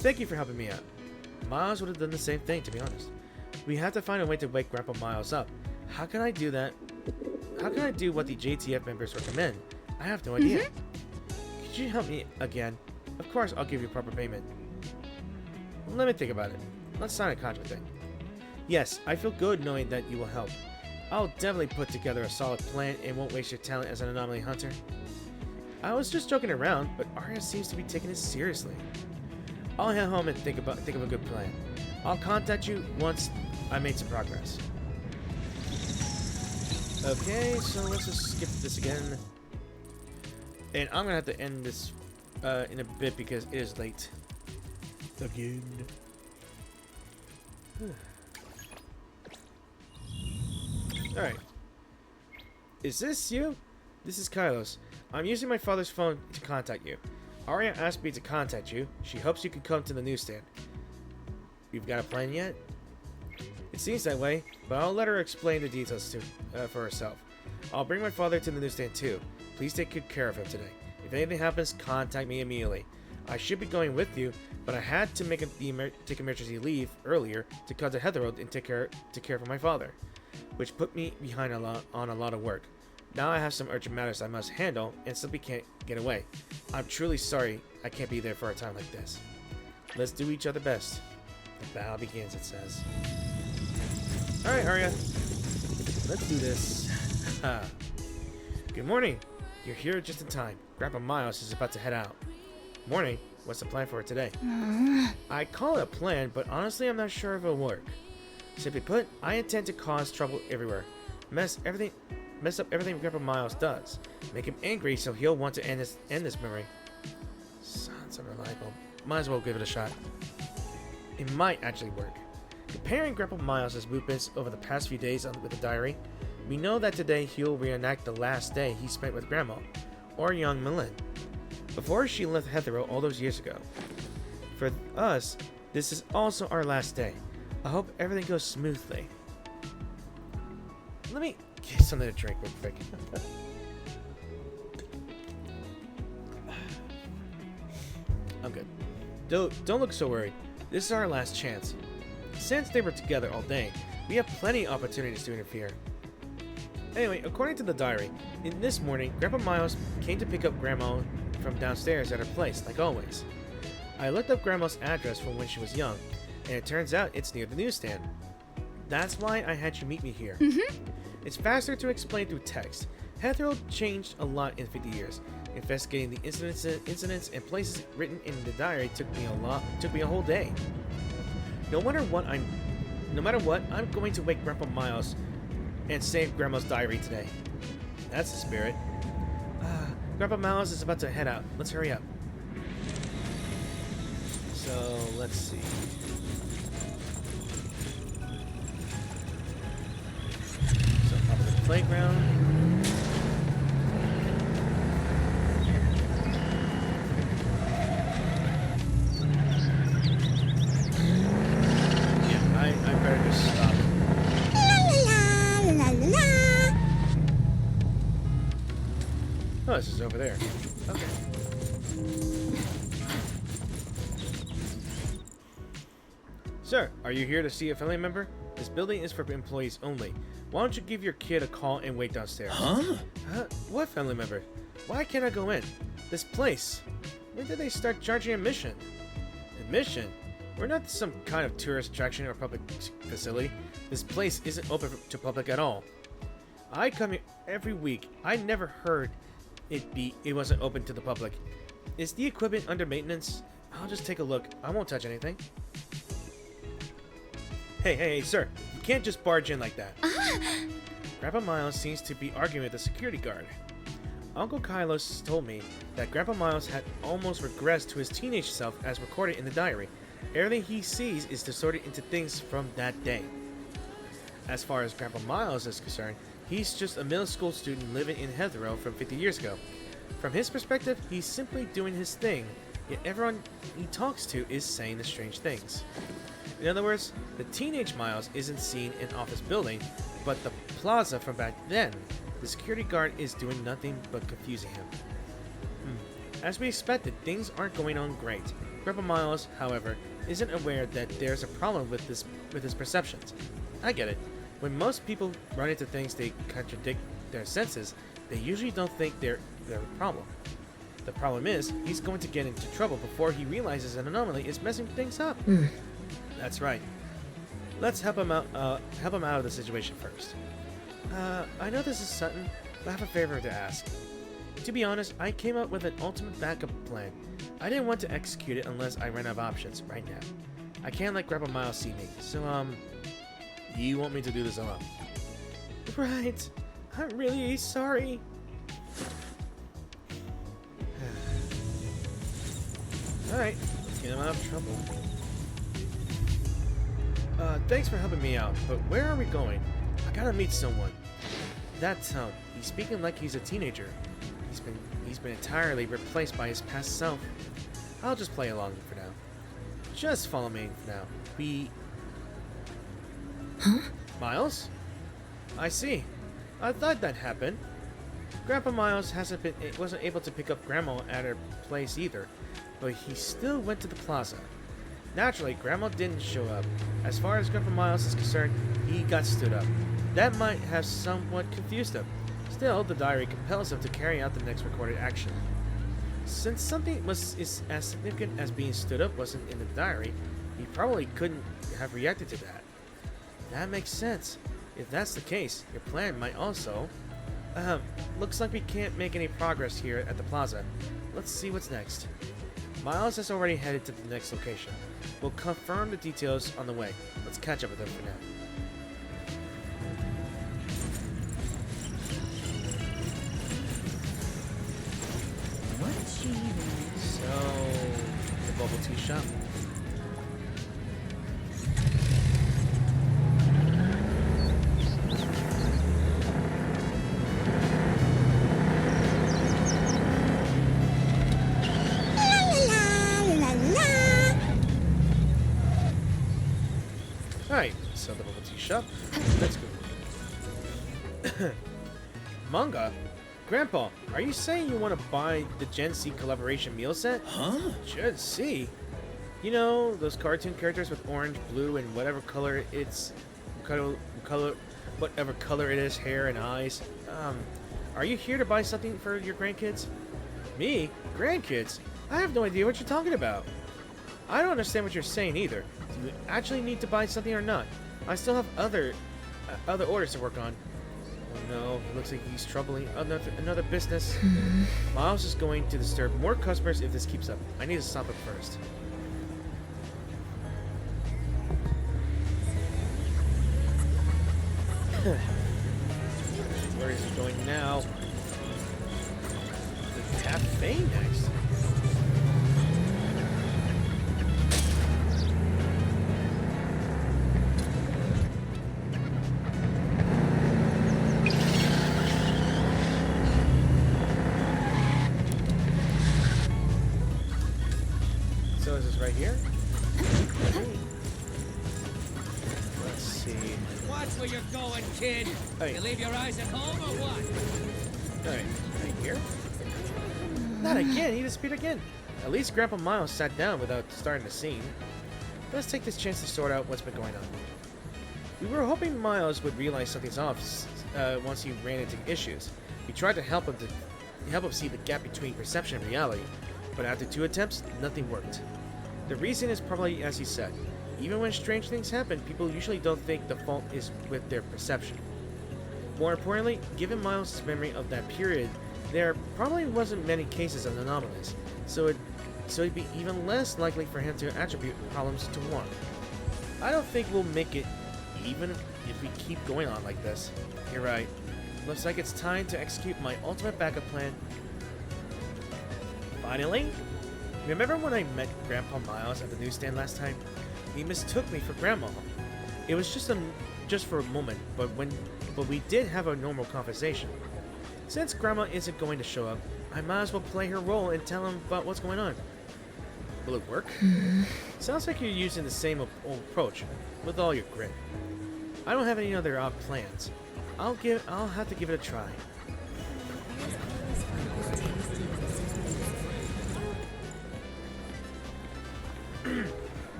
Thank you for helping me out. Miles would have done the same thing, to be honest. We have to find a way to wake Grandpa Miles up. How can I do that? How can I do what the JTF members recommend? I have no idea. Could you help me again? Of course, I'll give you proper payment. Let me think about it. Let's sign a contract then. Yes, I feel good knowing that you will help. I'll definitely put together a solid plan and won't waste your talent as an anomaly hunter. I was just joking around, but Arya seems to be taking it seriously. I'll head home and think of a good plan. I'll contact you once I made some progress. Okay, so let's just skip this again. And I'm gonna have to end this in a bit because it is late. Again. Alright. Is this you? This is Kylos. I'm using my father's phone to contact you. Arya asked me to contact you. She hopes you can come to the newsstand. You've got a plan yet? It seems that way, but I'll let her explain the details for herself. I'll bring my father to the newsstand too. Please take good care of him today. If anything happens, contact me immediately. I should be going with you, but I had to take emergency leave earlier to come to Hetero and take care of my father, which put me behind on a lot of work. Now I have some urgent matters I must handle and simply can't get away. I'm truly sorry I can't be there for a time like this. Let's do each other best. The battle begins, it says. Alright, Arya. Let's do this. Good morning. You're here just in time. Grandpa Miles is about to head out. Morning. What's the plan for today? I call it a plan, but honestly I'm not sure if it'll work. Simply put, I intend to cause trouble everywhere. Mess up everything Grandpa Miles does. Make him angry so he'll want to end this memory. Sounds unreliable. Might as well give it a shot. It might actually work. Comparing Grandpa Miles' movements over the past few days with the diary, we know that today he'll reenact the last day he spent with Grandma, or young Malin, before she left Hetero all those years ago. For us, this is also our last day. I hope everything goes smoothly. Let me get something to drink real quick. I'm good. Don't look so worried. This is our last chance. Since they were together all day, we have plenty of opportunities to interfere. Anyway, according to the diary, in this morning, Grandpa Miles came to pick up Grandma from downstairs at her place, like always. I looked up Grandma's address from when she was young, and it turns out it's near the newsstand. That's why I had you meet me here. It's faster to explain through text. Hetero changed a lot in 50 years. Investigating the incidents and places written in the diary took me a whole day. No matter what, I'm going to wake Grandpa Miles and save Grandma's diary today. That's the spirit. Grandpa Miles is about to head out. Let's hurry up. So, let's see. So, up to the playground. I better just stop. Oh, this is over there. Okay. Sir, are you here to see a family member? This building is for employees only. Why don't you give your kid a call and wait downstairs? Huh? What family member? Why can't I go in? This place. When did they start charging admission? Admission? We're not some kind of tourist attraction or public facility. This place isn't open to public at all. I come here every week. I never heard it wasn't open to the public. Is the equipment under maintenance? I'll just take a look. I won't touch anything. Hey, sir. You can't just barge in like that. Grandpa Miles seems to be arguing with the security guard. Uncle Kylos told me that Grandpa Miles had almost regressed to his teenage self as recorded in the diary. Everything he sees is distorted into things from that day. As far as Grandpa Miles is concerned, he's just a middle school student living in Hetero from 50 years ago. From his perspective, he's simply doing his thing, yet everyone he talks to is saying the strange things. In other words, the teenage Miles isn't seen in office building, but the plaza from back then. The security guard is doing nothing but confusing him. As we expected, things aren't going on great. Grandpa Miles, however, isn't aware that there's a problem with his perceptions. I get it. When most people run into things they contradict their senses, they usually don't think they're a problem. The problem is, he's going to get into trouble before he realizes an anomaly is messing things up. That's right. Let's help him out of the situation first. I know this is sudden, but I have a favor to ask. To be honest, I came up with an ultimate backup plan. I didn't want to execute it unless I ran out of options right now. I can't let Grandpa Miles see me, so you want me to do this alone? Right. I'm really sorry. Alright, let's get him out of trouble. Thanks for helping me out, but where are we going? I gotta meet someone. That town. He's speaking like he's a teenager. He's been entirely replaced by his past self. I'll just play along for now. Just follow me for now. Huh? Miles? I see. I thought that happened. Grandpa Miles wasn't able to pick up Grandma at her place either, but he still went to the plaza. Naturally, Grandma didn't show up. As far as Grandpa Miles is concerned, he got stood up. That might have somewhat confused him. Still, the diary compels him to carry out the next recorded action. Since something is as significant as being stood up wasn't in the diary, he probably couldn't have reacted to that. That makes sense. If that's the case, your plan might also... looks like we can't make any progress here at the plaza. Let's see what's next. Miles has already headed to the next location. We'll confirm the details on the way. Let's catch up with him for now. What's she doing? So, the bubble tea shop. Alright, so the bubble tea shop. Let's go. Manga? Grandpa, are you saying you want to buy the Gen C collaboration meal set? Huh? Gen C? You know, those cartoon characters with orange, blue, and whatever color whatever color it is, hair and eyes. Are you here to buy something for your grandkids? Me? Grandkids? I have no idea what you're talking about. I don't understand what you're saying either. Do you actually need to buy something or not? I still have other orders to work on. Oh no, it looks like he's troubling another business. Miles is going to disturb more customers if this keeps up. I need to stop it first. Where is he going now? The cafe next. So is this right here? Let's see. Watch where you're going, kid. Hey. You leave your eyes at home or what? Alright, right here? Not again, he disappeared again. At least Grandpa Miles sat down without starting a scene. Let's take this chance to sort out what's been going on. We were hoping Miles would realize something's off once he ran into issues. We tried to help him see the gap between perception and reality, but after 2 attempts, nothing worked. The reason is probably as he said. Even when strange things happen, people usually don't think the fault is with their perception. More importantly, given Miles' memory of that period there probably wasn't many cases of anomalies, so it'd be even less likely for him to attribute problems to one. I don't think we'll make it even if we keep going on like this. You're right. Looks like it's time to execute my ultimate backup plan. Finally? Remember when I met Grandpa Miles at the newsstand last time? He mistook me for Grandma. It was just for a moment, but we did have a normal conversation. Since Grandma isn't going to show up, I might as well play her role and tell him about what's going on. Will it work? Sounds like you're using the same old approach, with all your grit. I don't have any other plans. I'll have to give it a try.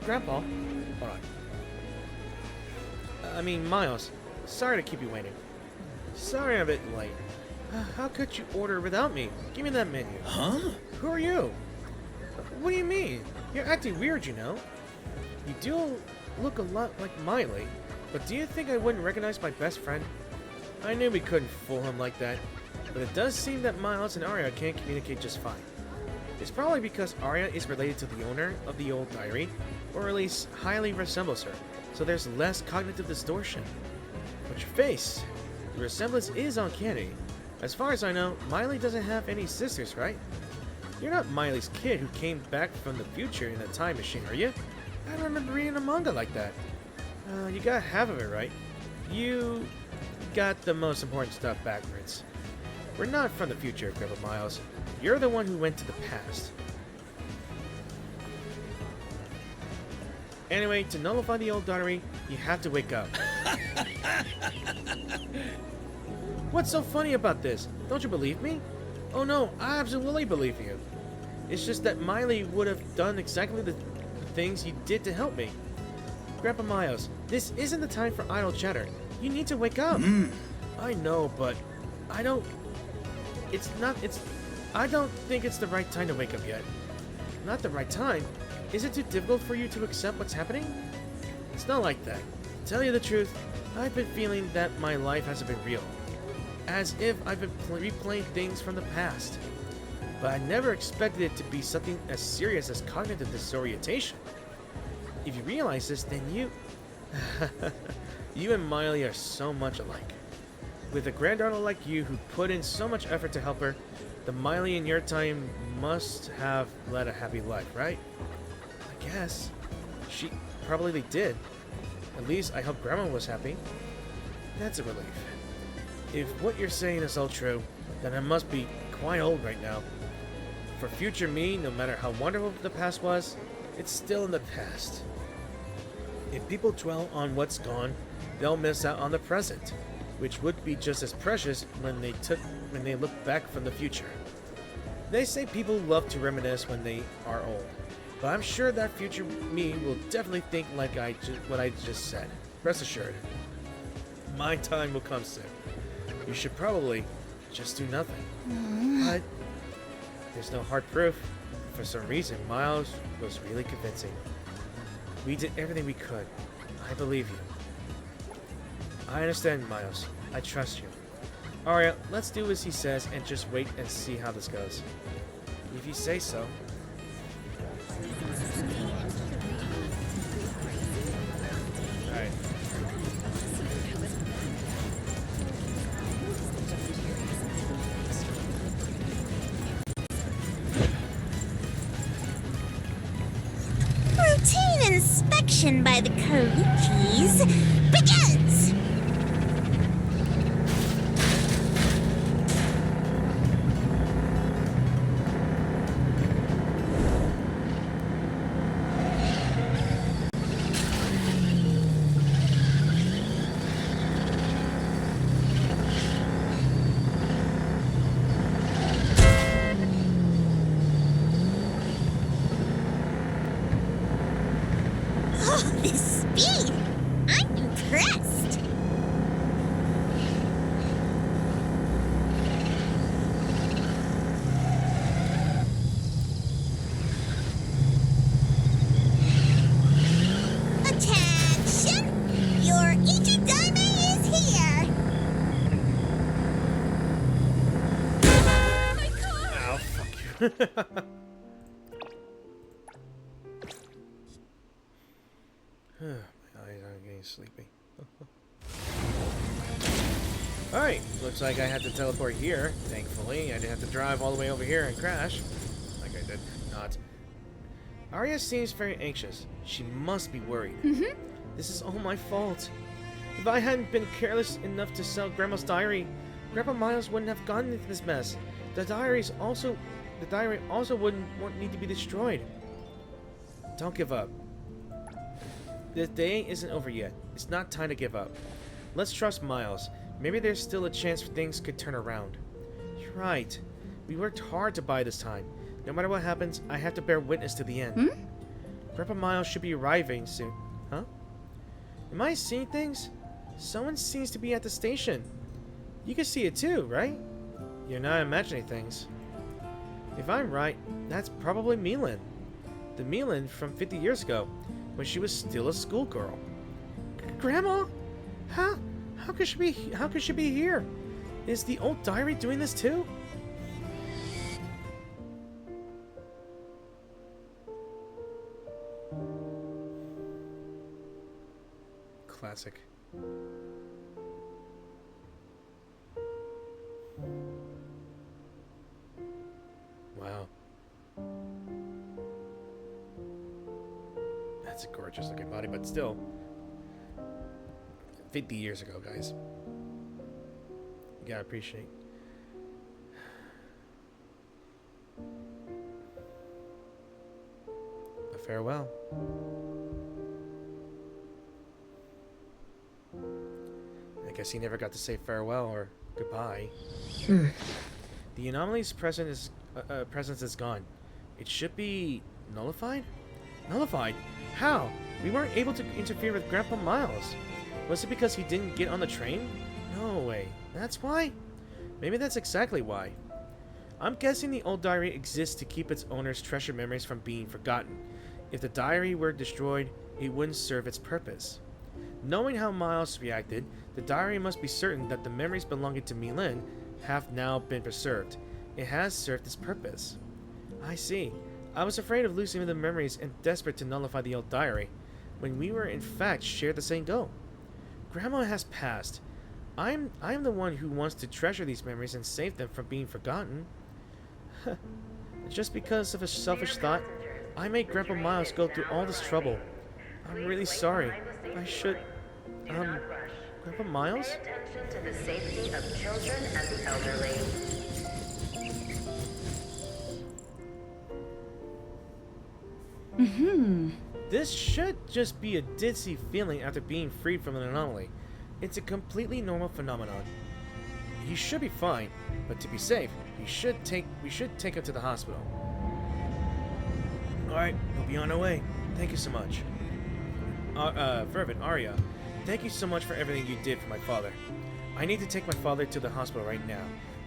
Grandpa? Hold on. I mean, Miles. Sorry to keep you waiting. Sorry I'm a bit late. How could you order without me? Give me that menu. Huh? Who are you? What do you mean? You're acting weird, you know? You do look a lot like Miley, but do you think I wouldn't recognize my best friend? I knew we couldn't fool him like that, but it does seem that Miles and Arya can't communicate just fine. It's probably because Arya is related to the owner of the old diary, or at least highly resembles her, so there's less cognitive distortion. But your face, the resemblance is uncanny. As far as I know, Miley doesn't have any sisters, right? You're not Miley's kid who came back from the future in a time machine, are you? I don't remember reading a manga like that. You got half of it right. You got the most important stuff backwards. We're not from the future, Grandpa Miles. You're the one who went to the past. Anyway, to nullify the old diary, you have to wake up. What's so funny about this? Don't you believe me? Oh no, I absolutely believe you. It's just that Miley would have done exactly the things you did to help me. Grandpa Miles, this isn't the time for idle chatter. You need to wake up. I know, but I don't think it's the right time to wake up yet. Not the right time? Is it too difficult for you to accept what's happening? It's not like that. To tell you the truth, I've been feeling that my life hasn't been real. As if I've been replaying things from the past. But I never expected it to be something as serious as cognitive disorientation. If you realize this, then you and Miley are so much alike. With a granddaughter like you who put in so much effort to help her, the Miley in your time must have led a happy life, right? I guess. She probably did. At least I hope Grandma was happy. That's a relief. If what you're saying is all true, then I must be quite old right now. For future me, no matter how wonderful the past was, it's still in the past. If people dwell on what's gone, they'll miss out on the present, which would be just as precious when they look back from the future. They say people love to reminisce when they are old, but I'm sure that future me will definitely think like what I just said. Rest assured, my time will come soon. You should probably just do nothing. But there's no hard proof. For some reason, Miles was really convincing. We did everything we could. I believe you. I understand, Miles. I trust you. Alright, let's do as he says and just wait and see how this goes. If you say so. Alright. Routine inspection by the Chiz begins! Oh, this speed! I'm impressed! My eyes are getting sleepy. Alright, looks like I had to teleport here. Thankfully, I didn't have to drive all the way over here and crash. Like I did not. Arya seems very anxious. She must be worried. This is all my fault. If I hadn't been careless enough to sell Grandma's diary, Grandpa Miles wouldn't have gotten into this mess. The diary also wouldn't need to be destroyed. Don't give up. The day isn't over yet. It's not time to give up. Let's trust Miles. Maybe there's still a chance things could turn around. You're right. We worked hard to buy this time. No matter what happens, I have to bear witness to the end. Grandpa Miles should be arriving soon. Huh? Am I seeing things? Someone seems to be at the station. You can see it too, right? You're not imagining things. If I'm right, that's probably Milan. The Milan from 50 years ago, when she was still a schoolgirl. Grandma? How could she be here? Is the old diary doing this too? Classic. Wow. That's a gorgeous looking body, but still 50 years ago, guys. You gotta appreciate. A farewell. I guess he never got to say farewell or goodbye. The anomaly's presence is gone. It should be nullified? Nullified? How? We weren't able to interfere with Grandpa Miles. Was it because he didn't get on the train? No way. That's why? Maybe that's exactly why. I'm guessing the old diary exists to keep its owner's treasured memories from being forgotten. If the diary were destroyed, it wouldn't serve its purpose. Knowing how Miles reacted, the diary must be certain that the memories belonging to Milan have now been preserved. It has served its purpose. I see. I was afraid of losing the memories and desperate to nullify the old diary, when we were in fact shared the same goal. Grandma has passed. I am the one who wants to treasure these memories and save them from being forgotten. Just because of a selfish thought, I made Grandpa Miles go through all this trouble. I'm really sorry. I should... Grandpa Miles? Pay attention to the safety of children and the elderly. This should just be a ditzy feeling after being freed from an anomaly. It's a completely normal phenomenon. He should be fine, but to be safe, we should take him to the hospital. Alright, we'll be on our way. Thank you so much. Fervent Arya, thank you so much for everything you did for my father. I need to take my father to the hospital right now.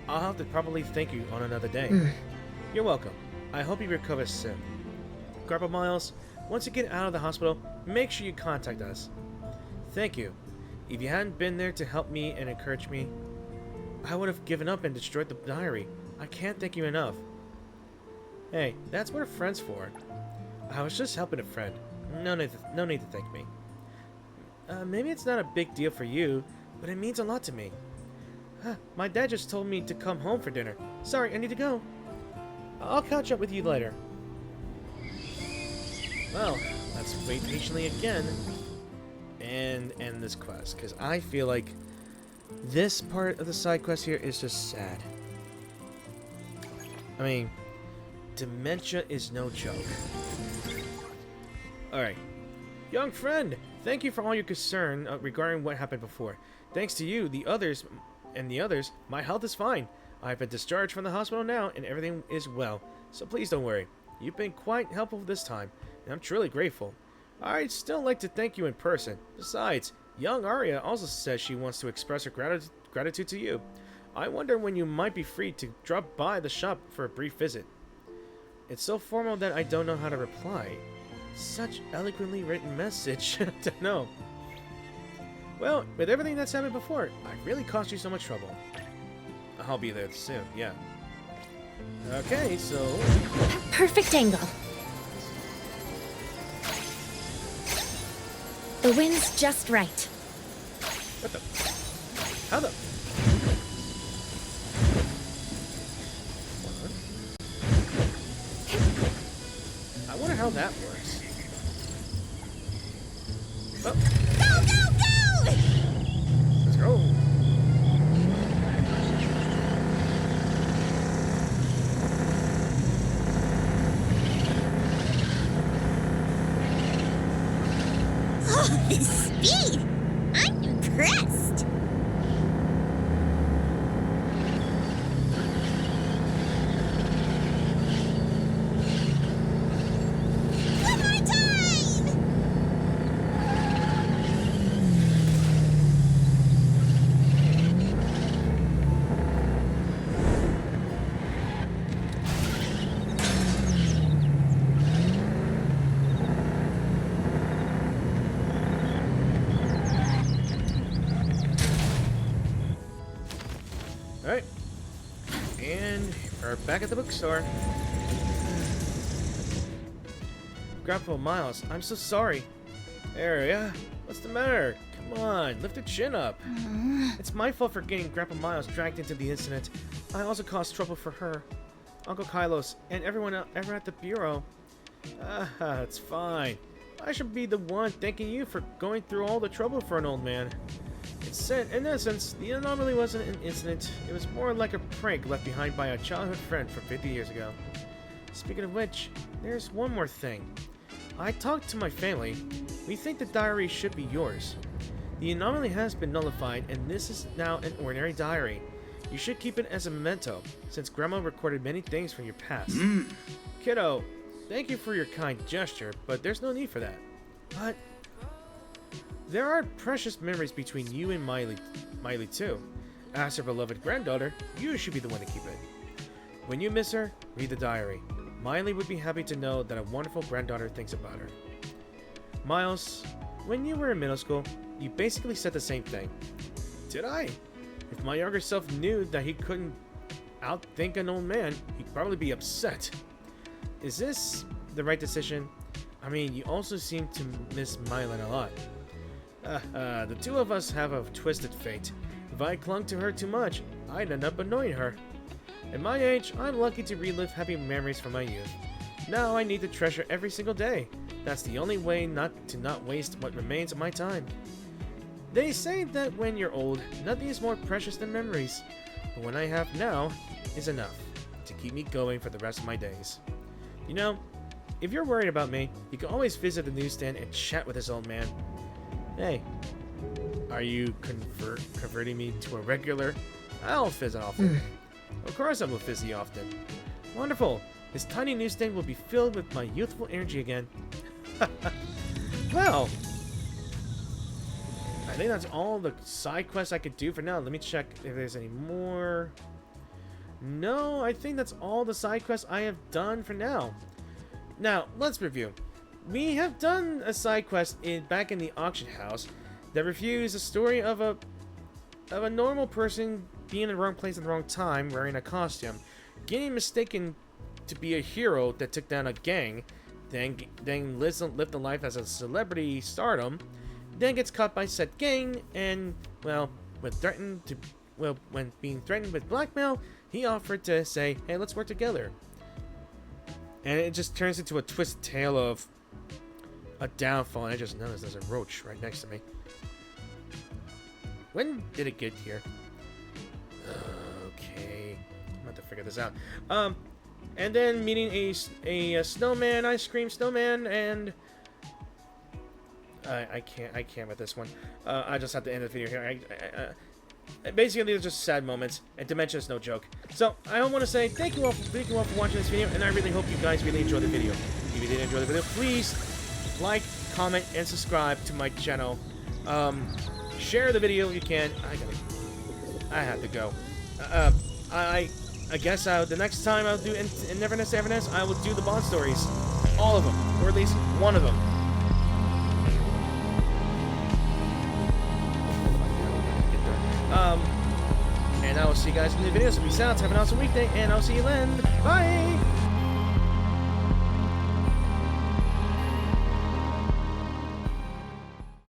I'll have to probably thank you on another day. You're welcome. I hope he recovers soon. Grandpa Miles, once you get out of the hospital, make sure you contact us. Thank you. If you hadn't been there to help me and encourage me, I would have given up and destroyed the diary. I can't thank you enough. Hey, that's what a friend's for. I was just helping a friend. No need to thank me. Maybe it's not a big deal for you, but it means a lot to me. My dad just told me to come home for dinner. Sorry, I need to go. I'll catch up with you later. Well, let's wait patiently again and end this quest, because I feel like this part of the side quest here is just sad. I mean, dementia is no joke. Alright. Young friend, thank you for all your concern regarding what happened before. Thanks to you, the others, my health is fine. I've been discharged from the hospital now, and everything is well. So please don't worry. You've been quite helpful this time, and I'm truly grateful. I'd still like to thank you in person. Besides, young Arya also says she wants to express her gratitude to you. I wonder when you might be free to drop by the shop for a brief visit. It's so formal that I don't know how to reply. Such eloquently written message. I don't know. Well, with everything that's happened before, I really caused you so much trouble. I'll be there soon, yeah. Okay, so... Perfect angle. The wind's just right. What the... How the... I wonder how that works. Oh. Go, go, go! Let's go. Oh, this speed! I'm impressed! One more time! Alright. And we're back at the bookstore. Grandpa Miles, I'm so sorry. Area, what's the matter? Come on, lift your chin up. It's my fault for getting Grandpa Miles dragged into the incident. I also caused trouble for her, Uncle Kylos, and everyone ever at the bureau. It's fine. I should be the one thanking you for going through all the trouble for an old man. In essence, the anomaly wasn't an incident. It was more like a prank left behind by a childhood friend from 50 years ago. Speaking of which, there's one more thing. I talked to my family. We think the diary should be yours. The anomaly has been nullified, and this is now an ordinary diary. You should keep it as a memento, since Grandma recorded many things from your past. Kiddo, thank you for your kind gesture, but there's no need for that. But there are precious memories between you and Miley too. As her beloved granddaughter, you should be the one to keep it. When you miss her, read the diary. Miley would be happy to know that a wonderful granddaughter thinks about her. Miles, when you were in middle school, you basically said the same thing. Did I? If my younger self knew that he couldn't outthink an old man, he'd probably be upset. Is this the right decision? I mean, you also seem to miss Miley a lot. The two of us have a twisted fate. If I clung to her too much, I'd end up annoying her. At my age, I'm lucky to relive happy memories from my youth. Now I need to treasure every single day. That's the only way not waste what remains of my time. They say that when you're old, nothing is more precious than memories. But what I have now is enough to keep me going for the rest of my days. You know, if you're worried about me, you can always visit the newsstand and chat with this old man. Hey, are you converting me to a regular? I'll visit often. Of course I will visit often. Wonderful. This tiny newsstand will be filled with my youthful energy again. Well, I think that's all the side quests I could do for now. Let me check if there's any more. No, I think that's all the side quests I have done for now. Now, let's review. We have done a side quest back in the auction house that reviews a story of a normal person being in the wrong place at the wrong time, wearing a costume, getting mistaken to be a hero that took down a gang, then lived a life as a celebrity stardom, then gets caught by said gang, and well, when being threatened with blackmail, he offered to say, "Hey, let's work together." And it just turns into a twisted tale of a downfall, and I just noticed there's a roach right next to me. When did it get here? Okay, I'm gonna have to figure this out. And then meeting a snowman, ice cream snowman, and I can't with this one. I just have to end the video here. Basically, these are just sad moments, and dementia is no joke. So I want to say thank you all for watching this video, and I really hope you guys really enjoyed the video. If you did enjoy the video, please like, comment, and subscribe to my channel. Share the video if you can. I have to go. I guess the next time I'll do in Neverness to Everness, I will do the bond stories, all of them, or at least one of them. And I will see see you guys in the videos. Peace out, have an awesome weekday, and I'll see you then. Bye!